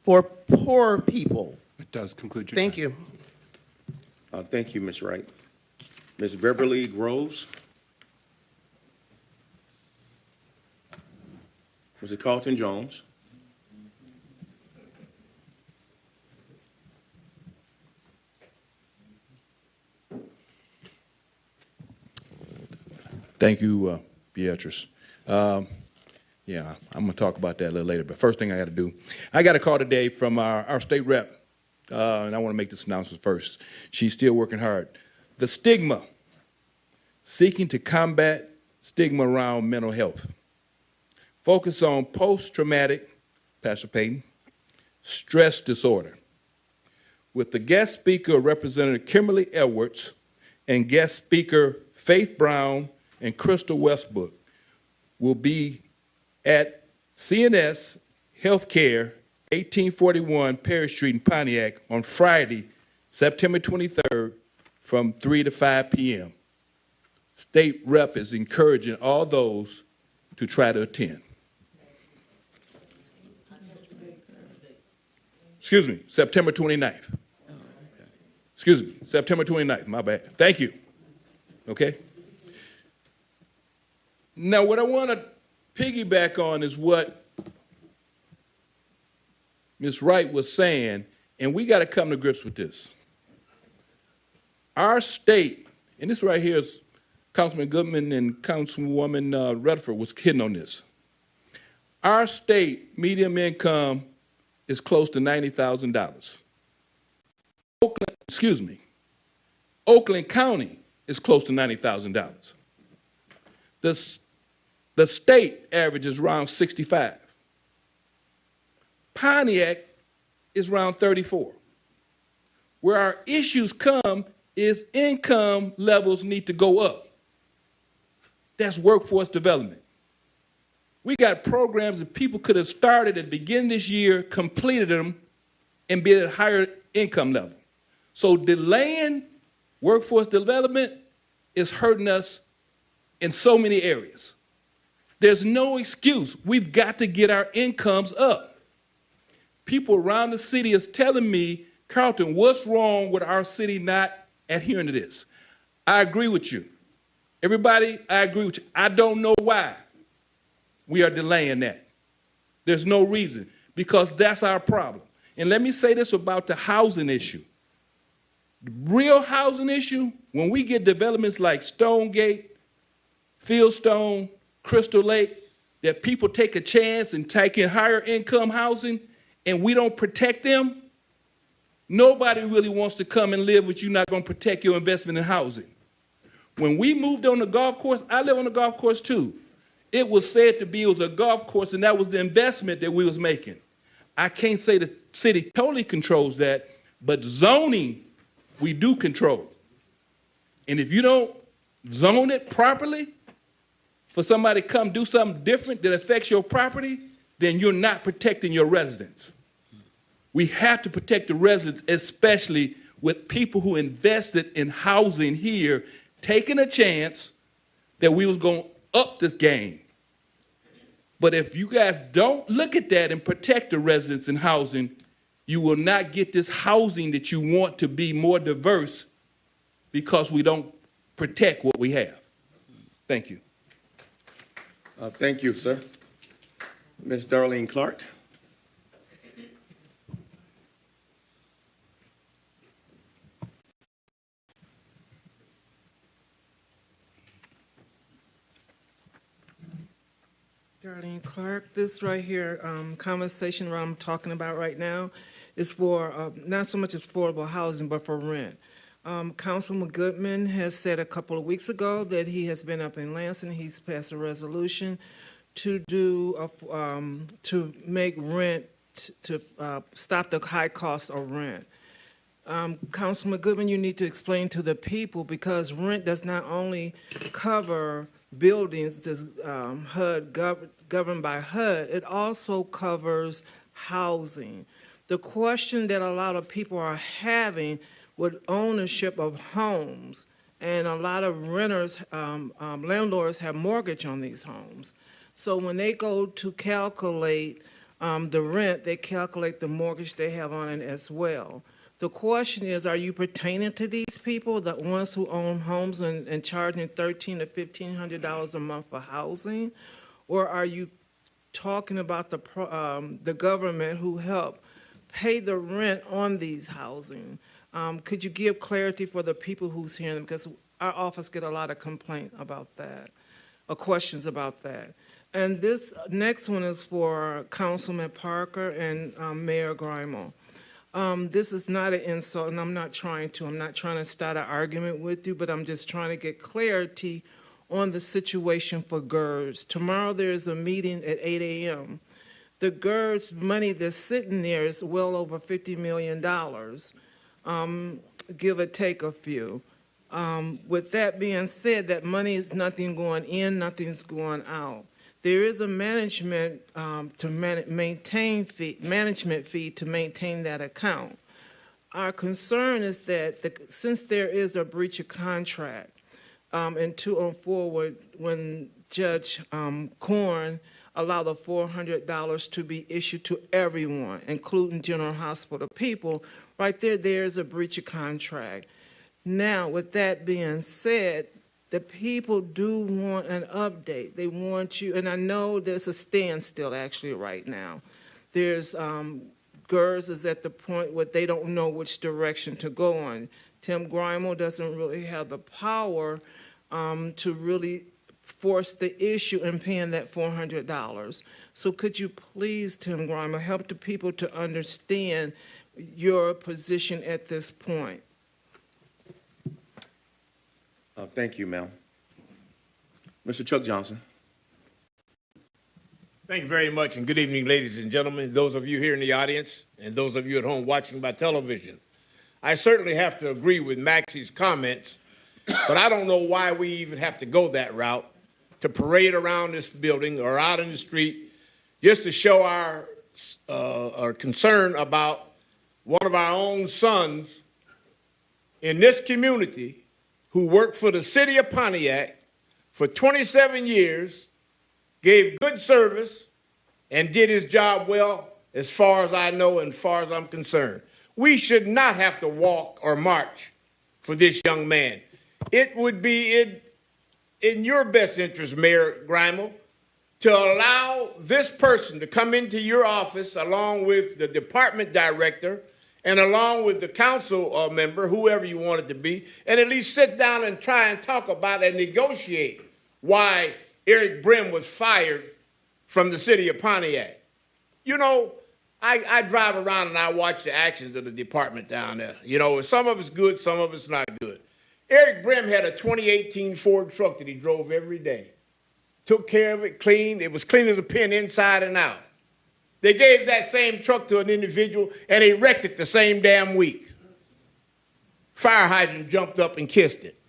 for poor people.
It does conclude your
Thank
time.
you.
Thank you, Ms. Wright. Ms. Beverly Groves. Mr. Carlton Jones.
Thank you, Beatrice. Yeah, I'm going to talk about that a little later. But first thing I got to do, I got a call today from our state rep, and I want to make this announcement first. She's still working hard. The stigma, seeking to combat stigma around mental health. Focus on post-traumatic, Pastor Payton, stress disorder. With the guest speaker, Representative Kimberly Edwards, and guest speaker Faith Brown and Crystal Westbrook will be at CNS Healthcare, 1841 Perry Street in Pontiac on Friday, September 23rd from 3 to 5 p.m. State Rep is encouraging all those to try to attend. Excuse me, September 29th. Excuse me, September 29th, my bad. Thank you. Okay? Now, what I want to piggyback on is what Ms. Wright was saying, and we got to come to grips with this. Our state, and this right here is Councilman Goodman and Councilwoman Rutherford was hitting on this. Our state median income is close to $90,000. Oakland County is close to $90,000. The state average is around 65. Pontiac is around 34. Where our issues come is income levels need to go up. That's workforce development. We got programs that people could have started at the beginning of this year, completed them, and be at a higher income level. So delaying workforce development is hurting us in so many areas. There's no excuse. We've got to get our incomes up. People around the city is telling me, Carlton, what's wrong with our city not adhering to this? I agree with you. Everybody, I agree with you. I don't know why we are delaying that. There's no reason, because that's our problem. And let me say this about the housing issue. The real housing issue, when we get developments like Stonegate, Fieldstone, Crystal Lake, that people take a chance and take in higher income housing and we don't protect them, nobody really wants to come and live with you not going to protect your investment in housing. When we moved on the golf course, I live on the golf course too. It was said to be it was a golf course, and that was the investment that we was making. I can't say the city totally controls that, but zoning, we do control. And if you don't zone it properly, for somebody to come do something different that affects your property, then you're not protecting your residents. We have to protect the residents, especially with people who invested in housing here, taking a chance that we was going to up this game. But if you guys don't look at that and protect the residents in housing, you will not get this housing that you want to be more diverse, because we don't protect what we have. Thank you.
Thank you, sir. Ms. Darlene Clark.
Darlene Clark, this right here, conversation what I'm talking about right now is for not so much as affordable housing, but for rent. Councilman Goodman has said a couple of weeks ago that he has been up in Lansing. He's passed a resolution to to make rent to stop the high cost of rent. Councilman Goodman, you need to explain to the people because rent does not only cover buildings that's governed by HUD, it also covers housing. The question that a lot of people are having with ownership of homes, and a lot of renters, landlords have mortgage on these homes. So when they go to calculate the rent, they calculate the mortgage they have on it as well. The question is, are you pertaining to these people, the ones who own homes and charging $1,300 to $1,500 a month for housing? Or are you talking about the government who help pay the rent on these housing? Could you give clarity for the people who's hearing them? Because our office get a lot of complaint about that, or questions about that. And this next one is for Councilman Parker and Mayor Grimo. This is not an insult, and I'm not trying to start an argument with you, but I'm just trying to get clarity on the situation for GERS. Tomorrow there's a meeting at 8 a.m. The GERS money that's sitting there is well over $50 million, give or take a few. With that being said, that money is nothing going in, nothing's going out. There is a management management fee to maintain that account. Our concern is that since there is a breach of contract, and to on forward, when Judge Korn allowed the $400 to be issued to everyone, including General Hospital people, right there's a breach of contract. Now, with that being said, the people do want an update. They want you, and I know there's a standstill actually right now. There's, GERS is at the point where they don't know which direction to go on. Tim Grimo doesn't really have the power to really force the issue in paying that $400. So could you please, Tim Grimo, help the people to understand your position at this point?
Thank you, ma'am. Mr. Chuck Johnson.
Thank you very much, and good evening, ladies and gentlemen, those of you here in the audience, and those of you at home watching by television. I certainly have to agree with Maxie's comments, but I don't know why we even have to go that route to parade around this building or out in the street just to show our concern about one of our own sons in this community who worked for the city of Pontiac for 27 years, gave good service, and did his job well as far as I know and as far as I'm concerned. We should not have to walk or march for this young man. It would be in your best interest, Mayor Grimo, to allow this person to come into your office along with the department director and along with the council member, whoever you want it to be, and at least sit down and try and talk about and negotiate why Eric Brim was fired from the city of Pontiac. You know, I drive around and I watch the actions of the department down there. You know, some of it's good, some of it's not good. Eric Brim had a 2018 Ford truck that he drove every day. Took care of it, cleaned. It was clean as a pin inside and out. They gave that same truck to an individual, and they wrecked it the same damn week. Fire hydrant jumped up and kissed it.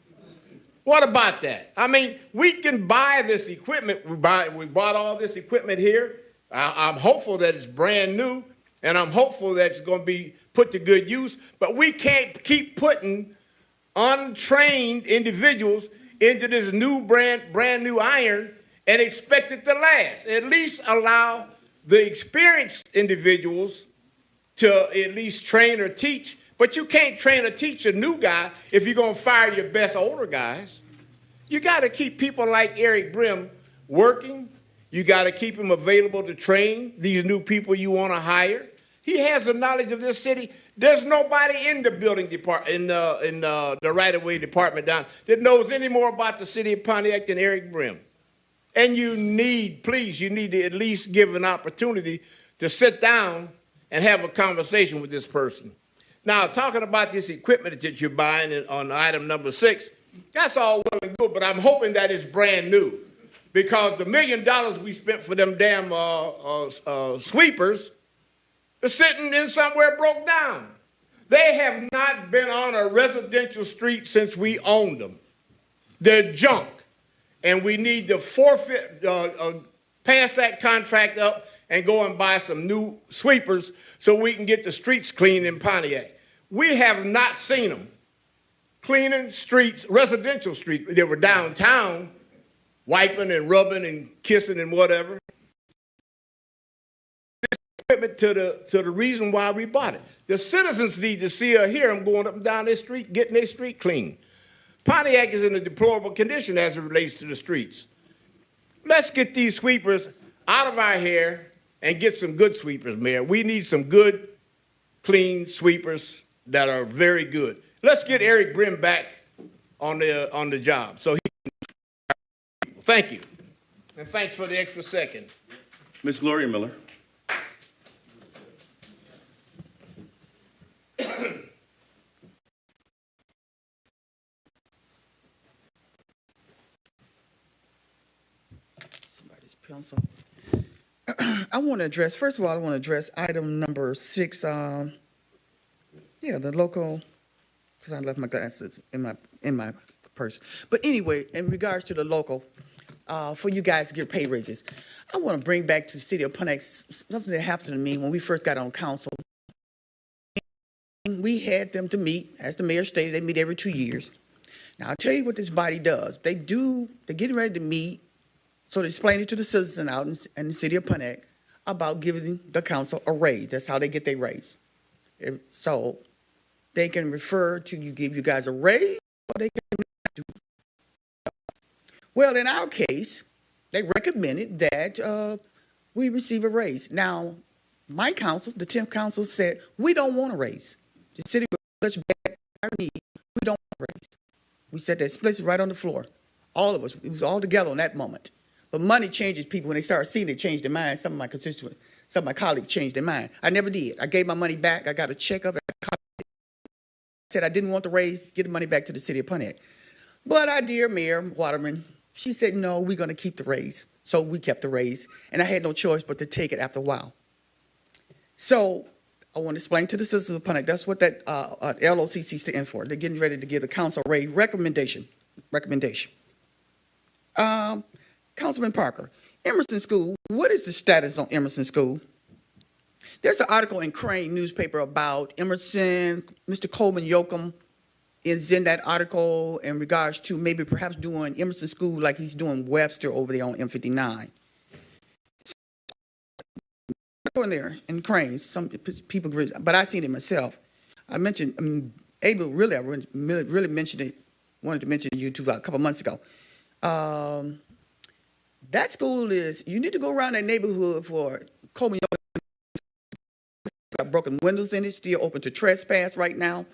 What about that? I mean, we can buy this equipment. We bought all this equipment here. I'm hopeful that it's brand new, and I'm hopeful that it's going to be put to good use, but we can't keep putting untrained individuals into this new brand new iron and expect it to last. At least allow the experienced individuals to at least train or teach But you can't train or teach a new guy if you're going to fire your best older guys. You got to keep people like Eric Brim working. You got to keep him available to train these new people you want to hire. He has the knowledge of this city. There's nobody in the building department, in the right-of-way department down that knows any more about the city of Pontiac than Eric Brim. And you need to at least give an opportunity to sit down and have a conversation with this person. Now, talking about this equipment that you're buying on item number 6, that's all well and good, but I'm hoping that it's brand new, because the $1 million we spent for them damn sweepers is sitting in somewhere broke down. They have not been on a residential street since we owned them. They're junk, and we need to forfeit, pass that contract up and go and buy some new sweepers so we can get the streets clean in Pontiac. We have not seen them cleaning streets, residential streets. They were downtown, wiping and rubbing and kissing and whatever. Equipment to the reason why we bought it. The citizens need to see or hear them going up and down their street, getting their street clean. Pontiac is in a deplorable condition as it relates to the streets. Let's get these sweepers out of our hair and get some good sweepers, Mayor. We need some good, clean sweepers that are very good. Let's get Eric Brim back on the job. So thank you. And thanks for the extra second.
Ms. Gloria Miller.
Somebody's pencil. I want to address, first of all, I want to address item number 6. The local, because I left my glasses in my purse. But anyway, in regards to the local, for you guys to get pay raises, I want to bring back to the city of Pontiac something that happened to me when we first got on council. We had them to meet, as the mayor stated, they meet every 2 years. Now, I'll tell you what this body does. They're getting ready to meet, so they explain it to the citizens out in the city of Pontiac about giving the council a raise. That's how they get their raise. So they can refer to give you guys a raise, or they can do. Well, in our case, they recommended that we receive a raise. Now, my council, the 10th council, said, we don't want a raise. The city was such bad need, we don't want a raise. We said that explicitly right on the floor. All of us, it was all together on that moment. But money changes people. When they start seeing it, change their mind. Some of my constituents, some of my colleagues changed their mind. I never did. I gave my money back. I got a check of it. I said I didn't want the raise, get the money back to the city of Pontiac. But our dear Mayor Waterman, she said, no, we're going to keep the raise. So we kept the raise. And I had no choice but to take it after a while. So I want to explain to the citizens of Pontiac, that's what that LOCC stands for. They're getting ready to give the council a raise recommendation. Councilman Parker, Emerson School, what is the status on Emerson School? There's an article in Crane newspaper about Emerson. Mr. Coleman Yoakum is in that article in regards to maybe perhaps doing Emerson School like he's doing Webster over there on M59. In there in Crane, some people, but I seen it myself. I mentioned, Abel really, I really mentioned it, wanted to mention it to you too a couple months ago. That school is, you need to go around that neighborhood for Coleman. Got broken windows in it, still open to trespass right now.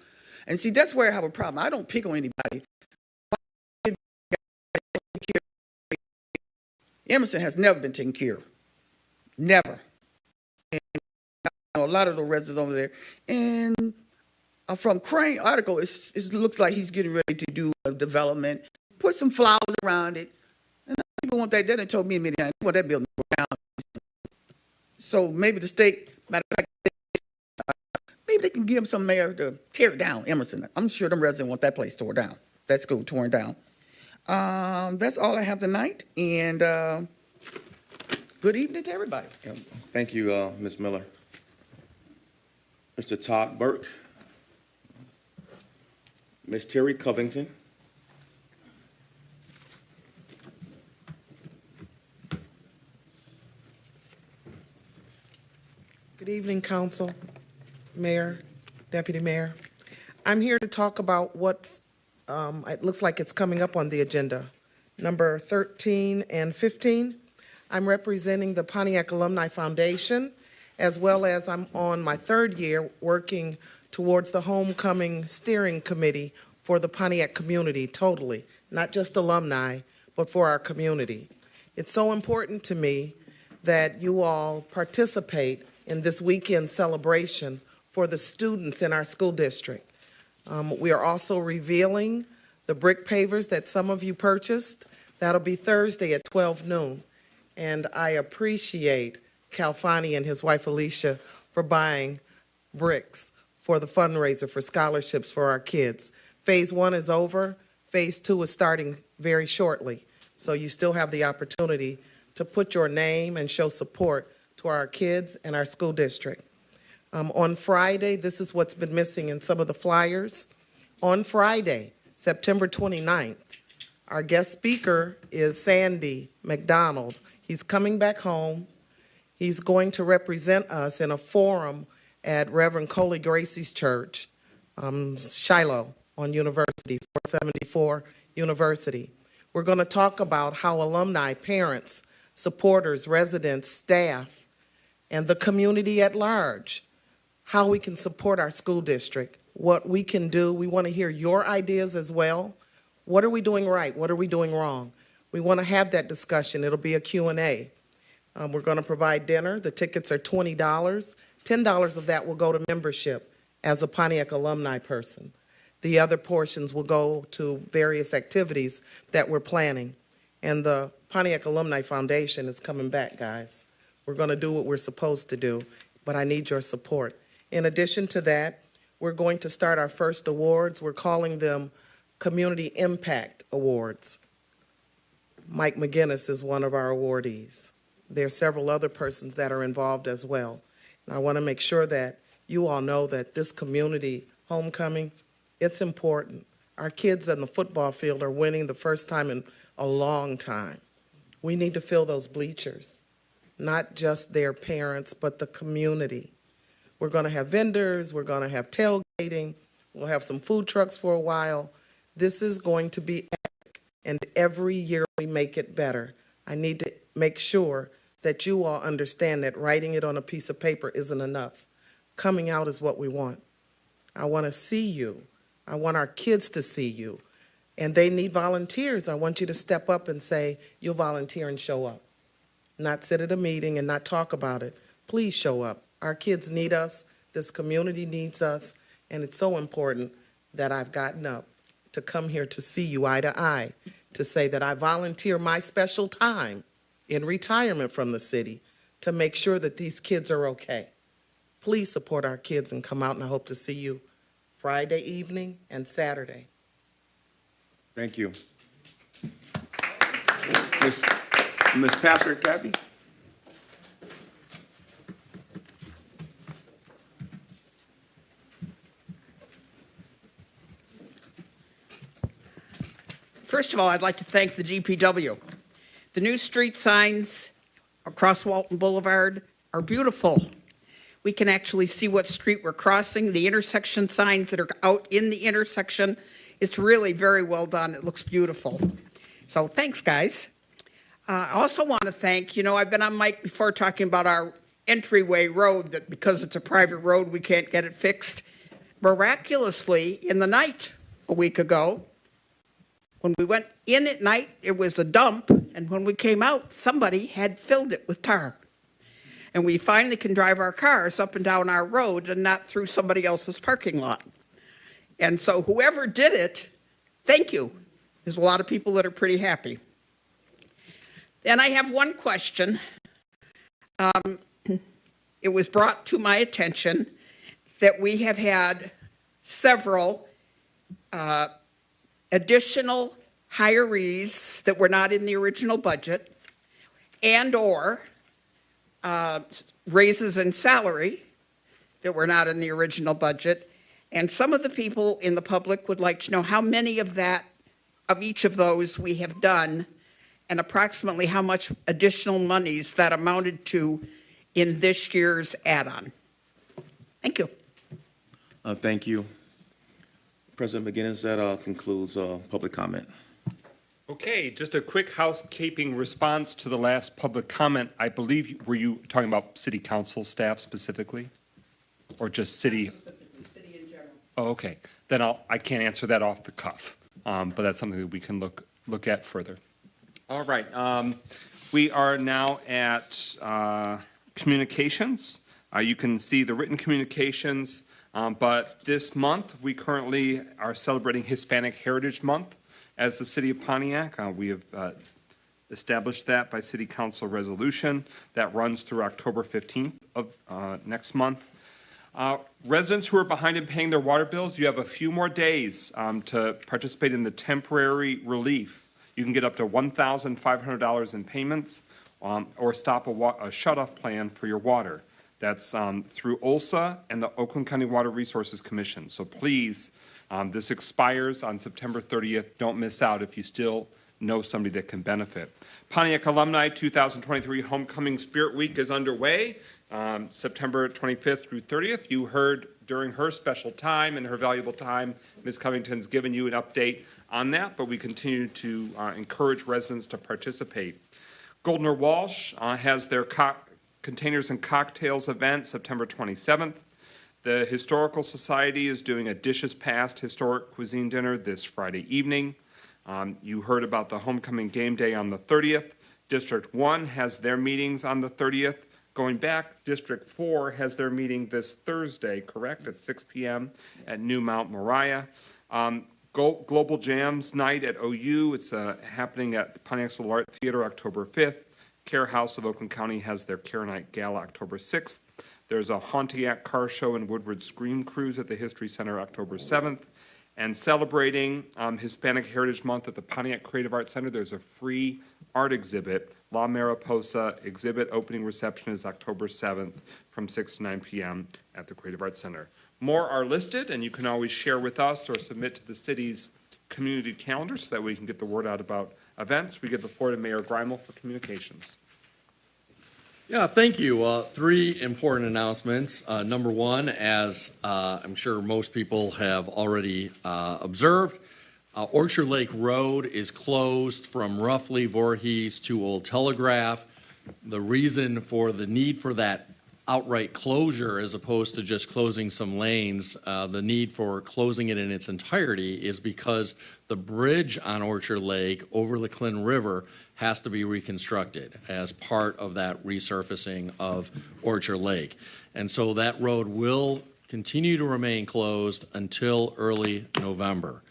And see, that's where I have a problem. I don't pick on anybody. Emerson has never been taken care of. Never. And I know a lot of the residents over there. And from Crane article, it looks like he's getting ready to do a development, put some flowers around it. And people want that. They done told me many times, they want that building down. So maybe the state, matter of fact, maybe they can give them some mayor to tear it down, Emerson. I'm sure them residents want that place torn down, that school torn down. That's all I have tonight, and good evening to everybody.
Thank you, Ms. Miller. Mr. Todd Burke. Ms. Terry Covington.
Good evening, Council, Mayor, Deputy Mayor.
I'm here to talk about what's, it looks like it's coming up on the agenda. Number 13 and 15. I'm representing the Pontiac Alumni Foundation, as well as I'm on my third year working towards the Homecoming Steering Committee for the Pontiac community totally, not just alumni, but for our community. It's so important to me that you all participate in this weekend celebration for the students in our school district. We are also revealing the brick pavers that some of you purchased. That'll be Thursday at 12 noon. And I appreciate Calfani and his wife Alicia for buying bricks for the fundraiser for scholarships for our kids. Phase 1 is over. Phase 2 is starting very shortly. So you still have the opportunity to put your name and show support to our kids and our school district. On Friday, this is what's been missing in some of the flyers. On Friday, September 29th, our guest speaker is Sandy McDonald. He's coming back home. He's going to represent us in a forum at Reverend Coley Gracie's church, Shiloh on University, 474 University. We're going to talk about how alumni, parents, supporters, residents, staff, and the community at large, how we can support our school district, what we can do. We want to hear your ideas as well. What are we doing right? What are we doing wrong? We want to have that discussion. It'll be a Q&A. We're going to provide dinner. The tickets are $20. $10 of that will go to membership as a Pontiac alumni person. The other portions will go to various activities that we're planning. And the Pontiac Alumni Foundation is coming back, guys. We're going to do what we're supposed to do, but I need your support. In addition to that, we're going to start our first awards. We're calling them Community Impact Awards. Mike McGinnis is one of our awardees. There are several other persons that are involved as well. And I want to make sure that you all know that this community homecoming, it's important. Our kids on the football field are winning the first time in a long time. We need to fill those bleachers, not just their parents, but the community. We're going to have vendors, we're going to have tailgating, we'll have some food trucks for a while. This is going to be epic, and every year we make it better. I need to make sure that you all understand that writing it on a piece of paper isn't enough. Coming out is what we want. I want to see you. I want our kids to see you. And they need volunteers. I want you to step up and say, you'll volunteer and show up. Not sit at a meeting and not talk about it. Please show up. Our kids need us. This community needs us. And it's so important that I've gotten up to come here to see you eye to eye, to say that I volunteer my special time in retirement from the city to make sure that these kids are okay. Please support our kids and come out, and I hope to see you Friday evening and Saturday.
Thank you. Ms. Pastor Kathy?
First of all, I'd like to thank the DPW. The new street signs across Walton Boulevard are beautiful. We can actually see what street we're crossing. The intersection signs that are out in the intersection, it's really very well done. It looks beautiful. So thanks, guys. I also want to thank, I've been on mic before talking about our entryway road, that because it's a private road, we can't get it fixed. Miraculously, in the night a week ago, when we went in at night, it was a dump, and when we came out, somebody had filled it with tar. And we finally can drive our cars up and down our road and not through somebody else's parking lot. And so whoever did it, thank you. There's a lot of people that are pretty happy. Then I have one question. It was brought to my attention that we have had several additional hirees that were not in the original budget and or raises in salary that were not in the original budget. And some of the people in the public would like to know how many of each of those we have done and approximately how much additional monies that amounted to in this year's add-on. Thank you.
Thank you. President McGinnis, that concludes public comment.
Okay, just a quick housekeeping response to the last public comment. I believe, were you talking about city council staff specifically? Or just city?
City in general.
Oh, okay. Then I can't answer that off the cuff, but that's something that we can look at further. All right. We are now at communications. You can see the written communications, but this month we currently are celebrating Hispanic Heritage Month as the City of Pontiac. We have established that by City Council resolution that runs through October 15th of next month. Residents who are behind in paying their water bills, you have a few more days to participate in the temporary relief. You can get up to $1,500 in payments or stop a shut-off plan for your water. That's through OLSA and the Oakland County Water Resources Commission. So please, this expires on September 30th. Don't miss out if you still know somebody that can benefit. Pontiac Alumni 2023 Homecoming Spirit Week is underway. September 25th through 30th. You heard during her special time and her valuable time, Ms. Covington's given you an update on that, but we continue to encourage residents to participate. Goldner Walsh has their Containers and Cocktails event September 27th. The Historical Society is doing a Dishes Past historic cuisine dinner this Friday evening. You heard about the Homecoming Game Day on the 30th. District 1 has their meetings on the 30th. Going back, District 4 has their meeting this Thursday, correct, at 6 p.m. at New Mount Moriah. Global Jams Night at OU, it's happening at the Pontiac Art Theater October 5th. Care House of Oakland County has their Care Night Gala October 6th. There's a Pontiac Car Show and Woodward Scream Cruise at the History Center October 7th. And celebrating Hispanic Heritage Month at the Pontiac Creative Arts Center, there's a free art exhibit. La Mariposa exhibit opening reception is October 7th from 6 to 9 p.m. at the Creative Arts Center. More are listed, and you can always share with us or submit to the city's community calendar so that we can get the word out about events. We give the floor to Mayor Greimel for communications.
Yeah, thank you. Three important announcements. Number one, as I'm sure most people have already observed, Orchard Lake Road is closed from roughly Voorhees to Old Telegraph. The reason for the need for that outright closure as opposed to just closing some lanes, the need for closing it in its entirety is because the bridge on Orchard Lake over the Clinton River has to be reconstructed as part of that resurfacing of Orchard Lake. And so that road will continue to remain closed until early November.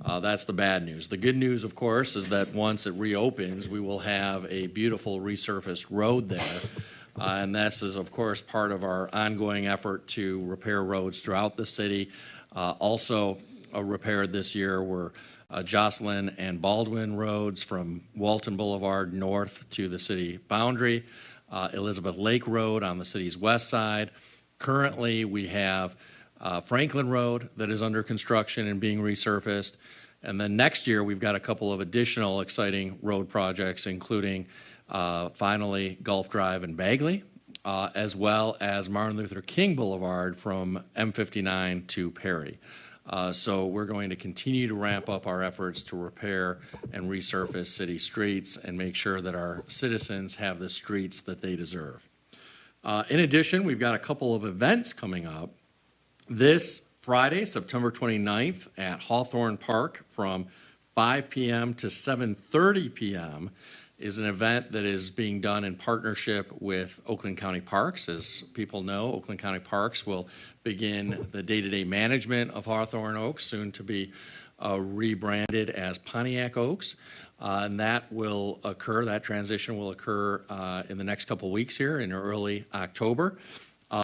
That's the bad news. The good news, of course, is that once it reopens, we will have a beautiful resurfaced road there. And this is, of course, part of our ongoing effort to repair roads throughout the city. Also repaired this year were Jocelyn and Baldwin roads from Walton Boulevard north to the city boundary, Elizabeth Lake Road on the city's west side. Currently, we have Franklin Road that is under construction and being resurfaced. And then next year, we've got a couple of additional exciting road projects, including finally Gulf Drive and Bagley, as well as Martin Luther King Boulevard from M59 to Perry. So we're going to continue to ramp up our efforts to repair and resurface city streets and make sure that our citizens have the streets that they deserve. In addition, we've got a couple of events coming up. This Friday, September 29th at Hawthorne Park from 5 p.m. to 7:30 p.m. is an event that is being done in partnership with Oakland County Parks. As people know, Oakland County Parks will begin the day-to-day management of Hawthorne Oaks, soon to be rebranded as Pontiac Oaks. And that will occur, that transition will occur in the next couple weeks here in early October.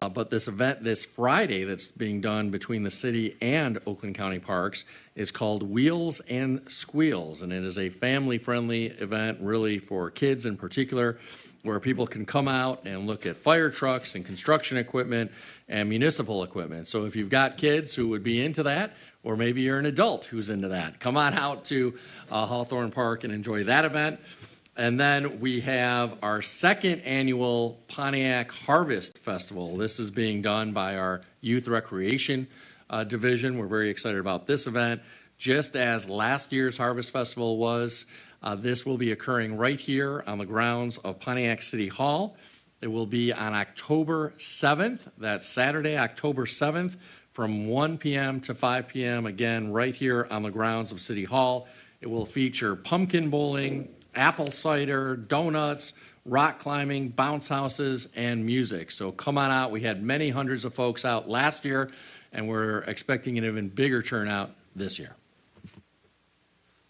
But this event this Friday that's being done between the city and Oakland County Parks is called Wheels and Squeals, and it is a family-friendly event really for kids in particular, where people can come out and look at fire trucks and construction equipment and municipal equipment. So if you've got kids who would be into that, or maybe you're an adult who's into that, come on out to Hawthorne Park and enjoy that event. And then we have our second annual Pontiac Harvest Festival. This is being done by our Youth Recreation division. We're very excited about this event. Just as last year's Harvest Festival was, this will be occurring right here on the grounds of Pontiac City Hall. It will be on October 7th. That's Saturday, October 7th, from 1 p.m. to 5 p.m., again, right here on the grounds of City Hall. It will feature pumpkin bowling, apple cider, donuts, rock climbing, bounce houses, and music. So come on out. We had many hundreds of folks out last year, and we're expecting an even bigger turnout this year.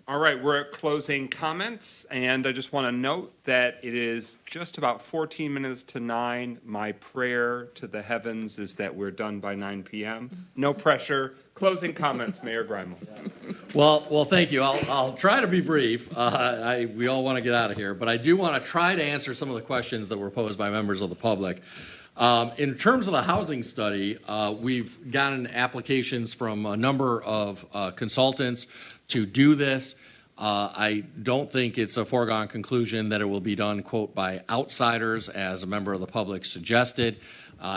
All right, we're at closing comments, and I just want to note that it is just about 14 minutes to 9. My prayer to the heavens is that we're done by 9 p.m. No pressure. Closing comments, Mayor Grimal.
Well, thank you. I'll try to be brief. We all want to get out of here, but I do want to try to answer some of the questions that were posed by members of the public. In terms of the housing study, we've gotten applications from a number of consultants to do this. I don't think it's a foregone conclusion that it will be done, quote, by outsiders, as a member of the public suggested.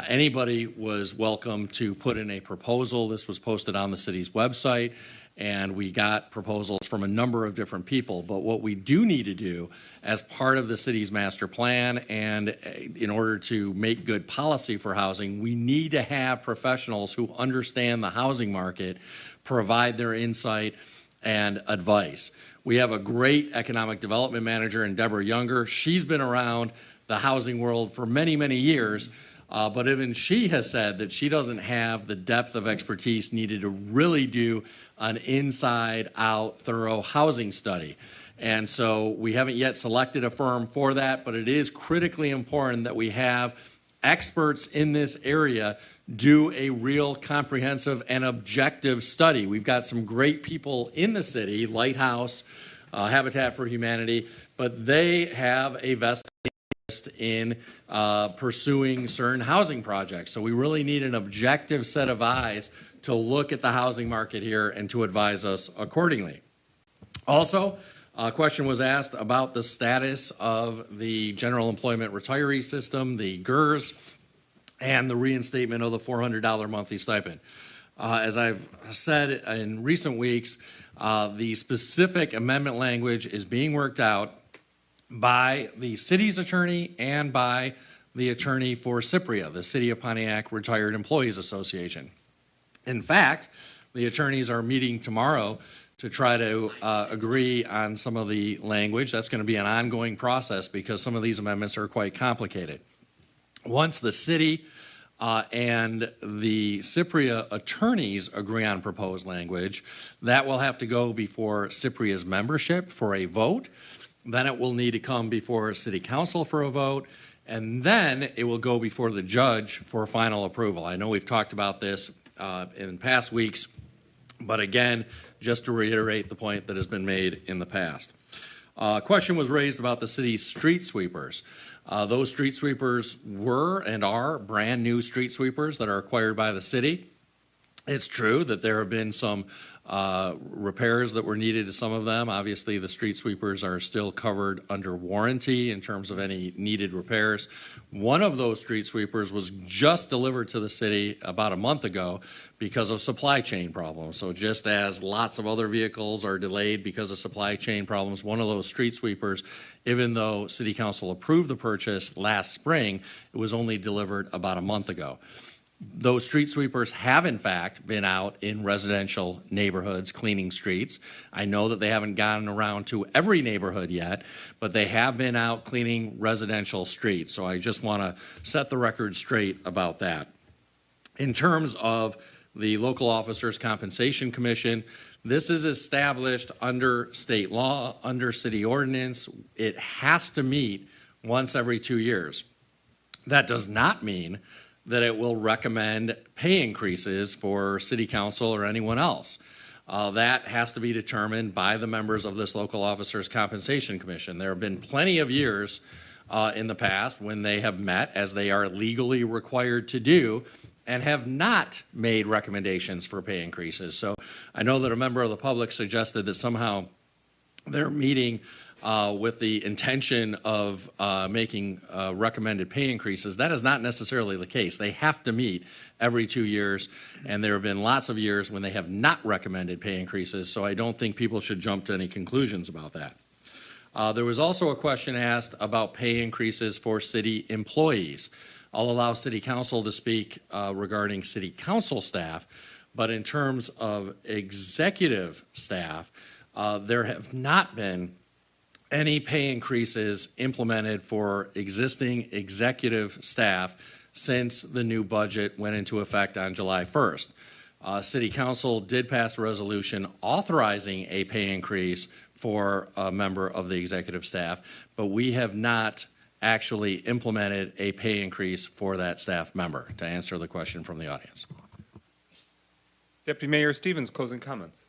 Anybody was welcome to put in a proposal. This was posted on the city's website, and we got proposals from a number of different people. But what we do need to do as part of the city's master plan, and in order to make good policy for housing, we need to have professionals who understand the housing market provide their insight and advice. We have a great economic development manager in Deborah Younger. She's been around the housing world for many, many years, but even she has said that she doesn't have the depth of expertise needed to really do an inside-out, thorough housing study. And so we haven't yet selected a firm for that, but it is critically important that we have experts in this area do a real comprehensive and objective study. We've got some great people in the city, Lighthouse, Habitat for Humanity, but they have a vested interest in pursuing certain housing projects. So we really need an objective set of eyes to look at the housing market here and to advise us accordingly. Also, a question was asked about the status of the General Employment Retiree System, the GERS, and the reinstatement of the $400 monthly stipend. As I've said in recent weeks, the specific amendment language is being worked out by the city's attorney and by the attorney for CIPRIA, the City of Pontiac Retired Employees Association. In fact, the attorneys are meeting tomorrow to try to agree on some of the language. That's going to be an ongoing process because some of these amendments are quite complicated. Once the city and the CIPRIA attorneys agree on proposed language, that will have to go before CIPRIA's membership for a vote. Then it will need to come before City Council for a vote, and then it will go before the judge for final approval. I know we've talked about this in past weeks, but again, just to reiterate the point that has been made in the past. A question was raised about the city's street sweepers. Those street sweepers were and are brand new street sweepers that are acquired by the city. It's true that there have been some repairs that were needed to some of them. Obviously, the street sweepers are still covered under warranty in terms of any needed repairs. One of those street sweepers was just delivered to the city about a month ago because of supply chain problems. So just as lots of other vehicles are delayed because of supply chain problems, one of those street sweepers, even though City Council approved the purchase last spring, it was only delivered about a month ago. Those street sweepers have, in fact, been out in residential neighborhoods cleaning streets. I know that they haven't gotten around to every neighborhood yet, but they have been out cleaning residential streets. So I just want to set the record straight about that. In terms of the Local Officers Compensation Commission, this is established under state law, under city ordinance. It has to meet once every 2 years. That does not mean that it will recommend pay increases for city council or anyone else. That has to be determined by the members of this Local Officers Compensation Commission. There have been plenty of years in the past when they have met, as they are legally required to do, and have not made recommendations for pay increases. So I know that a member of the public suggested that somehow they're meeting with the intention of making recommended pay increases. That is not necessarily the case. They have to meet every 2 years, and there have been lots of years when they have not recommended pay increases, so I don't think people should jump to any conclusions about that. There was also a question asked about pay increases for city employees. I'll allow City Council to speak regarding City Council staff, but in terms of executive staff, there have not been any pay increases implemented for existing executive staff since the new budget went into effect on July 1st. City Council did pass a resolution authorizing a pay increase for a member of the executive staff, but we have not actually implemented a pay increase for that staff member, to answer the question from the audience.
Deputy Mayor Stevens, closing comments.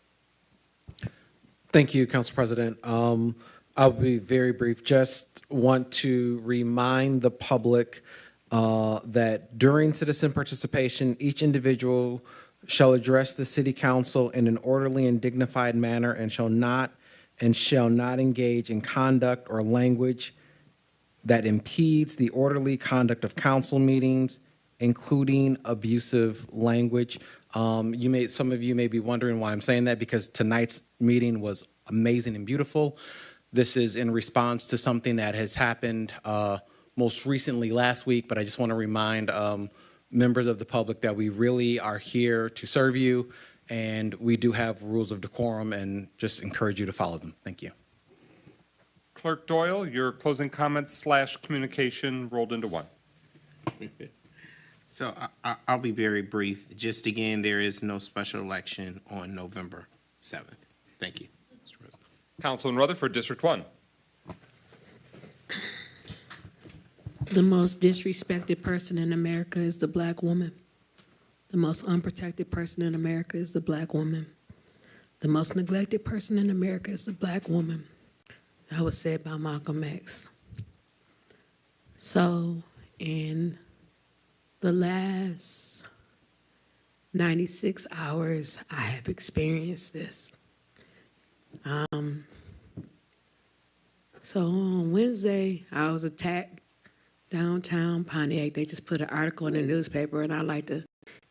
Thank you, Council President. I'll be very brief. Just want to remind the public that during citizen participation, each individual shall address the City Council in an orderly and dignified manner and shall not engage in conduct or language that impedes the orderly conduct of council meetings, including abusive language. Some of you may be wondering why I'm saying that, because tonight's meeting was amazing and beautiful. This is in response to something that has happened most recently last week, but I just want to remind members of the public that we really are here to serve you, and we do have rules of decorum, and just encourage you to follow them. Thank you.
Clerk Doyle, your closing comments / communication rolled into one.
So I'll be very brief. Just again, there is no special election on November 7th. Thank you.
Councilman Rutherford, District 1.
The most disrespected person in America is the black woman. The most unprotected person in America is the black woman. The most neglected person in America is the black woman. That was said by Malcolm X. So in the last 96 hours, I have experienced this. So on Wednesday, I was attacked downtown Pontiac. They just put an article in the newspaper, and I like to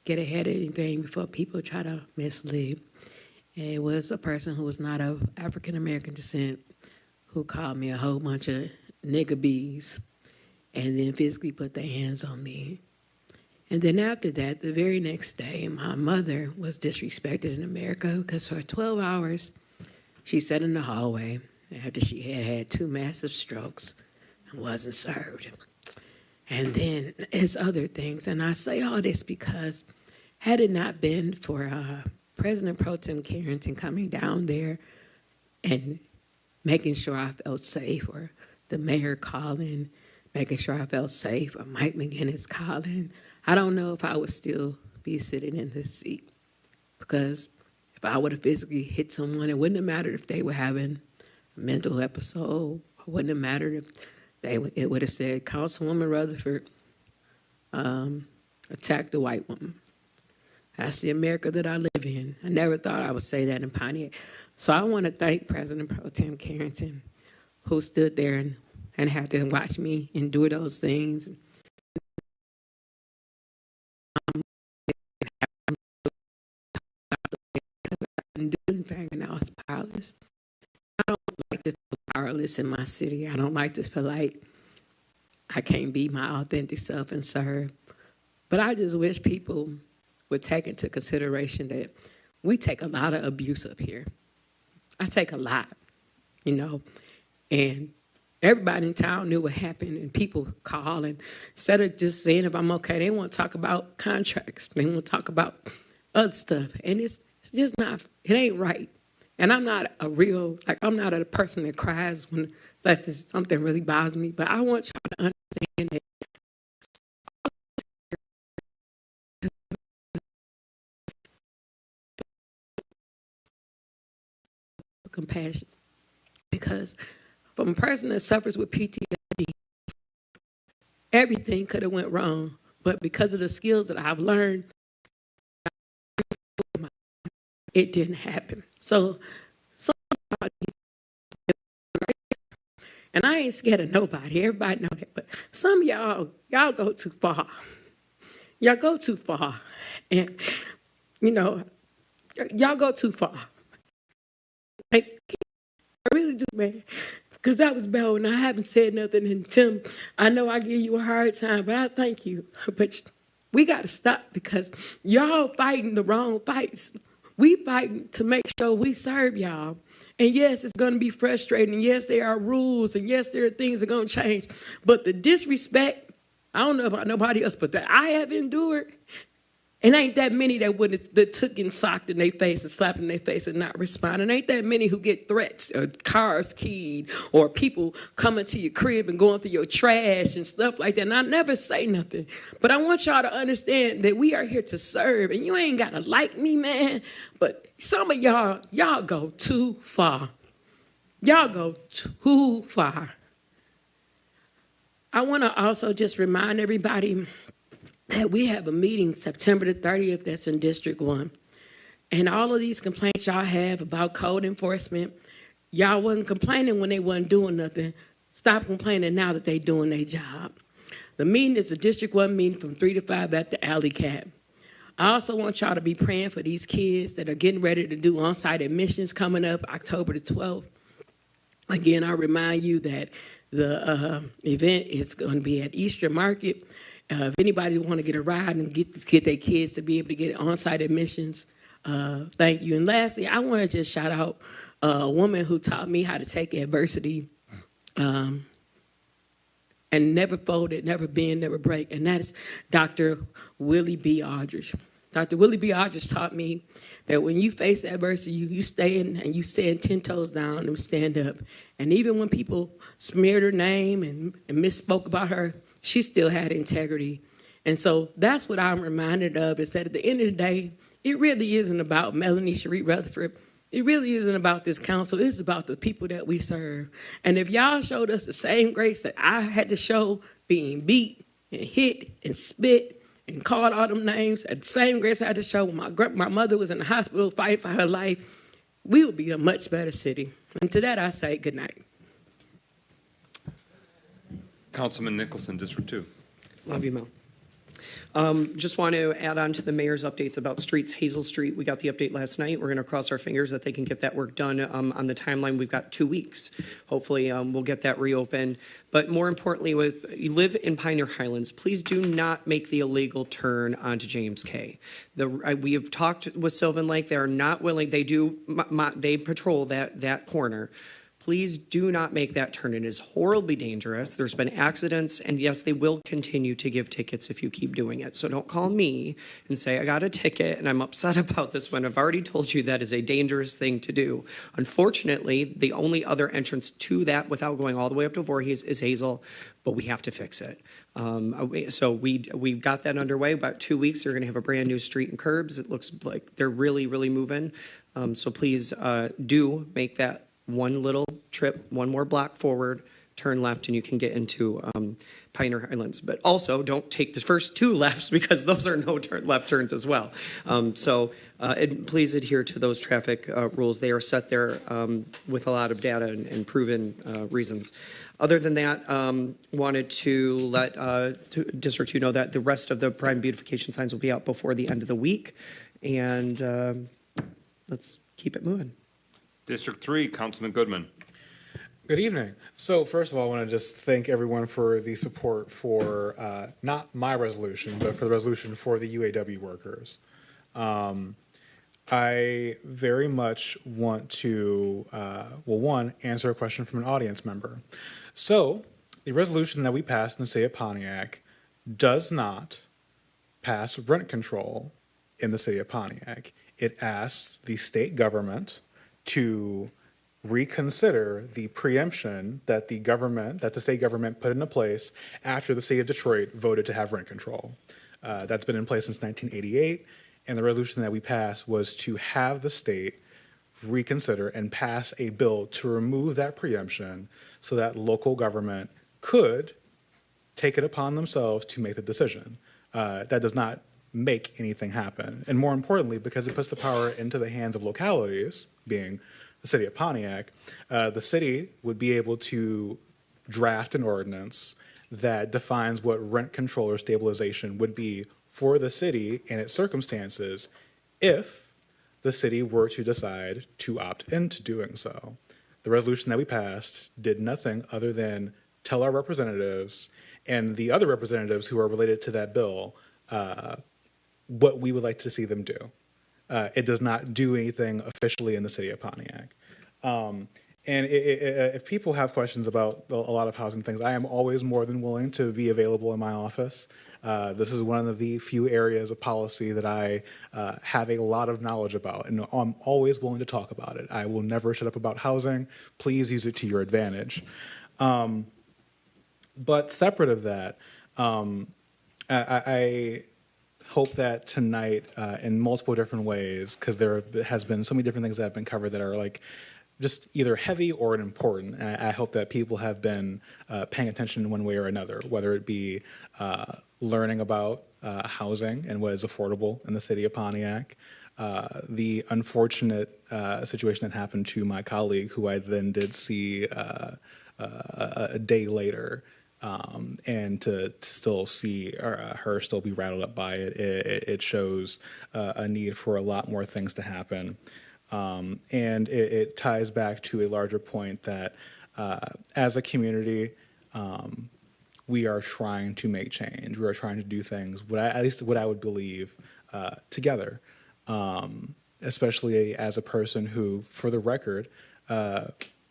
get ahead of anything before people try to mislead. It was a person who was not of African-American descent who called me a whole bunch of nigger bees and then physically put their hands on me. And then after that, the very next day, my mother was disrespected in America because for 12 hours, she sat in the hallway after she had had 2 massive strokes and wasn't served. And then it's other things. And I say all this because had it not been for President Pro Tem Carrington coming down there and making sure I felt safe, or the mayor calling, making sure I felt safe, or Mike McGinnis calling, I don't know if I would still be sitting in this seat. Because if I would have physically hit someone, it wouldn't have mattered if they were having a mental episode. It wouldn't have mattered if it would have said, Councilwoman Rutherford attacked a white woman. That's the America that I live in. I never thought I would say that in Pontiac. So I want to thank President Pro Tem Carrington, who stood there and had to watch me endure those things. I didn't do anything, and I was powerless. I don't like to feel powerless in my city. I don't like to feel like I can't be my authentic self and serve. But I just wish people would take into consideration that we take a lot of abuse up here. I take a lot, and everybody in town knew what happened, and people call, and instead of just saying if I'm okay, they want to talk about contracts. They want to talk about other stuff, and it's just not, it ain't right. And I'm not I'm not a person that cries unless something really bothers me, but I want y'all to understand that compassion, because from a person that suffers with PTSD, everything could have went wrong, but because of the skills that I've learned, it didn't happen. So And I ain't scared of nobody. Everybody know that. But some of y'all go too far. Y'all go too far. And, you know, y'all go too far. I really do, man. Because that was bad when I haven't said nothing. And Tim, I know I give you a hard time, but I thank you. But we got to stop because y'all fighting the wrong fights. We fighting to make sure we serve y'all. And yes, it's going to be frustrating. Yes, there are rules. And yes, there are things that are going to change. But the disrespect, I don't know about nobody else, but that I have endured, and ain't that many that took and socked in their face and slapped in their face and not responding. Ain't that many who get threats or cars keyed or people coming to your crib and going through your trash and stuff like that. And I never say nothing. But I want y'all to understand that we are here to serve. And you ain't got to like me, man. But some of y'all go too far. Y'all go too far. I want to also just remind everybody that we have a meeting September the 30th that's in District 1. And all of these complaints y'all have about code enforcement, y'all wasn't complaining when they wasn't doing nothing. Stop complaining now that they doing their job. The meeting is a District 1 meeting from 3 to 5 at the Alley Cat. I also want y'all to be praying for these kids that are getting ready to do on-site admissions coming up October the 12th. Again, I remind you that the event is going to be at Easter Market. If anybody want to get a ride and get their kids to be able to get on-site admissions, thank you. And lastly, I want to just shout out a woman who taught me how to take adversity and never fold it, never bend, never break, and that is Dr. Willie B. Aldridge. Dr. Willie B. Aldridge taught me that when you face adversity, you stand 10 toes down and stand up. And even when people smeared her name and misspoke about her, she still had integrity. And so that's what I'm reminded of, is that at the end of the day, it really isn't about Melanie Cherie Rutherford. It really isn't about this council. It's about the people that we serve. And if y'all showed us the same grace that I had to show being beat and hit and spit and called all them names, at the same grace I had to show when my mother was in the hospital fighting for her life, we would be a much better city. And to that I say good night.
Councilman Nicholson, District 2.
Love you, Mel. Just want to add on to the mayor's updates about streets. Hazel Street, we got the update last night. We're going to cross our fingers that they can get that work done on the timeline. We've got 2 weeks. Hopefully, we'll get that reopened. But more importantly, if you live in Pioneer Highlands, please do not make the illegal turn onto James K. We have talked with Sylvan Lake. They are not willing. They patrol that corner. Please do not make that turn. It is horribly dangerous. There's been accidents, and yes, they will continue to give tickets if you keep doing it. So don't call me and say, I got a ticket and I'm upset about this one. I've already told you that is a dangerous thing to do. Unfortunately, the only other entrance to that without going all the way up to Voorhees is Hazel, but we have to fix it. So we've got that underway. About 2 weeks, they're going to have a brand new street and curbs. It looks like they're really, really moving. So please do make that one little trip, one more block forward, turn left, and you can get into Pioneer Highlands. But also, don't take the first 2 lefts because those are no left turns as well. And please adhere to those traffic rules. They are set there with a lot of data and proven reasons. Other than that, wanted to let District 2 know that the rest of the prime beautification signs will be out before the end of the week. And let's keep it moving.
District 3, Councilman Goodman.
Good evening. So first of all, I want to just thank everyone for the support for not my resolution, but for the resolution for the UAW workers. I very much want to, one, answer a question from an audience member. So the resolution that we passed in the city of Pontiac does not pass rent control in the city of Pontiac. It asks the state government to reconsider the preemption that the state government put into place after the city of Detroit voted to have rent control. That's been in place since 1988, and the resolution that we passed was to have the state reconsider and pass a bill to remove that preemption so that local government could take it upon themselves to make the decision. That does not make anything happen. And more importantly, because it puts the power into the hands of localities, being the city of Pontiac, the city would be able to draft an ordinance that defines what rent control or stabilization would be for the city and its circumstances if the city were to decide to opt into doing so. The resolution that we passed did nothing other than tell our representatives and the other representatives who are related to that bill what we would like to see them do. It does not do anything officially in the city of Pontiac. And if people have questions about a lot of housing things, I am always more than willing to be available in my office. This is one of the few areas of policy that I have a lot of knowledge about, and I'm always willing to talk about it. I will never shut up about housing. Please use it to your advantage. But separate of that, I hope that tonight, in multiple different ways, because there has been so many different things that have been covered that are like just either heavy or important. And I hope that people have been paying attention in one way or another, whether it be learning about housing and what is affordable in the city of Pontiac, the unfortunate situation that happened to my colleague, who I then did see a day later, and to still see her still be rattled up by it, it shows a need for a lot more things to happen. And it ties back to a larger point that as a community, we are trying to make change. We are trying to do things, at least what I would believe, together. Especially as a person who, for the record,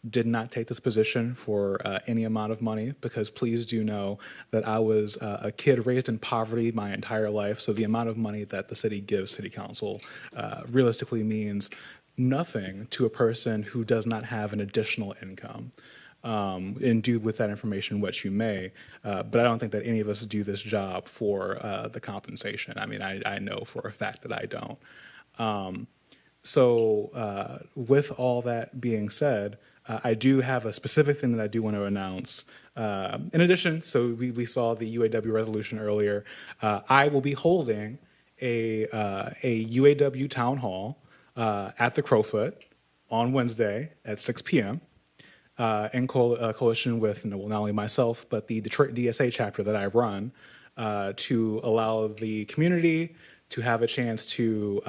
did not take this position for any amount of money, because please do know that I was a kid raised in poverty my entire life. So the amount of money that the city gives city council realistically means nothing to a person who does not have an additional income. And do with that information what you may, but I don't think that any of us do this job for the compensation. I mean, I know for a fact that I don't. So with all that being said, I do have a specific thing that I do want to announce. In addition, so we saw the UAW resolution earlier. I will be holding a UAW town hall at the Crowfoot on Wednesday at 6 p.m. In coalition with not only myself, but the Detroit DSA chapter that I run, to allow the community to have a chance to,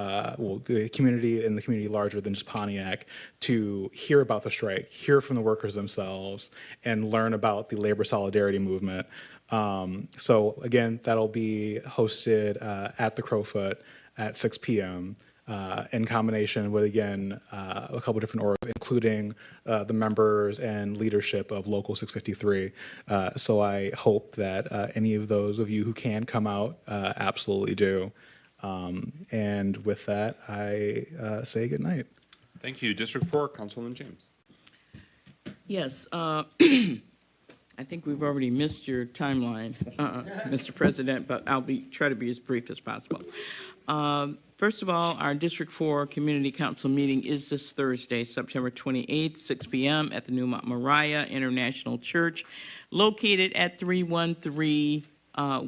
the community and the community larger than just Pontiac, to hear about the strike, hear from the workers themselves, and learn about the labor solidarity movement. So again, that'll be hosted at the Crowfoot at 6 p.m. In combination with, again, a couple different orgs, including the members and leadership of Local 653. So I hope that any of those of you who can come out absolutely do. And with that, I say good night.
Thank you. District 4, Councilman James.
Yes, I think we've already missed your timeline, Mr. President, but I'll try to be as brief as possible. First of all, our District 4 Community Council meeting is this Thursday, September 28th, 6 p.m. at the New Moriah International Church, located at 313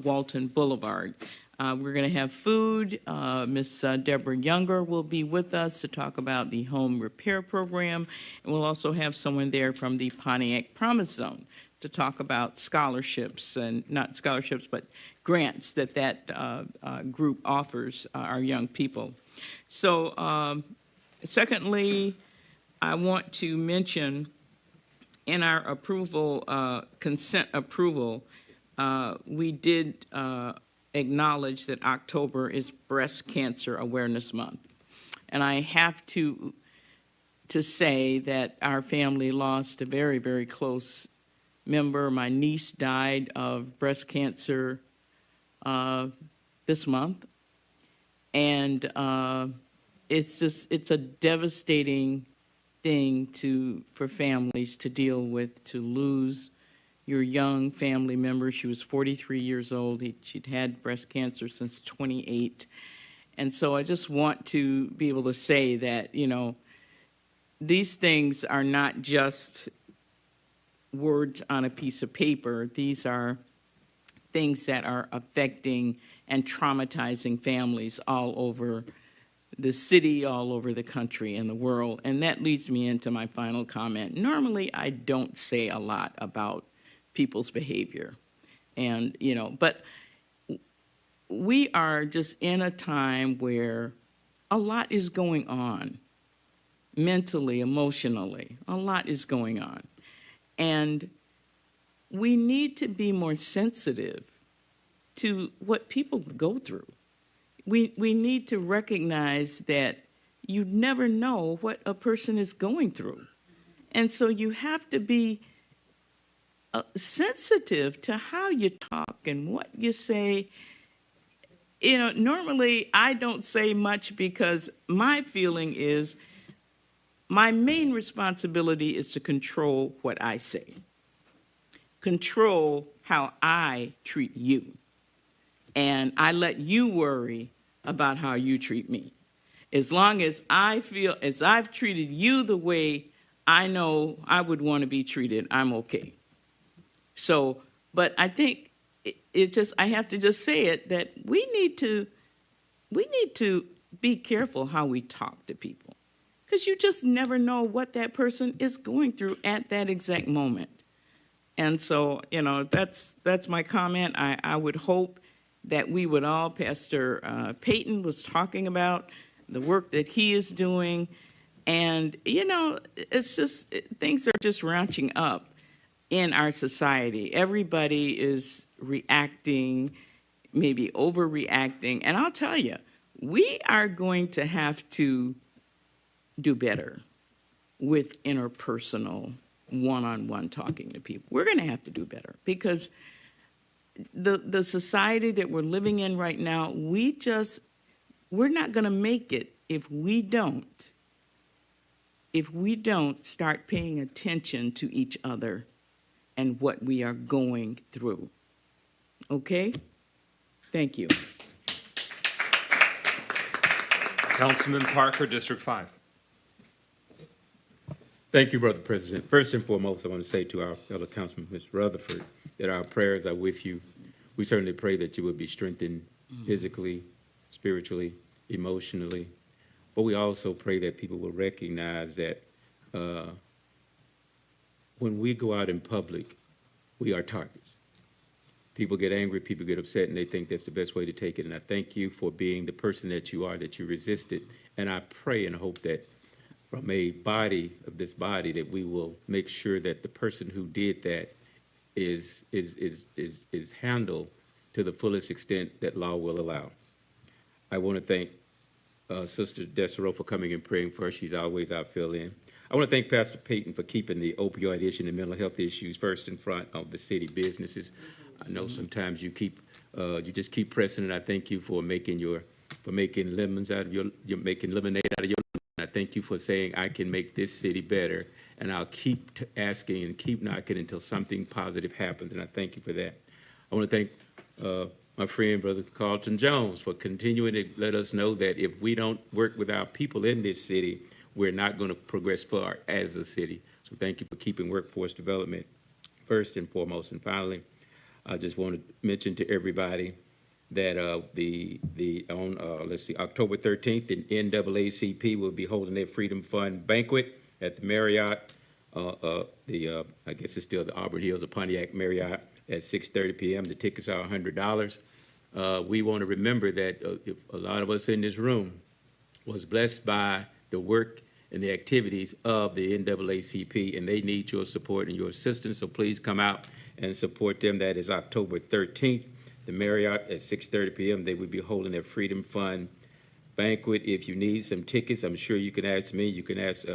Walton Boulevard. We're going to have food. Miss Deborah Younger will be with us to talk about the home repair program, and we'll also have someone there from the Pontiac Promise Zone to talk about scholarships, and not scholarships, but grants that group offers our young people. So, secondly, I want to mention in our approval, consent approval, we did acknowledge that October is Breast Cancer Awareness Month. And I have to say that our family lost a very, very close member. My niece died of breast cancer this month. And it's a devastating thing for families to deal with, to lose your young family member. She was 43 years old. She'd had breast cancer since 28. And so I just want to be able to say that, you know, these things are not just words on a piece of paper. These are things that are affecting and traumatizing families all over the city, all over the country and the world. And that leads me into my final comment. Normally, I don't say a lot about people's behavior. And, but we are just in a time where a lot is going on, mentally, emotionally, a lot is going on. And we need to be more sensitive to what people go through. We need to recognize that you never know what a person is going through. And so you have to be sensitive to how you talk and what you say. Normally I don't say much because my feeling is my main responsibility is to control what I say, control how I treat you. And I let you worry about how you treat me. As long as I feel, as I've treated you the way I know I would want to be treated, I'm okay. So, but I think I have to just say it, that we need to be careful how we talk to people, because you just never know what that person is going through at that exact moment. And so, that's my comment. I would hope that we would all, Pastor Peyton was talking about the work that he is doing, and, it's just, things are just ratcheting up in our society. Everybody is reacting, maybe overreacting, and I'll tell you, we are going to have to do better with interpersonal, one-on-one talking to people. We're going to have to do better, because the society that we're living in right now, we're not going to make it if we don't start paying attention to each other and what we are going through. Okay? Thank you.
Councilman Parker, District 5.
Thank you, Brother President. First and foremost, I want to say to our fellow councilman, Mr. Rutherford, that our prayers are with you. We certainly pray that you will be strengthened physically, spiritually, emotionally. But we also pray that people will recognize that when we go out in public, we are targets. People get angry, people get upset, and they think that's the best way to take it. And I thank you for being the person that you are, that you resisted. And I pray and hope that from a body of this body, that we will make sure that the person who did that is handled to the fullest extent that law will allow. I want to thank Sister Desiree for coming and praying for us. She's always our fill-in. I want to thank Pastor Peyton for keeping the opioid issue and the mental health issues first in front of the city businesses. I know sometimes you just keep pressing it. I thank you for making lemons out of you're making lemonade out of your lemon. I thank you for saying I can make this city better, and I'll keep asking and keep knocking until something positive happens, and I thank you for that. I want to thank my friend, Brother Carlton Jones, for continuing to let us know that if we don't work with our people in this city, we're not going to progress far as a city. So thank you for keeping workforce development first and foremost. And finally, I just want to mention to everybody that on October 13th, the NAACP will be holding their Freedom Fund banquet at the Marriott, I guess it's still the Auburn Hills of Pontiac Marriott, at 6:30 p.m. The tickets are $100. We want to remember that if a lot of us in this room was blessed by the work and the activities of the NAACP, and they need your support and your assistance, so please come out and support them. That is October 13th, the Marriott at 6:30 p.m. They will be holding their Freedom Fund banquet. If you need some tickets, I'm sure you can ask me. You can ask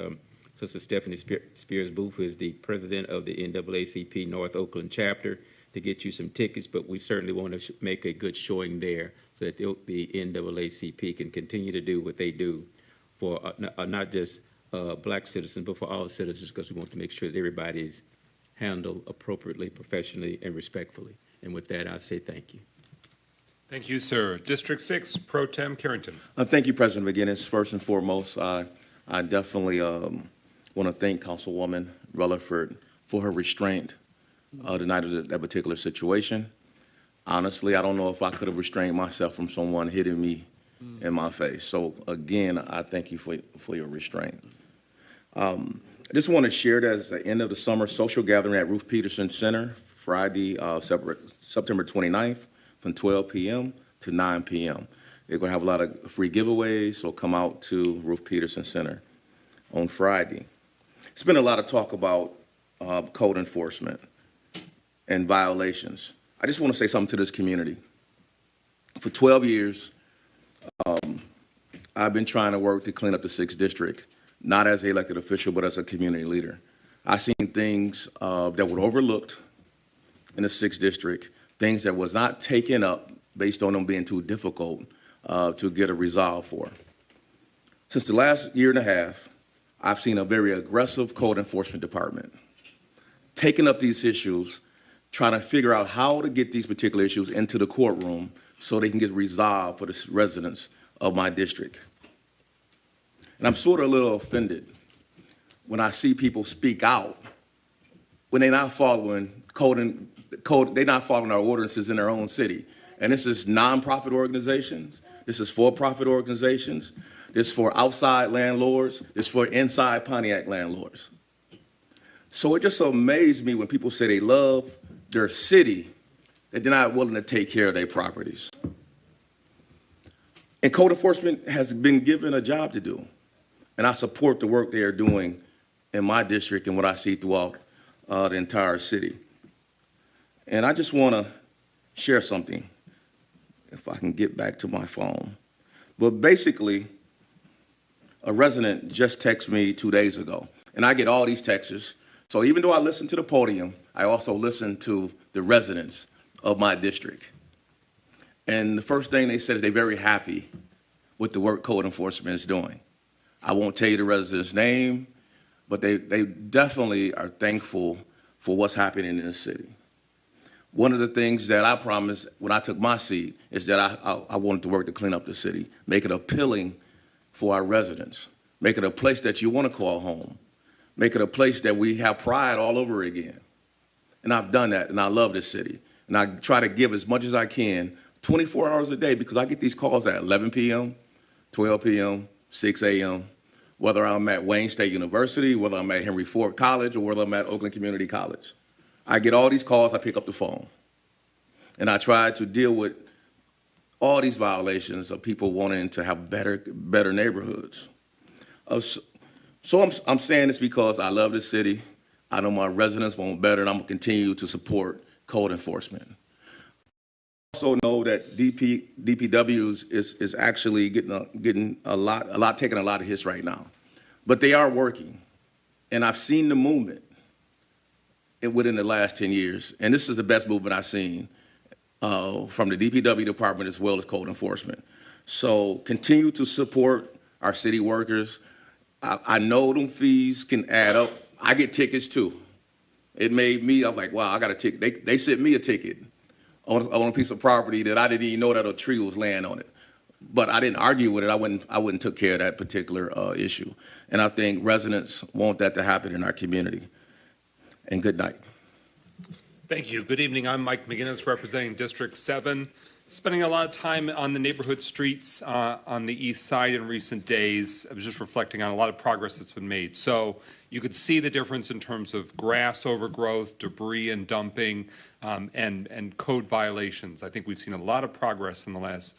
Sister Stephanie Spears Booth, who is the president of the NAACP North Oakland chapter, to get you some tickets, but we certainly want to make a good showing there so that the NAACP can continue to do what they do for not just black citizens, but for all citizens, because we want to make sure that everybody is handled appropriately, professionally, and respectfully. And with that, I say thank you.
Thank you, sir. District 6, Pro Tem Carrington.
Thank you, President McGinnis. First and foremost, I definitely want to thank Councilwoman Rutherford for her restraint the night of that particular situation. Honestly, I don't know if I could have restrained myself from someone hitting me in my face. So again, I thank you for your restraint. I just want to share that as the end of the summer social gathering at Ruth Peterson Center Friday, September 29th, from 12 p.m. to 9 p.m. They're going to have a lot of free giveaways, so come out to Ruth Peterson Center on Friday. It's been a lot of talk about code enforcement and violations. I just want to say something to this community. For 12 years, I've been trying to work to clean up the 6th District, not as an elected official, but as a community leader. I've seen things that were overlooked in the 6th District, things that was not taken up based on them being too difficult to get a resolve for. Since the last year and a half, I've seen a very aggressive code enforcement department taking up these issues, trying to figure out how to get these particular issues into the courtroom so they can get resolved for the residents of my district. And I'm sort of a little offended when I see people speak out when they're not following they're not following our ordinances in their own city. And this is nonprofit organizations, this is for-profit organizations, this is for outside landlords, this is for inside Pontiac landlords. So it just amazed me when people say they love their city, that they're not willing to take care of their properties. And code enforcement has been given a job to do. And I support the work they are doing in my district and what I see throughout the entire city. And I just want to share something, if I can get back to my phone. But basically, a resident just texted me 2 days ago, and I get all these texts. So even though I listen to the podium, I also listen to the residents of my district. And the first thing they said is they're very happy with the work code enforcement is doing. I won't tell you the resident's name, but they definitely are thankful for what's happening in the city. One of the things that I promised when I took my seat is that I wanted to work to clean up the city, make it appealing for our residents, make it a place that you want to call home, make it a place that we have pride all over again. And I've done that, and I love this city. And I try to give as much as I can, 24 hours a day, because I get these calls at 11 p.m., 12 p.m., 6 a.m., whether I'm at Wayne State University, whether I'm at Henry Ford College, or whether I'm at Oakland Community College. I get all these calls, I pick up the phone. And I try to deal with all these violations of people wanting to have better neighborhoods. So I'm saying this because I love this city. I know my residents want better, and I'm gonna continue to support code enforcement. I also know that DPW is actually taking a lot of hits right now, but they are working, and I've seen the movement within the last 10 years, and this is the best movement I've seen from the DPW department as well as code enforcement. So continue to support our city workers. I know them fees can add up. I get tickets too. It made me, I'm like, wow, I got a ticket. They sent me a ticket on a piece of property that I didn't even know that a tree was laying on it. But I didn't argue with it. I wouldn't took care of that particular issue. And I think residents want that to happen in our community. And good night.
Thank you. Good evening. I'm Mike McGinnis, representing District 7. Spending a lot of time on the neighborhood streets on the east side in recent days. I was just reflecting on a lot of progress that's been made. So you could see the difference in terms of grass overgrowth, debris and dumping, and code violations. I think we've seen a lot of progress in the last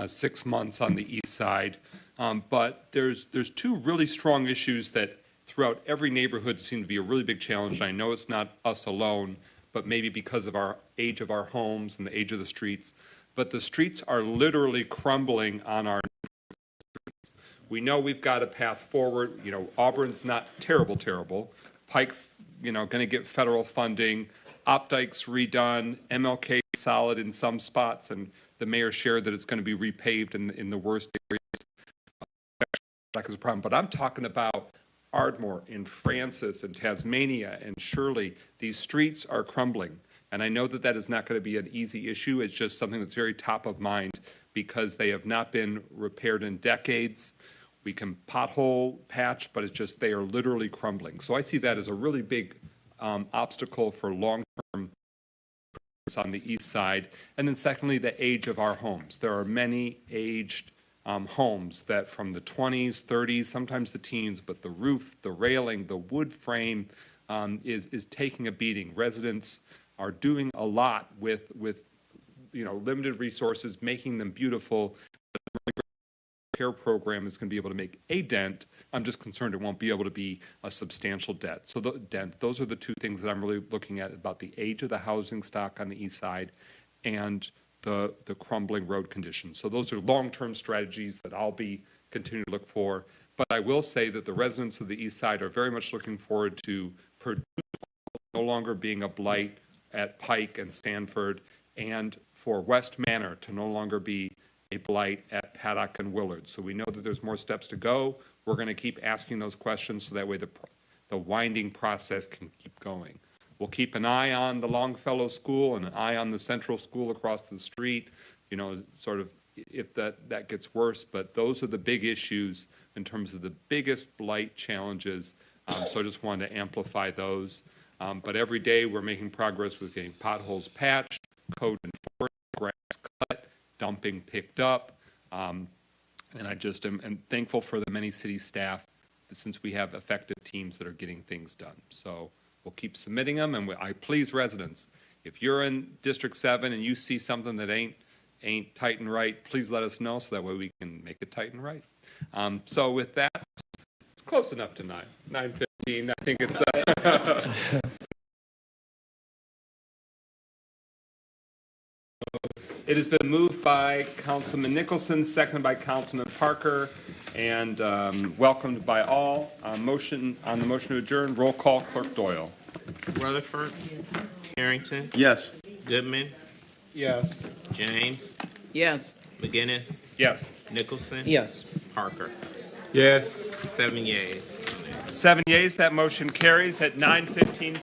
6 months on the east side. But there's two really strong issues that throughout every neighborhood seem to be a really big challenge. And I know it's not us alone, but maybe because of our age of our homes and the age of the streets. But the streets are literally crumbling on our streets. We know we've got a path forward. You know, Auburn's not terrible. Pike's, going to get federal funding. Opdyke's redone. MLK solid in some spots, and the mayor shared that it's going to be repaved in the worst areas. That is a problem. But I'm talking about Ardmore, in Francis, and Tasmania, and Shirley. These streets are crumbling. And I know that that is not going to be an easy issue. It's just something that's very top of mind because they have not been repaired in decades. We can pothole patch, but it's just they are literally crumbling. So I see that as a really big obstacle for long-term on the east side. And then secondly, the age of our homes. There are many aged homes that from the 20s, 30s, sometimes the teens, but the roof, the railing, the wood frame is taking a beating. Residents are doing a lot with limited resources, making them beautiful. The care program is going to be able to make a dent. I'm just concerned it won't be able to be a substantial dent. So those are the two things that I'm really looking at about the age of the housing stock on the east side and the crumbling road conditions. So those are long-term strategies that I'll be continuing to look for. But I will say that the residents of the east side are very much looking forward to Purdue no longer being a blight at Pike and Sanford, and for West Manor to no longer be a blight at Paddock and Willard. So we know that there's more steps to go. We're going to keep asking those questions so that way the winding process can keep going. We'll keep an eye on the Longfellow School and an eye on the Central School across the street, sort of if that gets worse. But those are the big issues in terms of the biggest blight challenges. So I just wanted to amplify those. But every day we're making progress with getting potholes patched, code enforced, grass cut, dumping picked up. And I just am thankful for the many city staff since we have effective teams that are getting things done. So we'll keep submitting them, and I please residents, if you're in District 7 and you see something that ain't tight and right, please let us know so that way we can make it tight and right. So with that, it's close enough to 9:15. I think it's It has been moved by Councilman Nicholson, seconded by Councilman Parker, and welcomed by all. On the motion to adjourn, roll call, Clerk Doyle.
Rutherford. Harrington.
Yes.
Goodman.
Yes.
James.
Yes.
McGinnis.
Yes.
Nicholson.
Yes.
Parker.
Yes.
7 yeas.
7 yeas, that motion carries at 9:15.